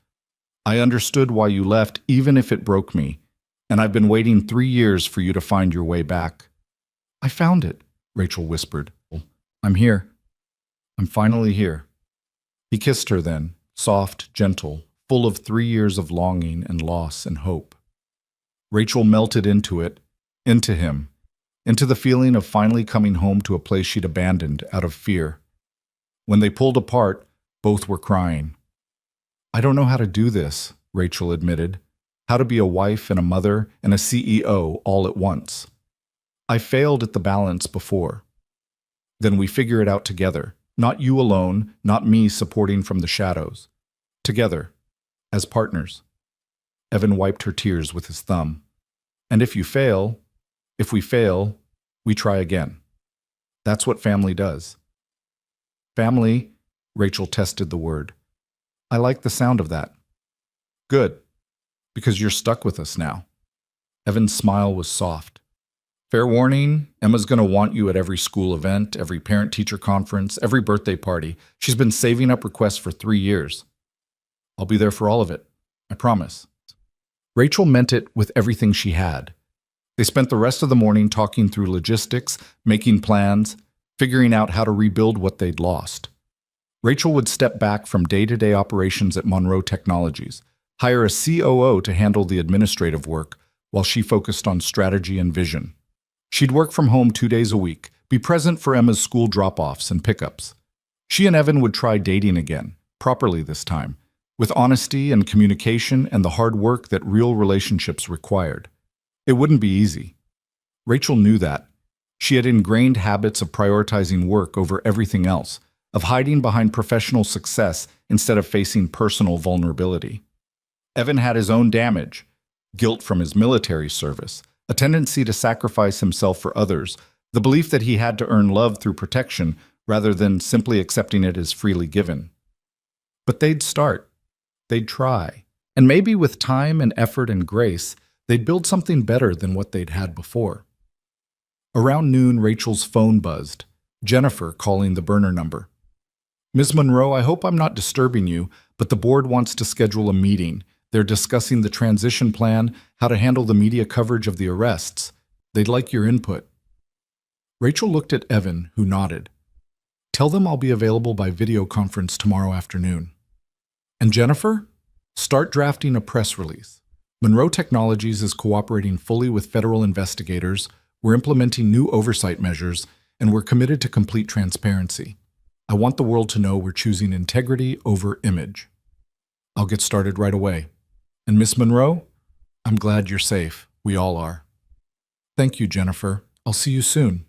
I understood why you left, even if it broke me. And I've been waiting 3 years for you to find your way back. I found it, Rachel whispered. I'm here. I'm finally here. He kissed her then, soft, gentle, full of 3 years of longing and loss and hope. Rachel melted into it, into him, into the feeling of finally coming home to a place she'd abandoned out of fear. When they pulled apart, both were crying. I don't know how to do this, Rachel admitted. How to be a wife and a mother and a CEO all at once. I failed at the balance before. Then we figure it out together. Not you alone, not me supporting from the shadows. Together, as partners. Evan wiped her tears with his thumb. And if we fail, we try again. That's what family does. Family, Rachel tested the word. I like the sound of that. Good, because you're stuck with us now. Evan's smile was soft. Fair warning, Emma's going to want you at every school event, every parent-teacher conference, every birthday party. She's been saving up requests for 3 years. I'll be there for all of it, I promise. Rachel meant it with everything she had. They spent the rest of the morning talking through logistics, making plans, figuring out how to rebuild what they'd lost. Rachel would step back from day-to-day operations at Monroe Technologies, hire a COO to handle the administrative work, while she focused on strategy and vision. She'd work from home 2 days a week, be present for Emma's school drop-offs and pickups. She and Evan would try dating again, properly this time, with honesty and communication and the hard work that real relationships required. It wouldn't be easy. Rachel knew that. She had ingrained habits of prioritizing work over everything else, of hiding behind professional success instead of facing personal vulnerability. Evan had his own damage, guilt from his military service, a tendency to sacrifice himself for others, the belief that he had to earn love through protection rather than simply accepting it as freely given. But they'd start. They'd try. And maybe with time and effort and grace, they'd build something better than what they'd had before. Around noon, Rachel's phone buzzed, Jennifer calling the burner number. Ms. Monroe, I hope I'm not disturbing you, but the board wants to schedule a meeting. They're discussing the transition plan, how to handle the media coverage of the arrests. They'd like your input. Rachel looked at Evan, who nodded. Tell them I'll be available by video conference tomorrow afternoon. And Jennifer? Start drafting a press release. Monroe Technologies is cooperating fully with federal investigators, we're implementing new oversight measures, and we're committed to complete transparency. I want the world to know we're choosing integrity over image. I'll get started right away. And Miss Monroe, I'm glad you're safe. We all are. Thank you, Jennifer. I'll see you soon.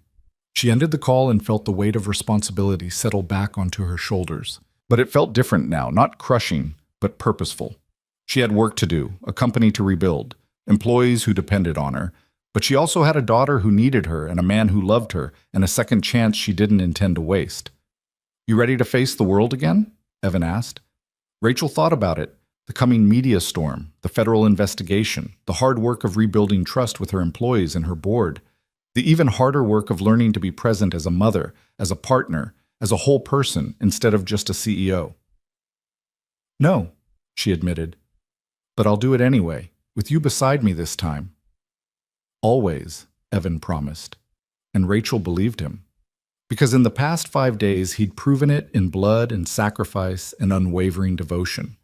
She ended the call and felt the weight of responsibility settle back onto her shoulders. But it felt different now, not crushing, but purposeful. She had work to do, a company to rebuild, employees who depended on her, but she also had a daughter who needed her and a man who loved her and a second chance she didn't intend to waste. You ready to face the world again? Evan asked. Rachel thought about it. The coming media storm, the federal investigation, the hard work of rebuilding trust with her employees and her board, the even harder work of learning to be present as a mother, as a partner, as a whole person instead of just a CEO. No, she admitted. But I'll do it anyway, with you beside me this time. Always, Evan promised. And Rachel believed him. Because in the past 5 days, he'd proven it in blood and sacrifice and unwavering devotion.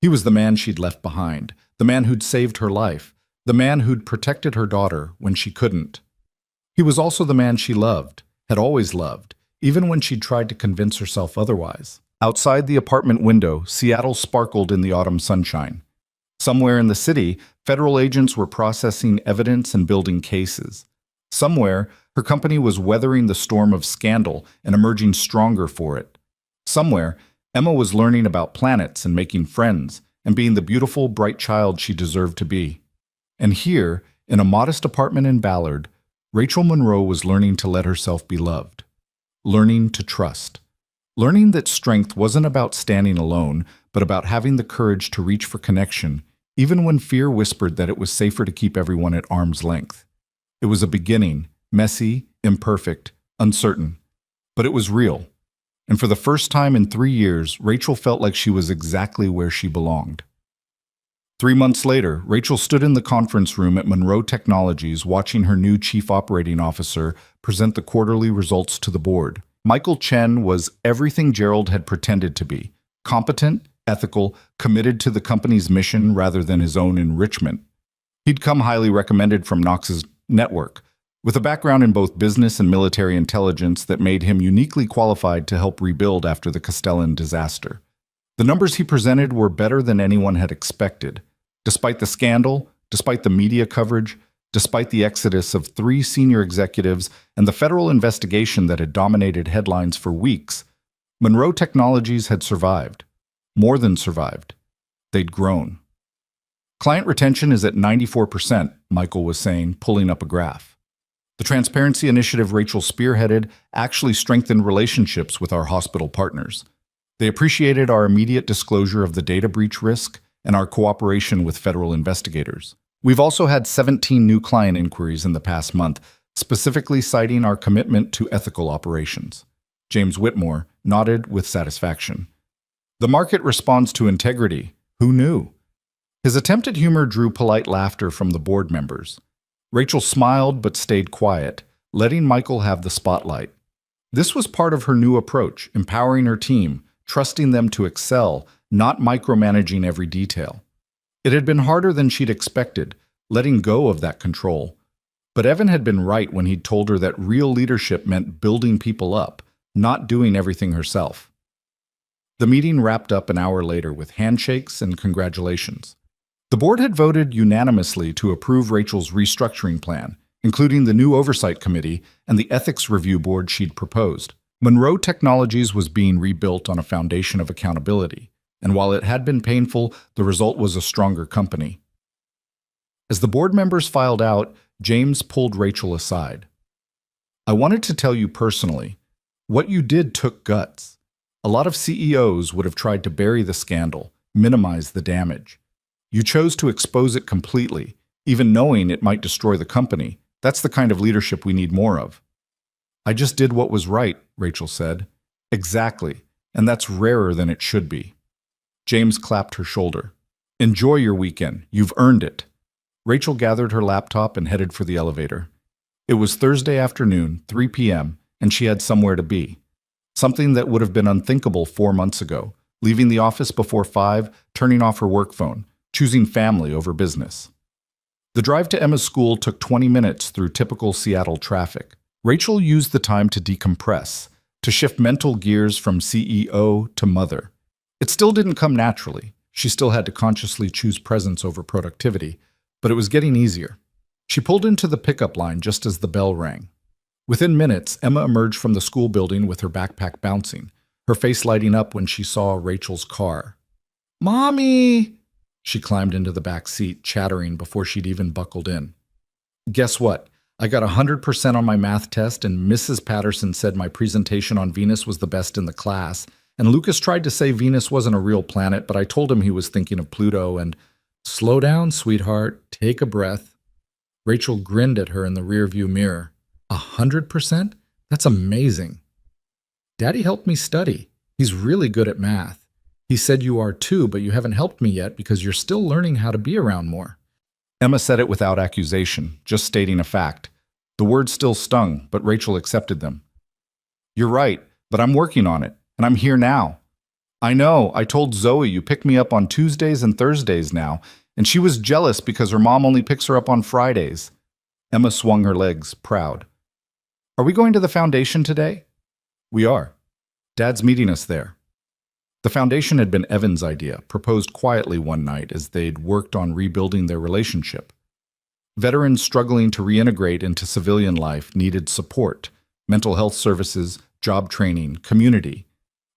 He was the man she'd left behind, the man who'd saved her life, the man who'd protected her daughter when she couldn't. He was also the man she loved, had always loved, even when she'd tried to convince herself otherwise. Outside the apartment window, Seattle sparkled in the autumn sunshine. Somewhere in the city, federal agents were processing evidence and building cases. Somewhere, her company was weathering the storm of scandal and emerging stronger for it. Somewhere, Emma was learning about planets and making friends and being the beautiful, bright child she deserved to be. And here, in a modest apartment in Ballard, Rachel Monroe was learning to let herself be loved, learning to trust, learning that strength wasn't about standing alone, but about having the courage to reach for connection, even when fear whispered that it was safer to keep everyone at arm's length. It was a beginning, messy, imperfect, uncertain, but it was real. And for the first time in 3 years, Rachel felt like she was exactly where she belonged. 3 months later, Rachel stood in the conference room at Monroe Technologies watching her new chief operating officer present the quarterly results to the board. Michael Chen was everything Gerald had pretended to be: competent, ethical, committed to the company's mission rather than his own enrichment. He'd come highly recommended from Knox's network, with a background in both business and military intelligence that made him uniquely qualified to help rebuild after the Castellan disaster. The numbers he presented were better than anyone had expected. Despite the scandal, despite the media coverage, despite the exodus of 3 senior executives and the federal investigation that had dominated headlines for weeks, Monroe Technologies had survived. More than survived. They'd grown. Client retention is at 94%, Michael was saying, pulling up a graph. The transparency initiative Rachel spearheaded actually strengthened relationships with our hospital partners. They appreciated our immediate disclosure of the data breach risk and our cooperation with federal investigators. We've also had 17 new client inquiries in the past month, specifically citing our commitment to ethical operations. James Whitmore nodded with satisfaction. The market responds to integrity. Who knew? His attempt at humor drew polite laughter from the board members. Rachel smiled but stayed quiet, letting Michael have the spotlight. This was part of her new approach, empowering her team, trusting them to excel, not micromanaging every detail. It had been harder than she'd expected, letting go of that control. But Evan had been right when he'd told her that real leadership meant building people up, not doing everything herself. The meeting wrapped up an hour later with handshakes and congratulations. The board had voted unanimously to approve Rachel's restructuring plan, including the new oversight committee and the ethics review board she'd proposed. Monroe Technologies was being rebuilt on a foundation of accountability, and while it had been painful, the result was a stronger company. As the board members filed out, James pulled Rachel aside. "I wanted to tell you personally, what you did took guts. A lot of CEOs would have tried to bury the scandal, minimize the damage. You chose to expose it completely, even knowing it might destroy the company. That's the kind of leadership we need more of." "I just did what was right," Rachel said. "Exactly, and that's rarer than it should be." James clapped her shoulder. "Enjoy your weekend. You've earned it." Rachel gathered her laptop and headed for the elevator. It was Thursday afternoon, 3 p.m., and she had somewhere to be. Something that would have been unthinkable 4 months ago, leaving the office before 5, turning off her work phone, choosing family over business. The drive to Emma's school took 20 minutes through typical Seattle traffic. Rachel used the time to decompress, to shift mental gears from CEO to mother. It still didn't come naturally. She still had to consciously choose presence over productivity, but it was getting easier. She pulled into the pickup line just as the bell rang. Within minutes, Emma emerged from the school building with her backpack bouncing, her face lighting up when she saw Rachel's car. "Mommy!" She climbed into the back seat, chattering before she'd even buckled in. "Guess what? I got 100% on my math test, and Mrs. Patterson said my presentation on Venus was the best in the class. And Lucas tried to say Venus wasn't a real planet, but I told him he was thinking of Pluto and..." "Slow down, sweetheart. Take a breath." Rachel grinned at her in the rearview mirror. 100%? That's amazing. "Daddy helped me study. He's really good at math. He said you are too, but you haven't helped me yet because you're still learning how to be around more." Emma said it without accusation, just stating a fact. The words still stung, but Rachel accepted them. "You're right, but I'm working on it, and I'm here now." "I know, I told Zoe you pick me up on Tuesdays and Thursdays now, and she was jealous because her mom only picks her up on Fridays." Emma swung her legs, proud. "Are we going to the foundation today?" "We are. Dad's meeting us there." The foundation had been Evan's idea, proposed quietly one night as they'd worked on rebuilding their relationship. Veterans struggling to reintegrate into civilian life needed support, mental health services, job training, community.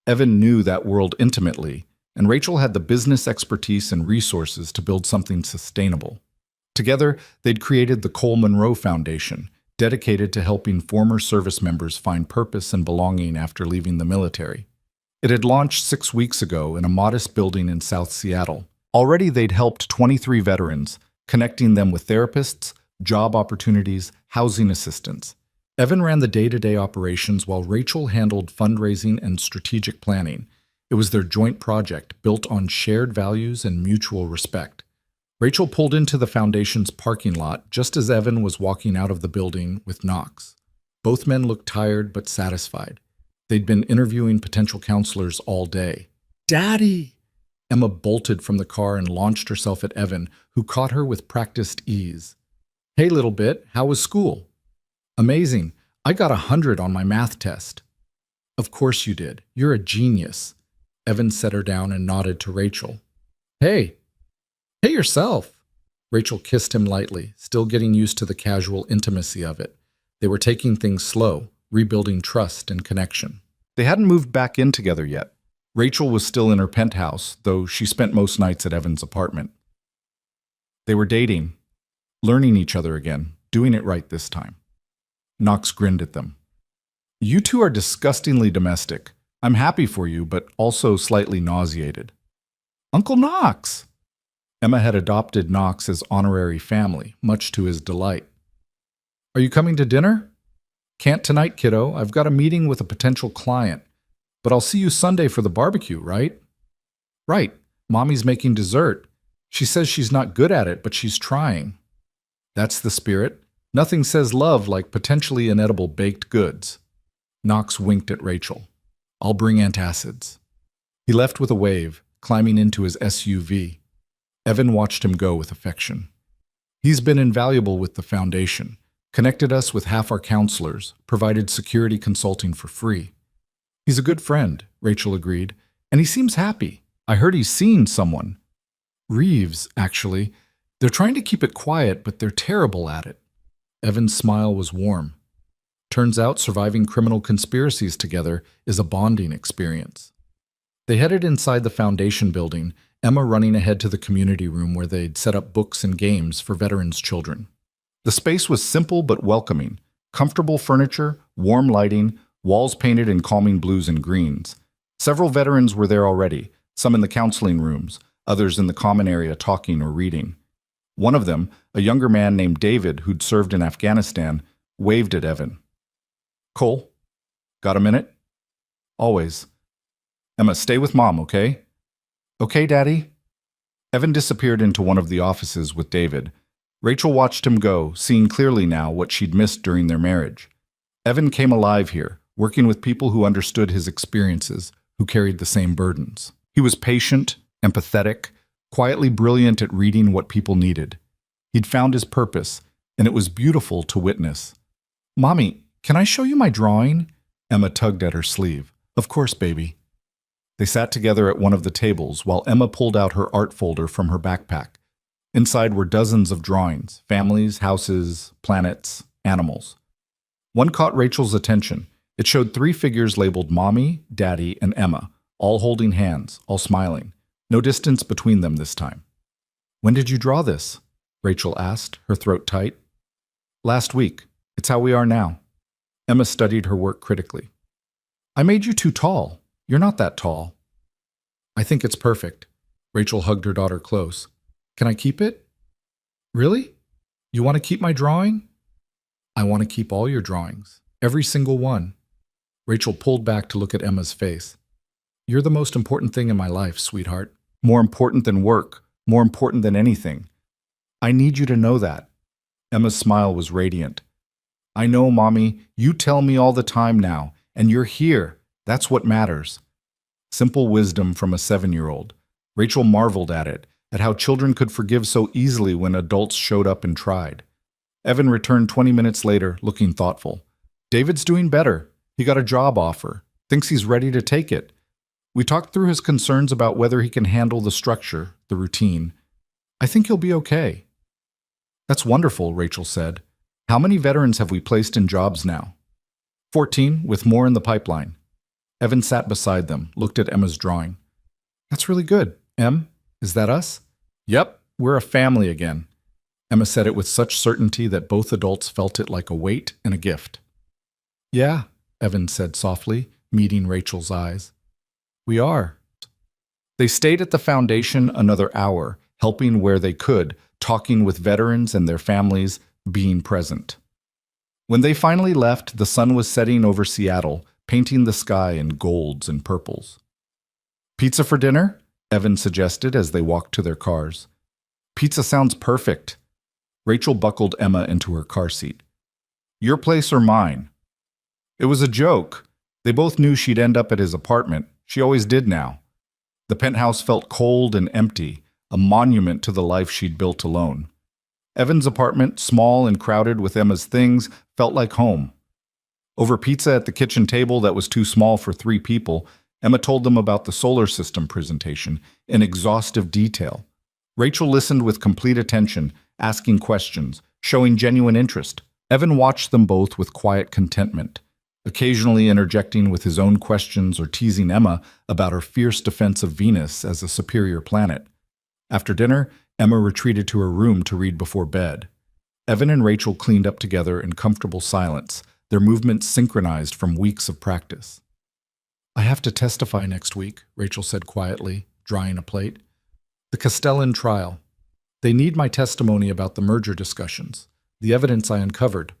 Evan knew that world intimately, and Rachel had the business expertise and resources to build something sustainable. Together, they'd created the Cole Monroe Foundation, dedicated to helping former service members find purpose and belonging after leaving the military. It had launched 6 weeks ago in a modest building in South Seattle. Already they'd helped 23 veterans, connecting them with therapists, job opportunities, housing assistance. Evan ran the day-to-day operations while Rachel handled fundraising and strategic planning. It was their joint project, built on shared values and mutual respect. Rachel pulled into the foundation's parking lot just as Evan was walking out of the building with Knox. Both men looked tired but satisfied. They'd been interviewing potential counselors all day. "Daddy!" Emma bolted from the car and launched herself at Evan, who caught her with practiced ease. "Hey, little bit, how was school?" "Amazing. I got 100 on my math test." "Of course you did. You're a genius." Evan set her down and nodded to Rachel. Hey yourself." Rachel kissed him lightly, still getting used to the casual intimacy of it. They were taking things slow, rebuilding trust and connection. They hadn't moved back in together yet. Rachel was still in her penthouse, though she spent most nights at Evan's apartment. They were dating, learning each other again, doing it right this time. Knox grinned at them. "You two are disgustingly domestic. I'm happy for you, but also slightly nauseated." "Uncle Knox!" Emma had adopted Knox as honorary family, much to his delight. "Are you coming to dinner?" "Can't tonight, kiddo. I've got a meeting with a potential client. But I'll see you Sunday for the barbecue, right?" "Right. Mommy's making dessert. She says she's not good at it, but she's trying." "That's the spirit. Nothing says love like potentially inedible baked goods." Knox winked at Rachel. "I'll bring antacids." He left with a wave, climbing into his SUV. Evan watched him go with affection. "He's been invaluable with the foundation, connected us with half our counselors, provided security consulting for free." "He's a good friend," Rachel agreed, "and he seems happy. I heard he's seen someone." "Reeves, actually. They're trying to keep it quiet, but they're terrible at it." Evan's smile was warm. Turns out surviving criminal conspiracies together is a bonding experience. They headed inside the foundation building, Emma running ahead to the community room where they'd set up books and games for veterans' children. The space was simple but welcoming. Comfortable furniture, warm lighting, walls painted in calming blues and greens. Several veterans were there already, some in the counseling rooms, others in the common area talking or reading. One of them, a younger man named David who'd served in Afghanistan, waved at Evan. "Cole, got a minute?" "Always." "Emma, stay with Mom, okay?" "Okay, Daddy." Evan disappeared into one of the offices with David. Rachel watched him go, seeing clearly now what she'd missed during their marriage. Evan came alive here, working with people who understood his experiences, who carried the same burdens. He was patient, empathetic, quietly brilliant at reading what people needed. He'd found his purpose, and it was beautiful to witness. "Mommy, can I show you my drawing?" Emma tugged at her sleeve. "Of course, baby." They sat together at one of the tables while Emma pulled out her art folder from her backpack. Inside were dozens of drawings, families, houses, planets, animals. One caught Rachel's attention. It showed 3 figures labeled Mommy, Daddy, and Emma, all holding hands, all smiling. No distance between them this time. "When did you draw this?" Rachel asked, her throat tight. "Last week. It's how we are now." Emma studied her work critically. "I made you too tall. You're not that tall." "I think it's perfect." Rachel hugged her daughter close. "Can I keep it?" "Really? You want to keep my drawing?" "I want to keep all your drawings. Every single one." Rachel pulled back to look at Emma's face. "You're the most important thing in my life, sweetheart. More important than work. More important than anything. I need you to know that." Emma's smile was radiant. "I know, Mommy. You tell me all the time now. And you're here. That's what matters." Simple wisdom from a 7-year-old. Rachel marveled at it, at how children could forgive so easily when adults showed up and tried. Evan returned 20 minutes later, looking thoughtful. "David's doing better. He got a job offer. Thinks he's ready to take it. We talked through his concerns about whether he can handle the structure, the routine. I think he'll be okay." That's wonderful, Rachel said. How many veterans have we placed in jobs now? 14, with more in the pipeline. Evan sat beside them, looked at Emma's drawing. That's really good. Em, is that us? Yep, we're a family again. Emma said it with such certainty that both adults felt it like a weight and a gift. Yeah, Evan said softly, meeting Rachel's eyes. We are. They stayed at the foundation another hour, helping where they could, talking with veterans and their families, being present. When they finally left, the sun was setting over Seattle, painting the sky in golds and purples. Pizza for dinner? Evan suggested as they walked to their cars. Pizza sounds perfect. Rachel buckled Emma into her car seat. Your place or mine? It was a joke. They both knew she'd end up at his apartment. She always did now. The penthouse felt cold and empty, a monument to the life she'd built alone. Evan's apartment, small and crowded with Emma's things, felt like home. Over pizza at the kitchen table that was too small for 3 people, Emma told them about the solar system presentation in exhaustive detail. Rachel listened with complete attention, asking questions, showing genuine interest. Evan watched them both with quiet contentment, occasionally interjecting with his own questions or teasing Emma about her fierce defense of Venus as a superior planet. After dinner, Emma retreated to her room to read before bed. Evan and Rachel cleaned up together in comfortable silence, their movements synchronized from weeks of practice. I have to testify next week, Rachel said quietly, drying a plate. The Castellan trial. They need my testimony about the merger discussions, the evidence I uncovered.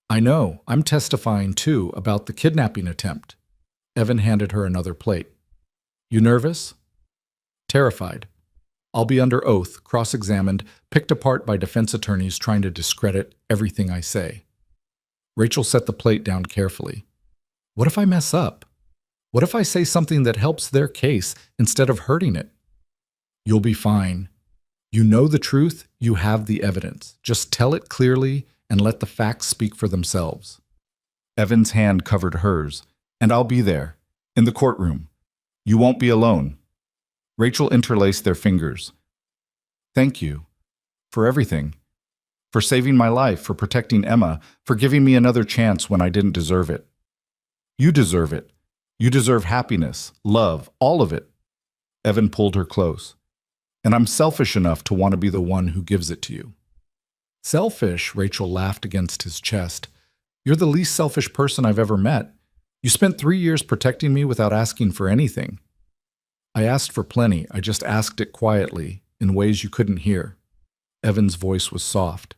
I know, I'm testifying too about the kidnapping attempt. Evan handed her another plate. You nervous? Terrified. I'll be under oath, cross-examined, picked apart by defense attorneys trying to discredit everything I say. Rachel set the plate down carefully. What if I mess up? What if I say something that helps their case instead of hurting it? You'll be fine. You know the truth, you have the evidence. Just tell it clearly and let the facts speak for themselves. Evan's hand covered hers, and I'll be there, in the courtroom. You won't be alone. Rachel interlaced their fingers. Thank you. For everything. For saving my life, for protecting Emma, for giving me another chance when I didn't deserve it. You deserve it. You deserve happiness, love, all of it. Evan pulled her close. And I'm selfish enough to want to be the one who gives it to you. Selfish, Rachel laughed against his chest. You're the least selfish person I've ever met. You spent 3 years protecting me without asking for anything. I asked for plenty, I just asked it quietly, in ways you couldn't hear. Evan's voice was soft.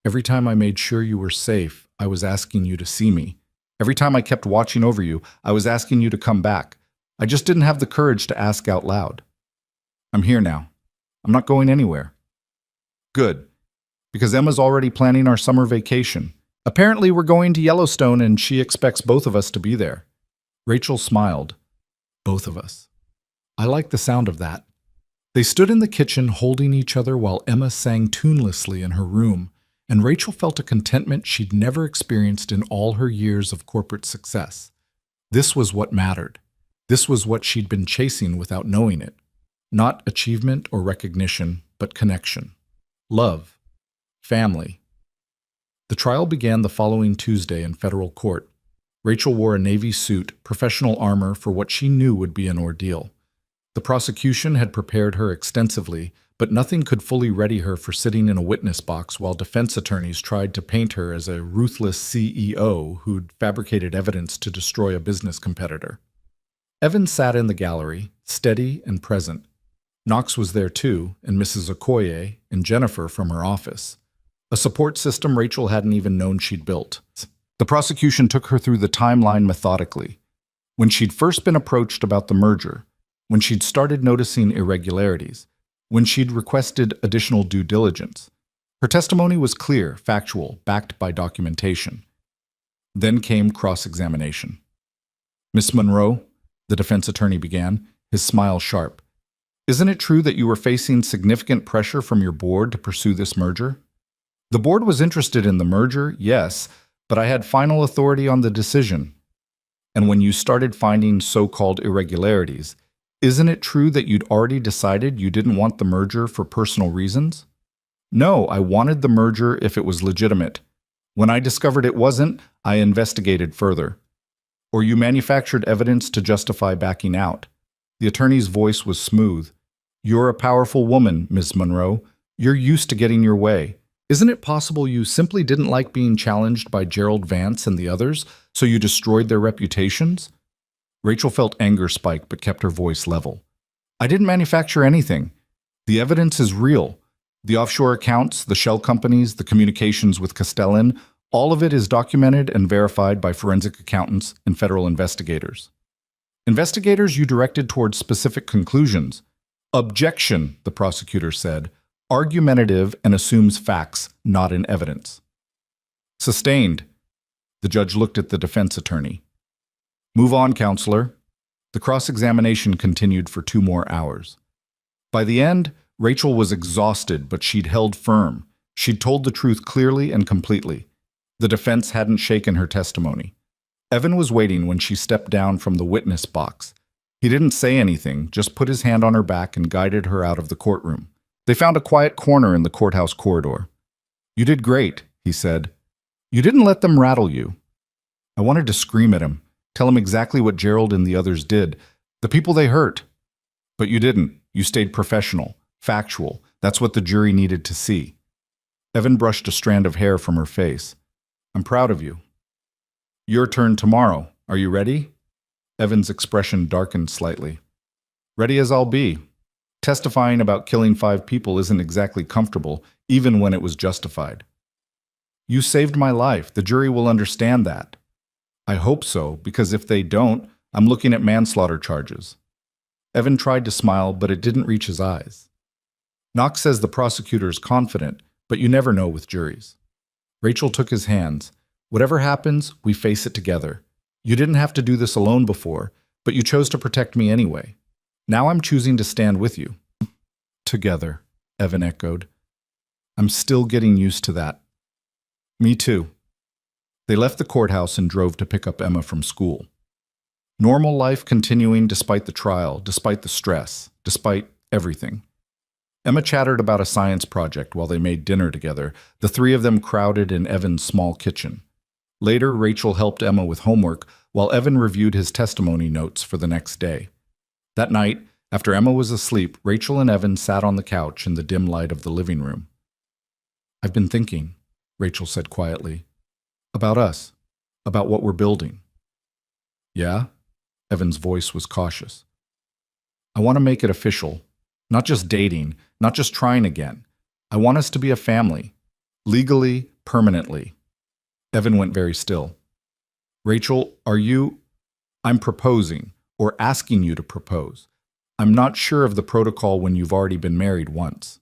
Every time I made sure you were safe, I was asking you to see me. Every time I kept watching over you, I was asking you to come back. I just didn't have the courage to ask out loud. I'm here now. I'm not going anywhere. Good. Because Emma's already planning our summer vacation. Apparently we're going to Yellowstone and she expects both of us to be there. Rachel smiled. Both of us. I like the sound of that. They stood in the kitchen holding each other while Emma sang tunelessly in her room, and Rachel felt a contentment she'd never experienced in all her years of corporate success. This was what mattered. This was what she'd been chasing without knowing it. Not achievement or recognition, but connection. Love. Family. The trial began the following Tuesday in federal court. Rachel wore a navy suit, professional armor for what she knew would be an ordeal. The prosecution had prepared her extensively, but nothing could fully ready her for sitting in a witness box while defense attorneys tried to paint her as a ruthless CEO who'd fabricated evidence to destroy a business competitor. Evan sat in the gallery, steady and present. Knox was there too, and Mrs. Okoye and Jennifer from her office. A support system Rachel hadn't even known she'd built. The prosecution took her through the timeline methodically. When she'd first been approached about the merger, when she'd started noticing irregularities, when she'd requested additional due diligence. Her testimony was clear, factual, backed by documentation. Then came cross-examination. Miss Monroe, the defense attorney began, his smile sharp. Isn't it true that you were facing significant pressure from your board to pursue this merger? The board was interested in the merger, yes, but I had final authority on the decision. And when you started finding so-called irregularities, isn't it true that you'd already decided you didn't want the merger for personal reasons? No, I wanted the merger if it was legitimate. When I discovered it wasn't, I investigated further. Or you manufactured evidence to justify backing out. The attorney's voice was smooth. You're a powerful woman, Miss Monroe. You're used to getting your way. Isn't it possible you simply didn't like being challenged by Gerald Vance and the others, so you destroyed their reputations? Rachel felt anger spike but kept her voice level. I didn't manufacture anything. The evidence is real. The offshore accounts, the shell companies, the communications with Castellan, all of it is documented and verified by forensic accountants and federal investigators. Investigators you directed towards specific conclusions. Objection, the prosecutor said. Argumentative and assumes facts, not in evidence. Sustained. The judge looked at the defense attorney. Move on, counselor. The cross-examination continued for 2 more hours. By the end, Rachel was exhausted, but she'd held firm. She'd told the truth clearly and completely. The defense hadn't shaken her testimony. Evan was waiting when she stepped down from the witness box. He didn't say anything, just put his hand on her back and guided her out of the courtroom. They found a quiet corner in the courthouse corridor. You did great, he said. You didn't let them rattle you. I wanted to scream at him, tell him exactly what Gerald and the others did, the people they hurt. But you didn't. You stayed professional, factual. That's what the jury needed to see. Evan brushed a strand of hair from her face. I'm proud of you. Your turn tomorrow. Are you ready? Evan's expression darkened slightly. Ready as I'll be. Testifying about killing 5 people isn't exactly comfortable, even when it was justified. You saved my life. The jury will understand that. I hope so, because if they don't, I'm looking at manslaughter charges. Evan tried to smile, but it didn't reach his eyes. Knox says the prosecutor is confident, but you never know with juries. Rachel took his hands. Whatever happens, we face it together. You didn't have to do this alone before, but you chose to protect me anyway. Now I'm choosing to stand with you. Together, Evan echoed. I'm still getting used to that. Me too. They left the courthouse and drove to pick up Emma from school. Normal life continuing despite the trial, despite the stress, despite everything. Emma chattered about a science project while they made dinner together, the 3 of them crowded in Evan's small kitchen. Later, Rachel helped Emma with homework while Evan reviewed his testimony notes for the next day. That night, after Emma was asleep, Rachel and Evan sat on the couch in the dim light of the living room. I've been thinking, Rachel said quietly, about us, about what we're building. Yeah? Evan's voice was cautious. I want to make it official, not just dating, not just trying again. I want us to be a family, legally, permanently. Evan went very still. Rachel, are you? I'm proposing, or asking you to propose. I'm not sure of the protocol when you've already been married once.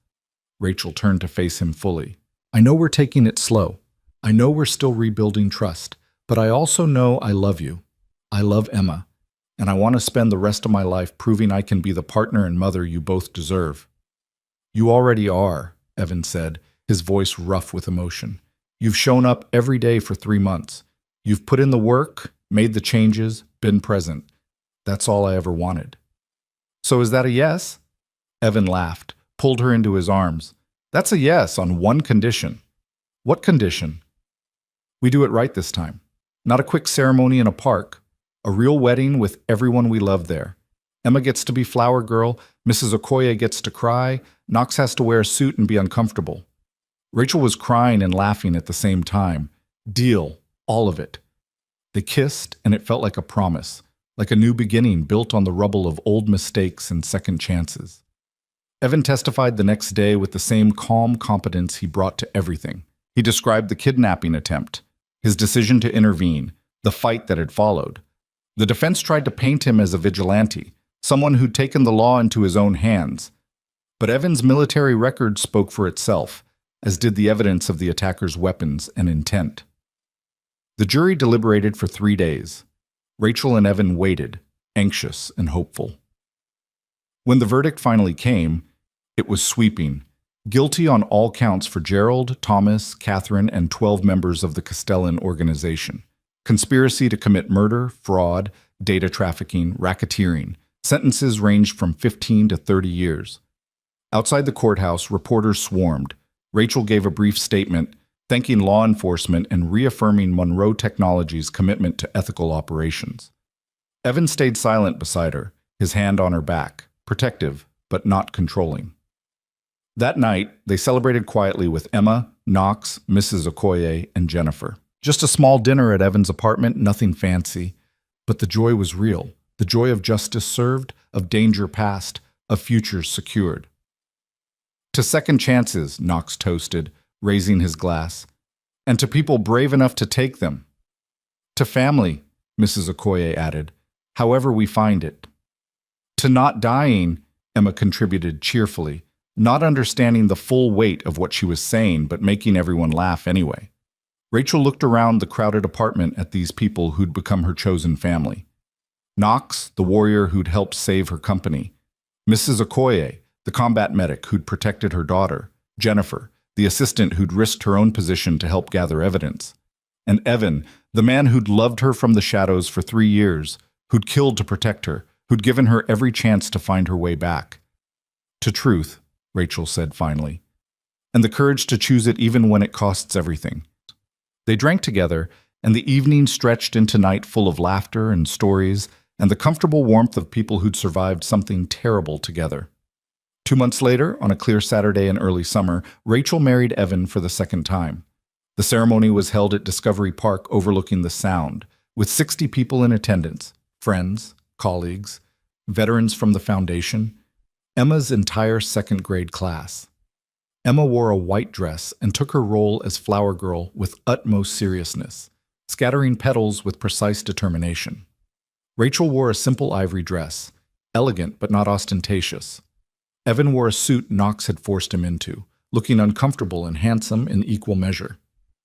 Rachel turned to face him fully. I know we're taking it slow. I know we're still rebuilding trust, but I also know I love you. I love Emma, and I want to spend the rest of my life proving I can be the partner and mother you both deserve. You already are, Evan said, his voice rough with emotion. You've shown up every day for 3 months. You've put in the work, made the changes, been present. That's all I ever wanted. So is that a yes? Evan laughed, pulled her into his arms. That's a yes on one condition. What condition? We do it right this time. Not a quick ceremony in a park. A real wedding with everyone we love there. Emma gets to be flower girl, Mrs. Okoye gets to cry, Knox has to wear a suit and be uncomfortable. Rachel was crying and laughing at the same time. Deal, all of it. They kissed, and it felt like a promise, like a new beginning built on the rubble of old mistakes and second chances. Evan testified the next day with the same calm competence he brought to everything. He described the kidnapping attempt, his decision to intervene, the fight that had followed. The defense tried to paint him as a vigilante, someone who'd taken the law into his own hands. But Evan's military record spoke for itself, as did the evidence of the attacker's weapons and intent. The jury deliberated for 3 days. Rachel and Evan waited, anxious and hopeful. When the verdict finally came, it was sweeping. Guilty on all counts for Gerald, Thomas, Catherine, and 12 members of the Castellan organization. Conspiracy to commit murder, fraud, data trafficking, racketeering. Sentences ranged from 15 to 30 years. Outside the courthouse, reporters swarmed. Rachel gave a brief statement, thanking law enforcement and reaffirming Monroe Technologies' commitment to ethical operations. Evan stayed silent beside her, his hand on her back, protective but not controlling. That night, they celebrated quietly with Emma, Knox, Mrs. Okoye, and Jennifer. Just a small dinner at Evan's apartment, nothing fancy, but the joy was real. The joy of justice served, of danger past, of futures secured. To second chances, Knox toasted, raising his glass, and to people brave enough to take them. To family, Mrs. Okoye added, however we find it. To not dying, Emma contributed cheerfully, not understanding the full weight of what she was saying but making everyone laugh anyway. Rachel looked around the crowded apartment at these people who'd become her chosen family. Knox, the warrior who'd helped save her company. Mrs. Okoye, the combat medic who'd protected her daughter. Jennifer, the assistant who'd risked her own position to help gather evidence. And Evan, the man who'd loved her from the shadows for 3 years, who'd killed to protect her, who'd given her every chance to find her way back. To truth, Rachel said finally, and the courage to choose it even when it costs everything. They drank together, and the evening stretched into night full of laughter and stories and the comfortable warmth of people who'd survived something terrible together. 2 months later, on a clear Saturday in early summer, Rachel married Evan for the second time. The ceremony was held at Discovery Park overlooking the Sound, with 60 people in attendance, friends, colleagues, veterans from the foundation, Emma's entire second-grade class. Emma wore a white dress and took her role as flower girl with utmost seriousness, scattering petals with precise determination. Rachel wore a simple ivory dress, elegant but not ostentatious. Evan wore a suit Knox had forced him into, looking uncomfortable and handsome in equal measure.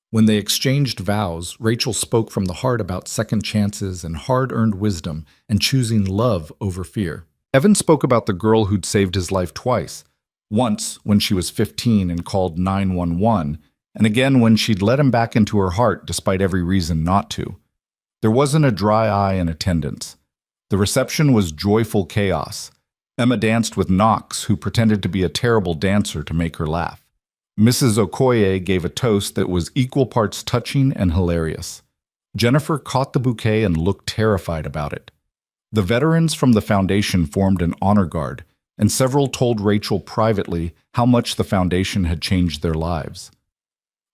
When they exchanged vows, Rachel spoke from the heart about second chances and hard-earned wisdom and choosing love over fear. Evan spoke about the girl who'd saved his life twice, once when she was 15 and called 911, and again when she'd let him back into her heart despite every reason not to. There wasn't a dry eye in attendance. The reception was joyful chaos. Emma danced with Knox, who pretended to be a terrible dancer to make her laugh. Mrs. Okoye gave a toast that was equal parts touching and hilarious. Jennifer caught the bouquet and looked terrified about it. The veterans from the foundation formed an honor guard, and several told Rachel privately how much the foundation had changed their lives.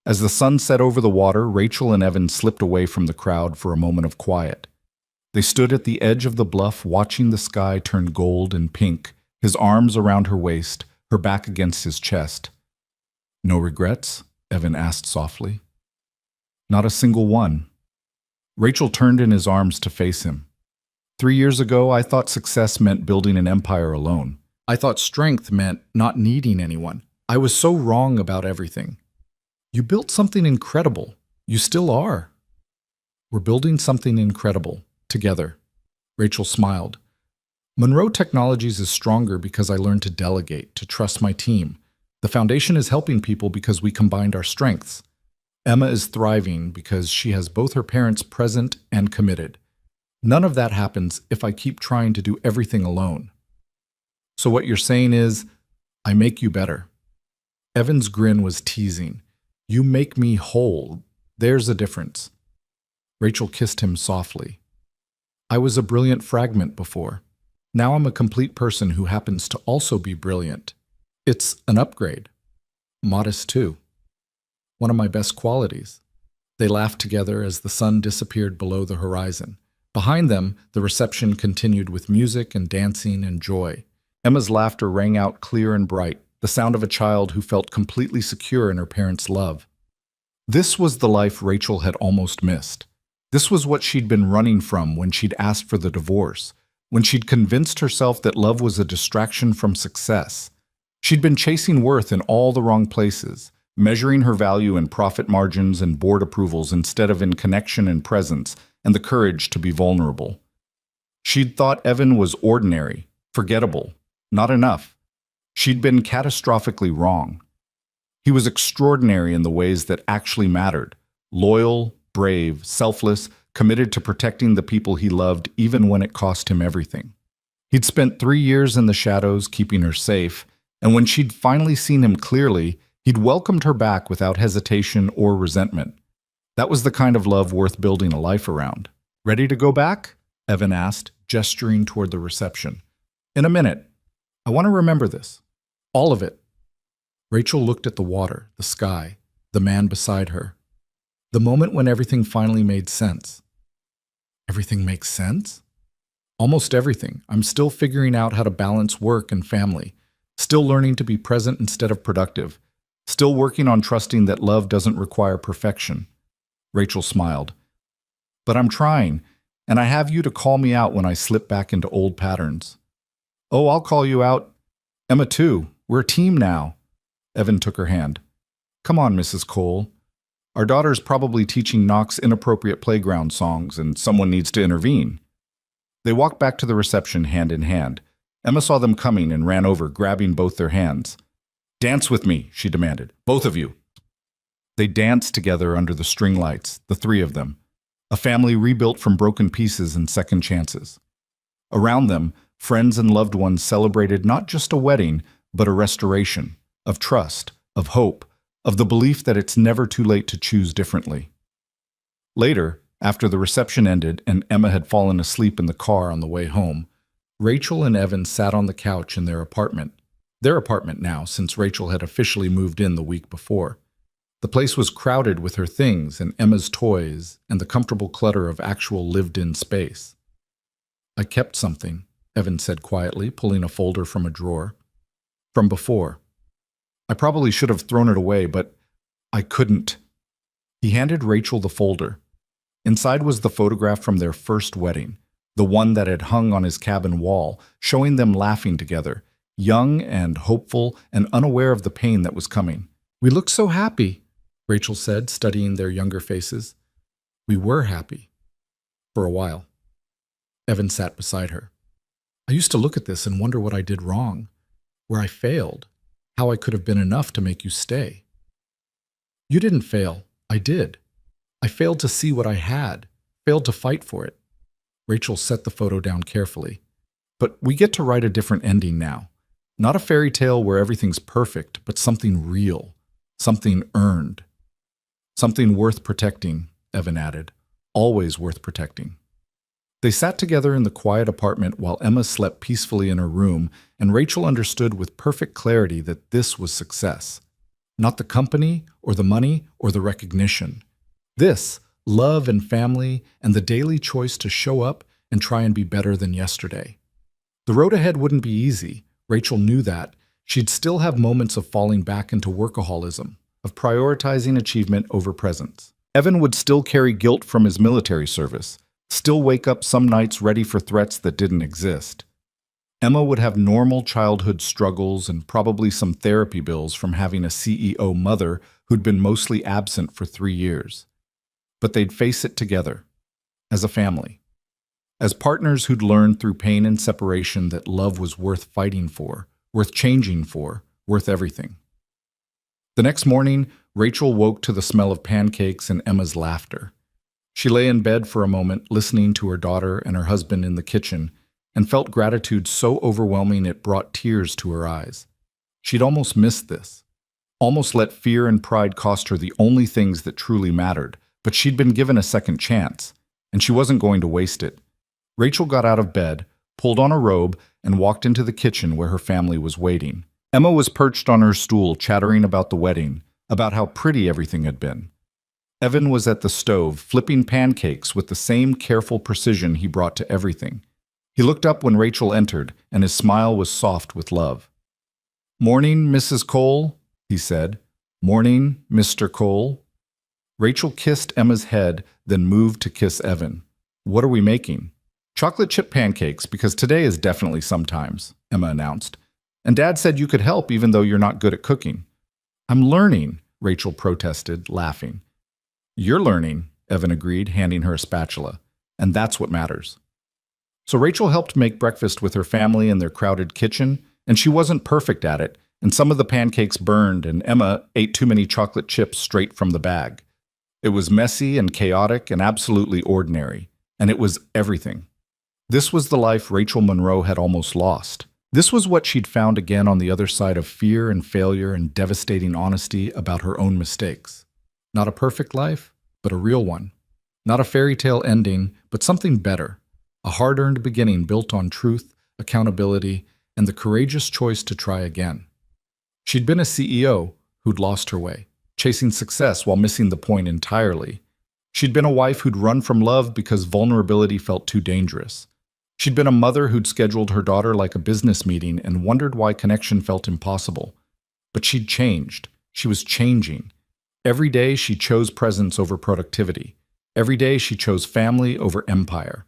As the sun set over the water, Rachel and Evan slipped away from the crowd for a moment of quiet. They stood at the edge of the bluff watching the sky turn gold and pink, his arms around her waist, her back against his chest. "No regrets?" Evan asked softly. "Not a single one." Rachel turned in his arms to face him. 3 years ago, I thought success meant building an empire alone. I thought strength meant not needing anyone. I was so wrong about everything. You built something incredible. You still are. We're building something incredible, together. Rachel smiled. Monroe Technologies is stronger because I learned to delegate, to trust my team. The foundation is helping people because we combined our strengths. Emma is thriving because she has both her parents present and committed. None of that happens if I keep trying to do everything alone. So what you're saying is, I make you better. Evan's grin was teasing. You make me whole. There's a difference. Rachel kissed him softly. I was a brilliant fragment before. Now I'm a complete person who happens to also be brilliant. It's an upgrade. Modest too. One of my best qualities. They laughed together as the sun disappeared below the horizon. Behind them, the reception continued with music and dancing and joy. Emma's laughter rang out clear and bright, the sound of a child who felt completely secure in her parents' love. This was the life Rachel had almost missed. This was what she'd been running from when she'd asked for the divorce, when she'd convinced herself that love was a distraction from success. She'd been chasing worth in all the wrong places, measuring her value in profit margins and board approvals instead of in connection and presence and the courage to be vulnerable. She'd thought Evan was ordinary, forgettable, not enough. She'd been catastrophically wrong. He was extraordinary in the ways that actually mattered, loyal, brave, selfless, committed to protecting the people he loved even when it cost him everything. He'd spent 3 years in the shadows keeping her safe, and when she'd finally seen him clearly, He'd welcomed her back without hesitation or resentment. That was the kind of love worth building a life around. "Ready to go back?" Evan asked, gesturing toward the reception. "In a minute. I want to remember this. All of it." Rachel looked at the water, the sky, the man beside her. The moment when everything finally made sense. Everything makes sense? Almost everything. I'm still figuring out how to balance work and family. Still learning to be present instead of productive. Still working on trusting that love doesn't require perfection. Rachel smiled. "But I'm trying, and I have you to call me out when I slip back into old patterns." "Oh, I'll call you out. Emma too. We're a team now." Evan took her hand. "Come on, Mrs. Cole. Our daughter's probably teaching Knox inappropriate playground songs, and someone needs to intervene." They walked back to the reception hand in hand. Emma saw them coming and ran over, grabbing both their hands. "Dance with me," she demanded. "Both of you." They danced together under the string lights, the three of them. A family rebuilt from broken pieces and second chances. Around them, friends and loved ones celebrated not just a wedding, but a restoration, of trust, of hope, of the belief that it's never too late to choose differently. Later, after the reception ended and Emma had fallen asleep in the car on the way home, Rachel and Evan sat on the couch in their apartment now since Rachel had officially moved in the week before. The place was crowded with her things and Emma's toys and the comfortable clutter of actual lived-in space. "I kept something," Evan said quietly, pulling a folder from a drawer. "From before. I probably should have thrown it away, but I couldn't." He handed Rachel the folder. Inside was the photograph from their first wedding, the one that had hung on his cabin wall, showing them laughing together, young and hopeful and unaware of the pain that was coming. "We look so happy," Rachel said, studying their younger faces. "We were happy. For a while." Evan sat beside her. "I used to look at this and wonder what I did wrong, where I failed, how I could have been enough to make you stay." "You didn't fail. I did. I failed to see what I had, failed to fight for it." Rachel set the photo down carefully. "But we get to write a different ending now. Not a fairy tale where everything's perfect, but something real, something earned. Something worth protecting," Evan added. "Always worth protecting." They sat together in the quiet apartment while Emma slept peacefully in her room, and Rachel understood with perfect clarity that this was success. Not the company, or the money, or the recognition. This, love and family, and the daily choice to show up and try and be better than yesterday. The road ahead wouldn't be easy. Rachel knew that. She'd still have moments of falling back into workaholism, of prioritizing achievement over presence. Evan would still carry guilt from his military service, still wake up some nights ready for threats that didn't exist. Emma would have normal childhood struggles and probably some therapy bills from having a CEO mother who'd been mostly absent for 3 years. But they'd face it together, as a family, as partners who'd learned through pain and separation that love was worth fighting for, worth changing for, worth everything. The next morning, Rachel woke to the smell of pancakes and Emma's laughter. She lay in bed for a moment, listening to her daughter and her husband in the kitchen, and felt gratitude so overwhelming it brought tears to her eyes. She'd almost missed this, almost let fear and pride cost her the only things that truly mattered, but she'd been given a second chance, and she wasn't going to waste it. Rachel got out of bed, pulled on a robe, and walked into the kitchen where her family was waiting. Emma was perched on her stool, chattering about the wedding, about how pretty everything had been. Evan was at the stove, flipping pancakes with the same careful precision he brought to everything. He looked up when Rachel entered, and his smile was soft with love. "Morning, Mrs. Cole," he said. "Morning, Mr. Cole." Rachel kissed Emma's head, then moved to kiss Evan. "What are we making?" "Chocolate chip pancakes, because today is definitely sometimes," Emma announced. "And Dad said you could help even though you're not good at cooking." "I'm learning," Rachel protested, laughing. "You're learning," Evan agreed, handing her a spatula. "And that's what matters." So Rachel helped make breakfast with her family in their crowded kitchen, and she wasn't perfect at it, and some of the pancakes burned, and Emma ate too many chocolate chips straight from the bag. It was messy and chaotic and absolutely ordinary, and it was everything. This was the life Rachel Monroe had almost lost, This was what she'd found again on the other side of fear and failure and devastating honesty about her own mistakes. Not a perfect life, but a real one. Not a fairy tale ending, but something better. A hard-earned beginning built on truth, accountability, and the courageous choice to try again. She'd been a CEO who'd lost her way, chasing success while missing the point entirely. She'd been a wife who'd run from love because vulnerability felt too dangerous. She'd been a mother who'd scheduled her daughter like a business meeting and wondered why connection felt impossible. But she'd changed. She was changing. Every day she chose presence over productivity. Every day she chose family over empire.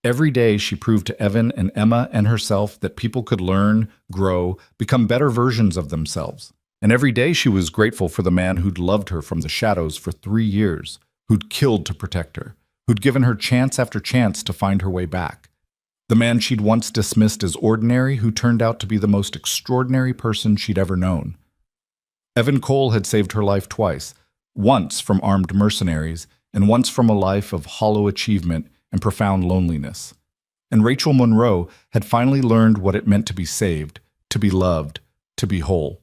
Every day she proved to Evan and Emma and herself that people could learn, grow, become better versions of themselves. And every day she was grateful for the man who'd loved her from the shadows for 3 years, who'd killed to protect her, who'd given her chance after chance to find her way back. The man she'd once dismissed as ordinary who turned out to be the most extraordinary person she'd ever known. Evan Cole had saved her life twice, once from armed mercenaries and once from a life of hollow achievement and profound loneliness. And Rachel Monroe had finally learned what it meant to be saved, to be loved, to be whole.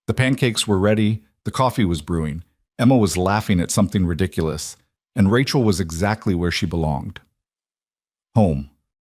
The pancakes were ready, the coffee was brewing, Emma was laughing at something ridiculous, and Rachel was exactly where she belonged. Home.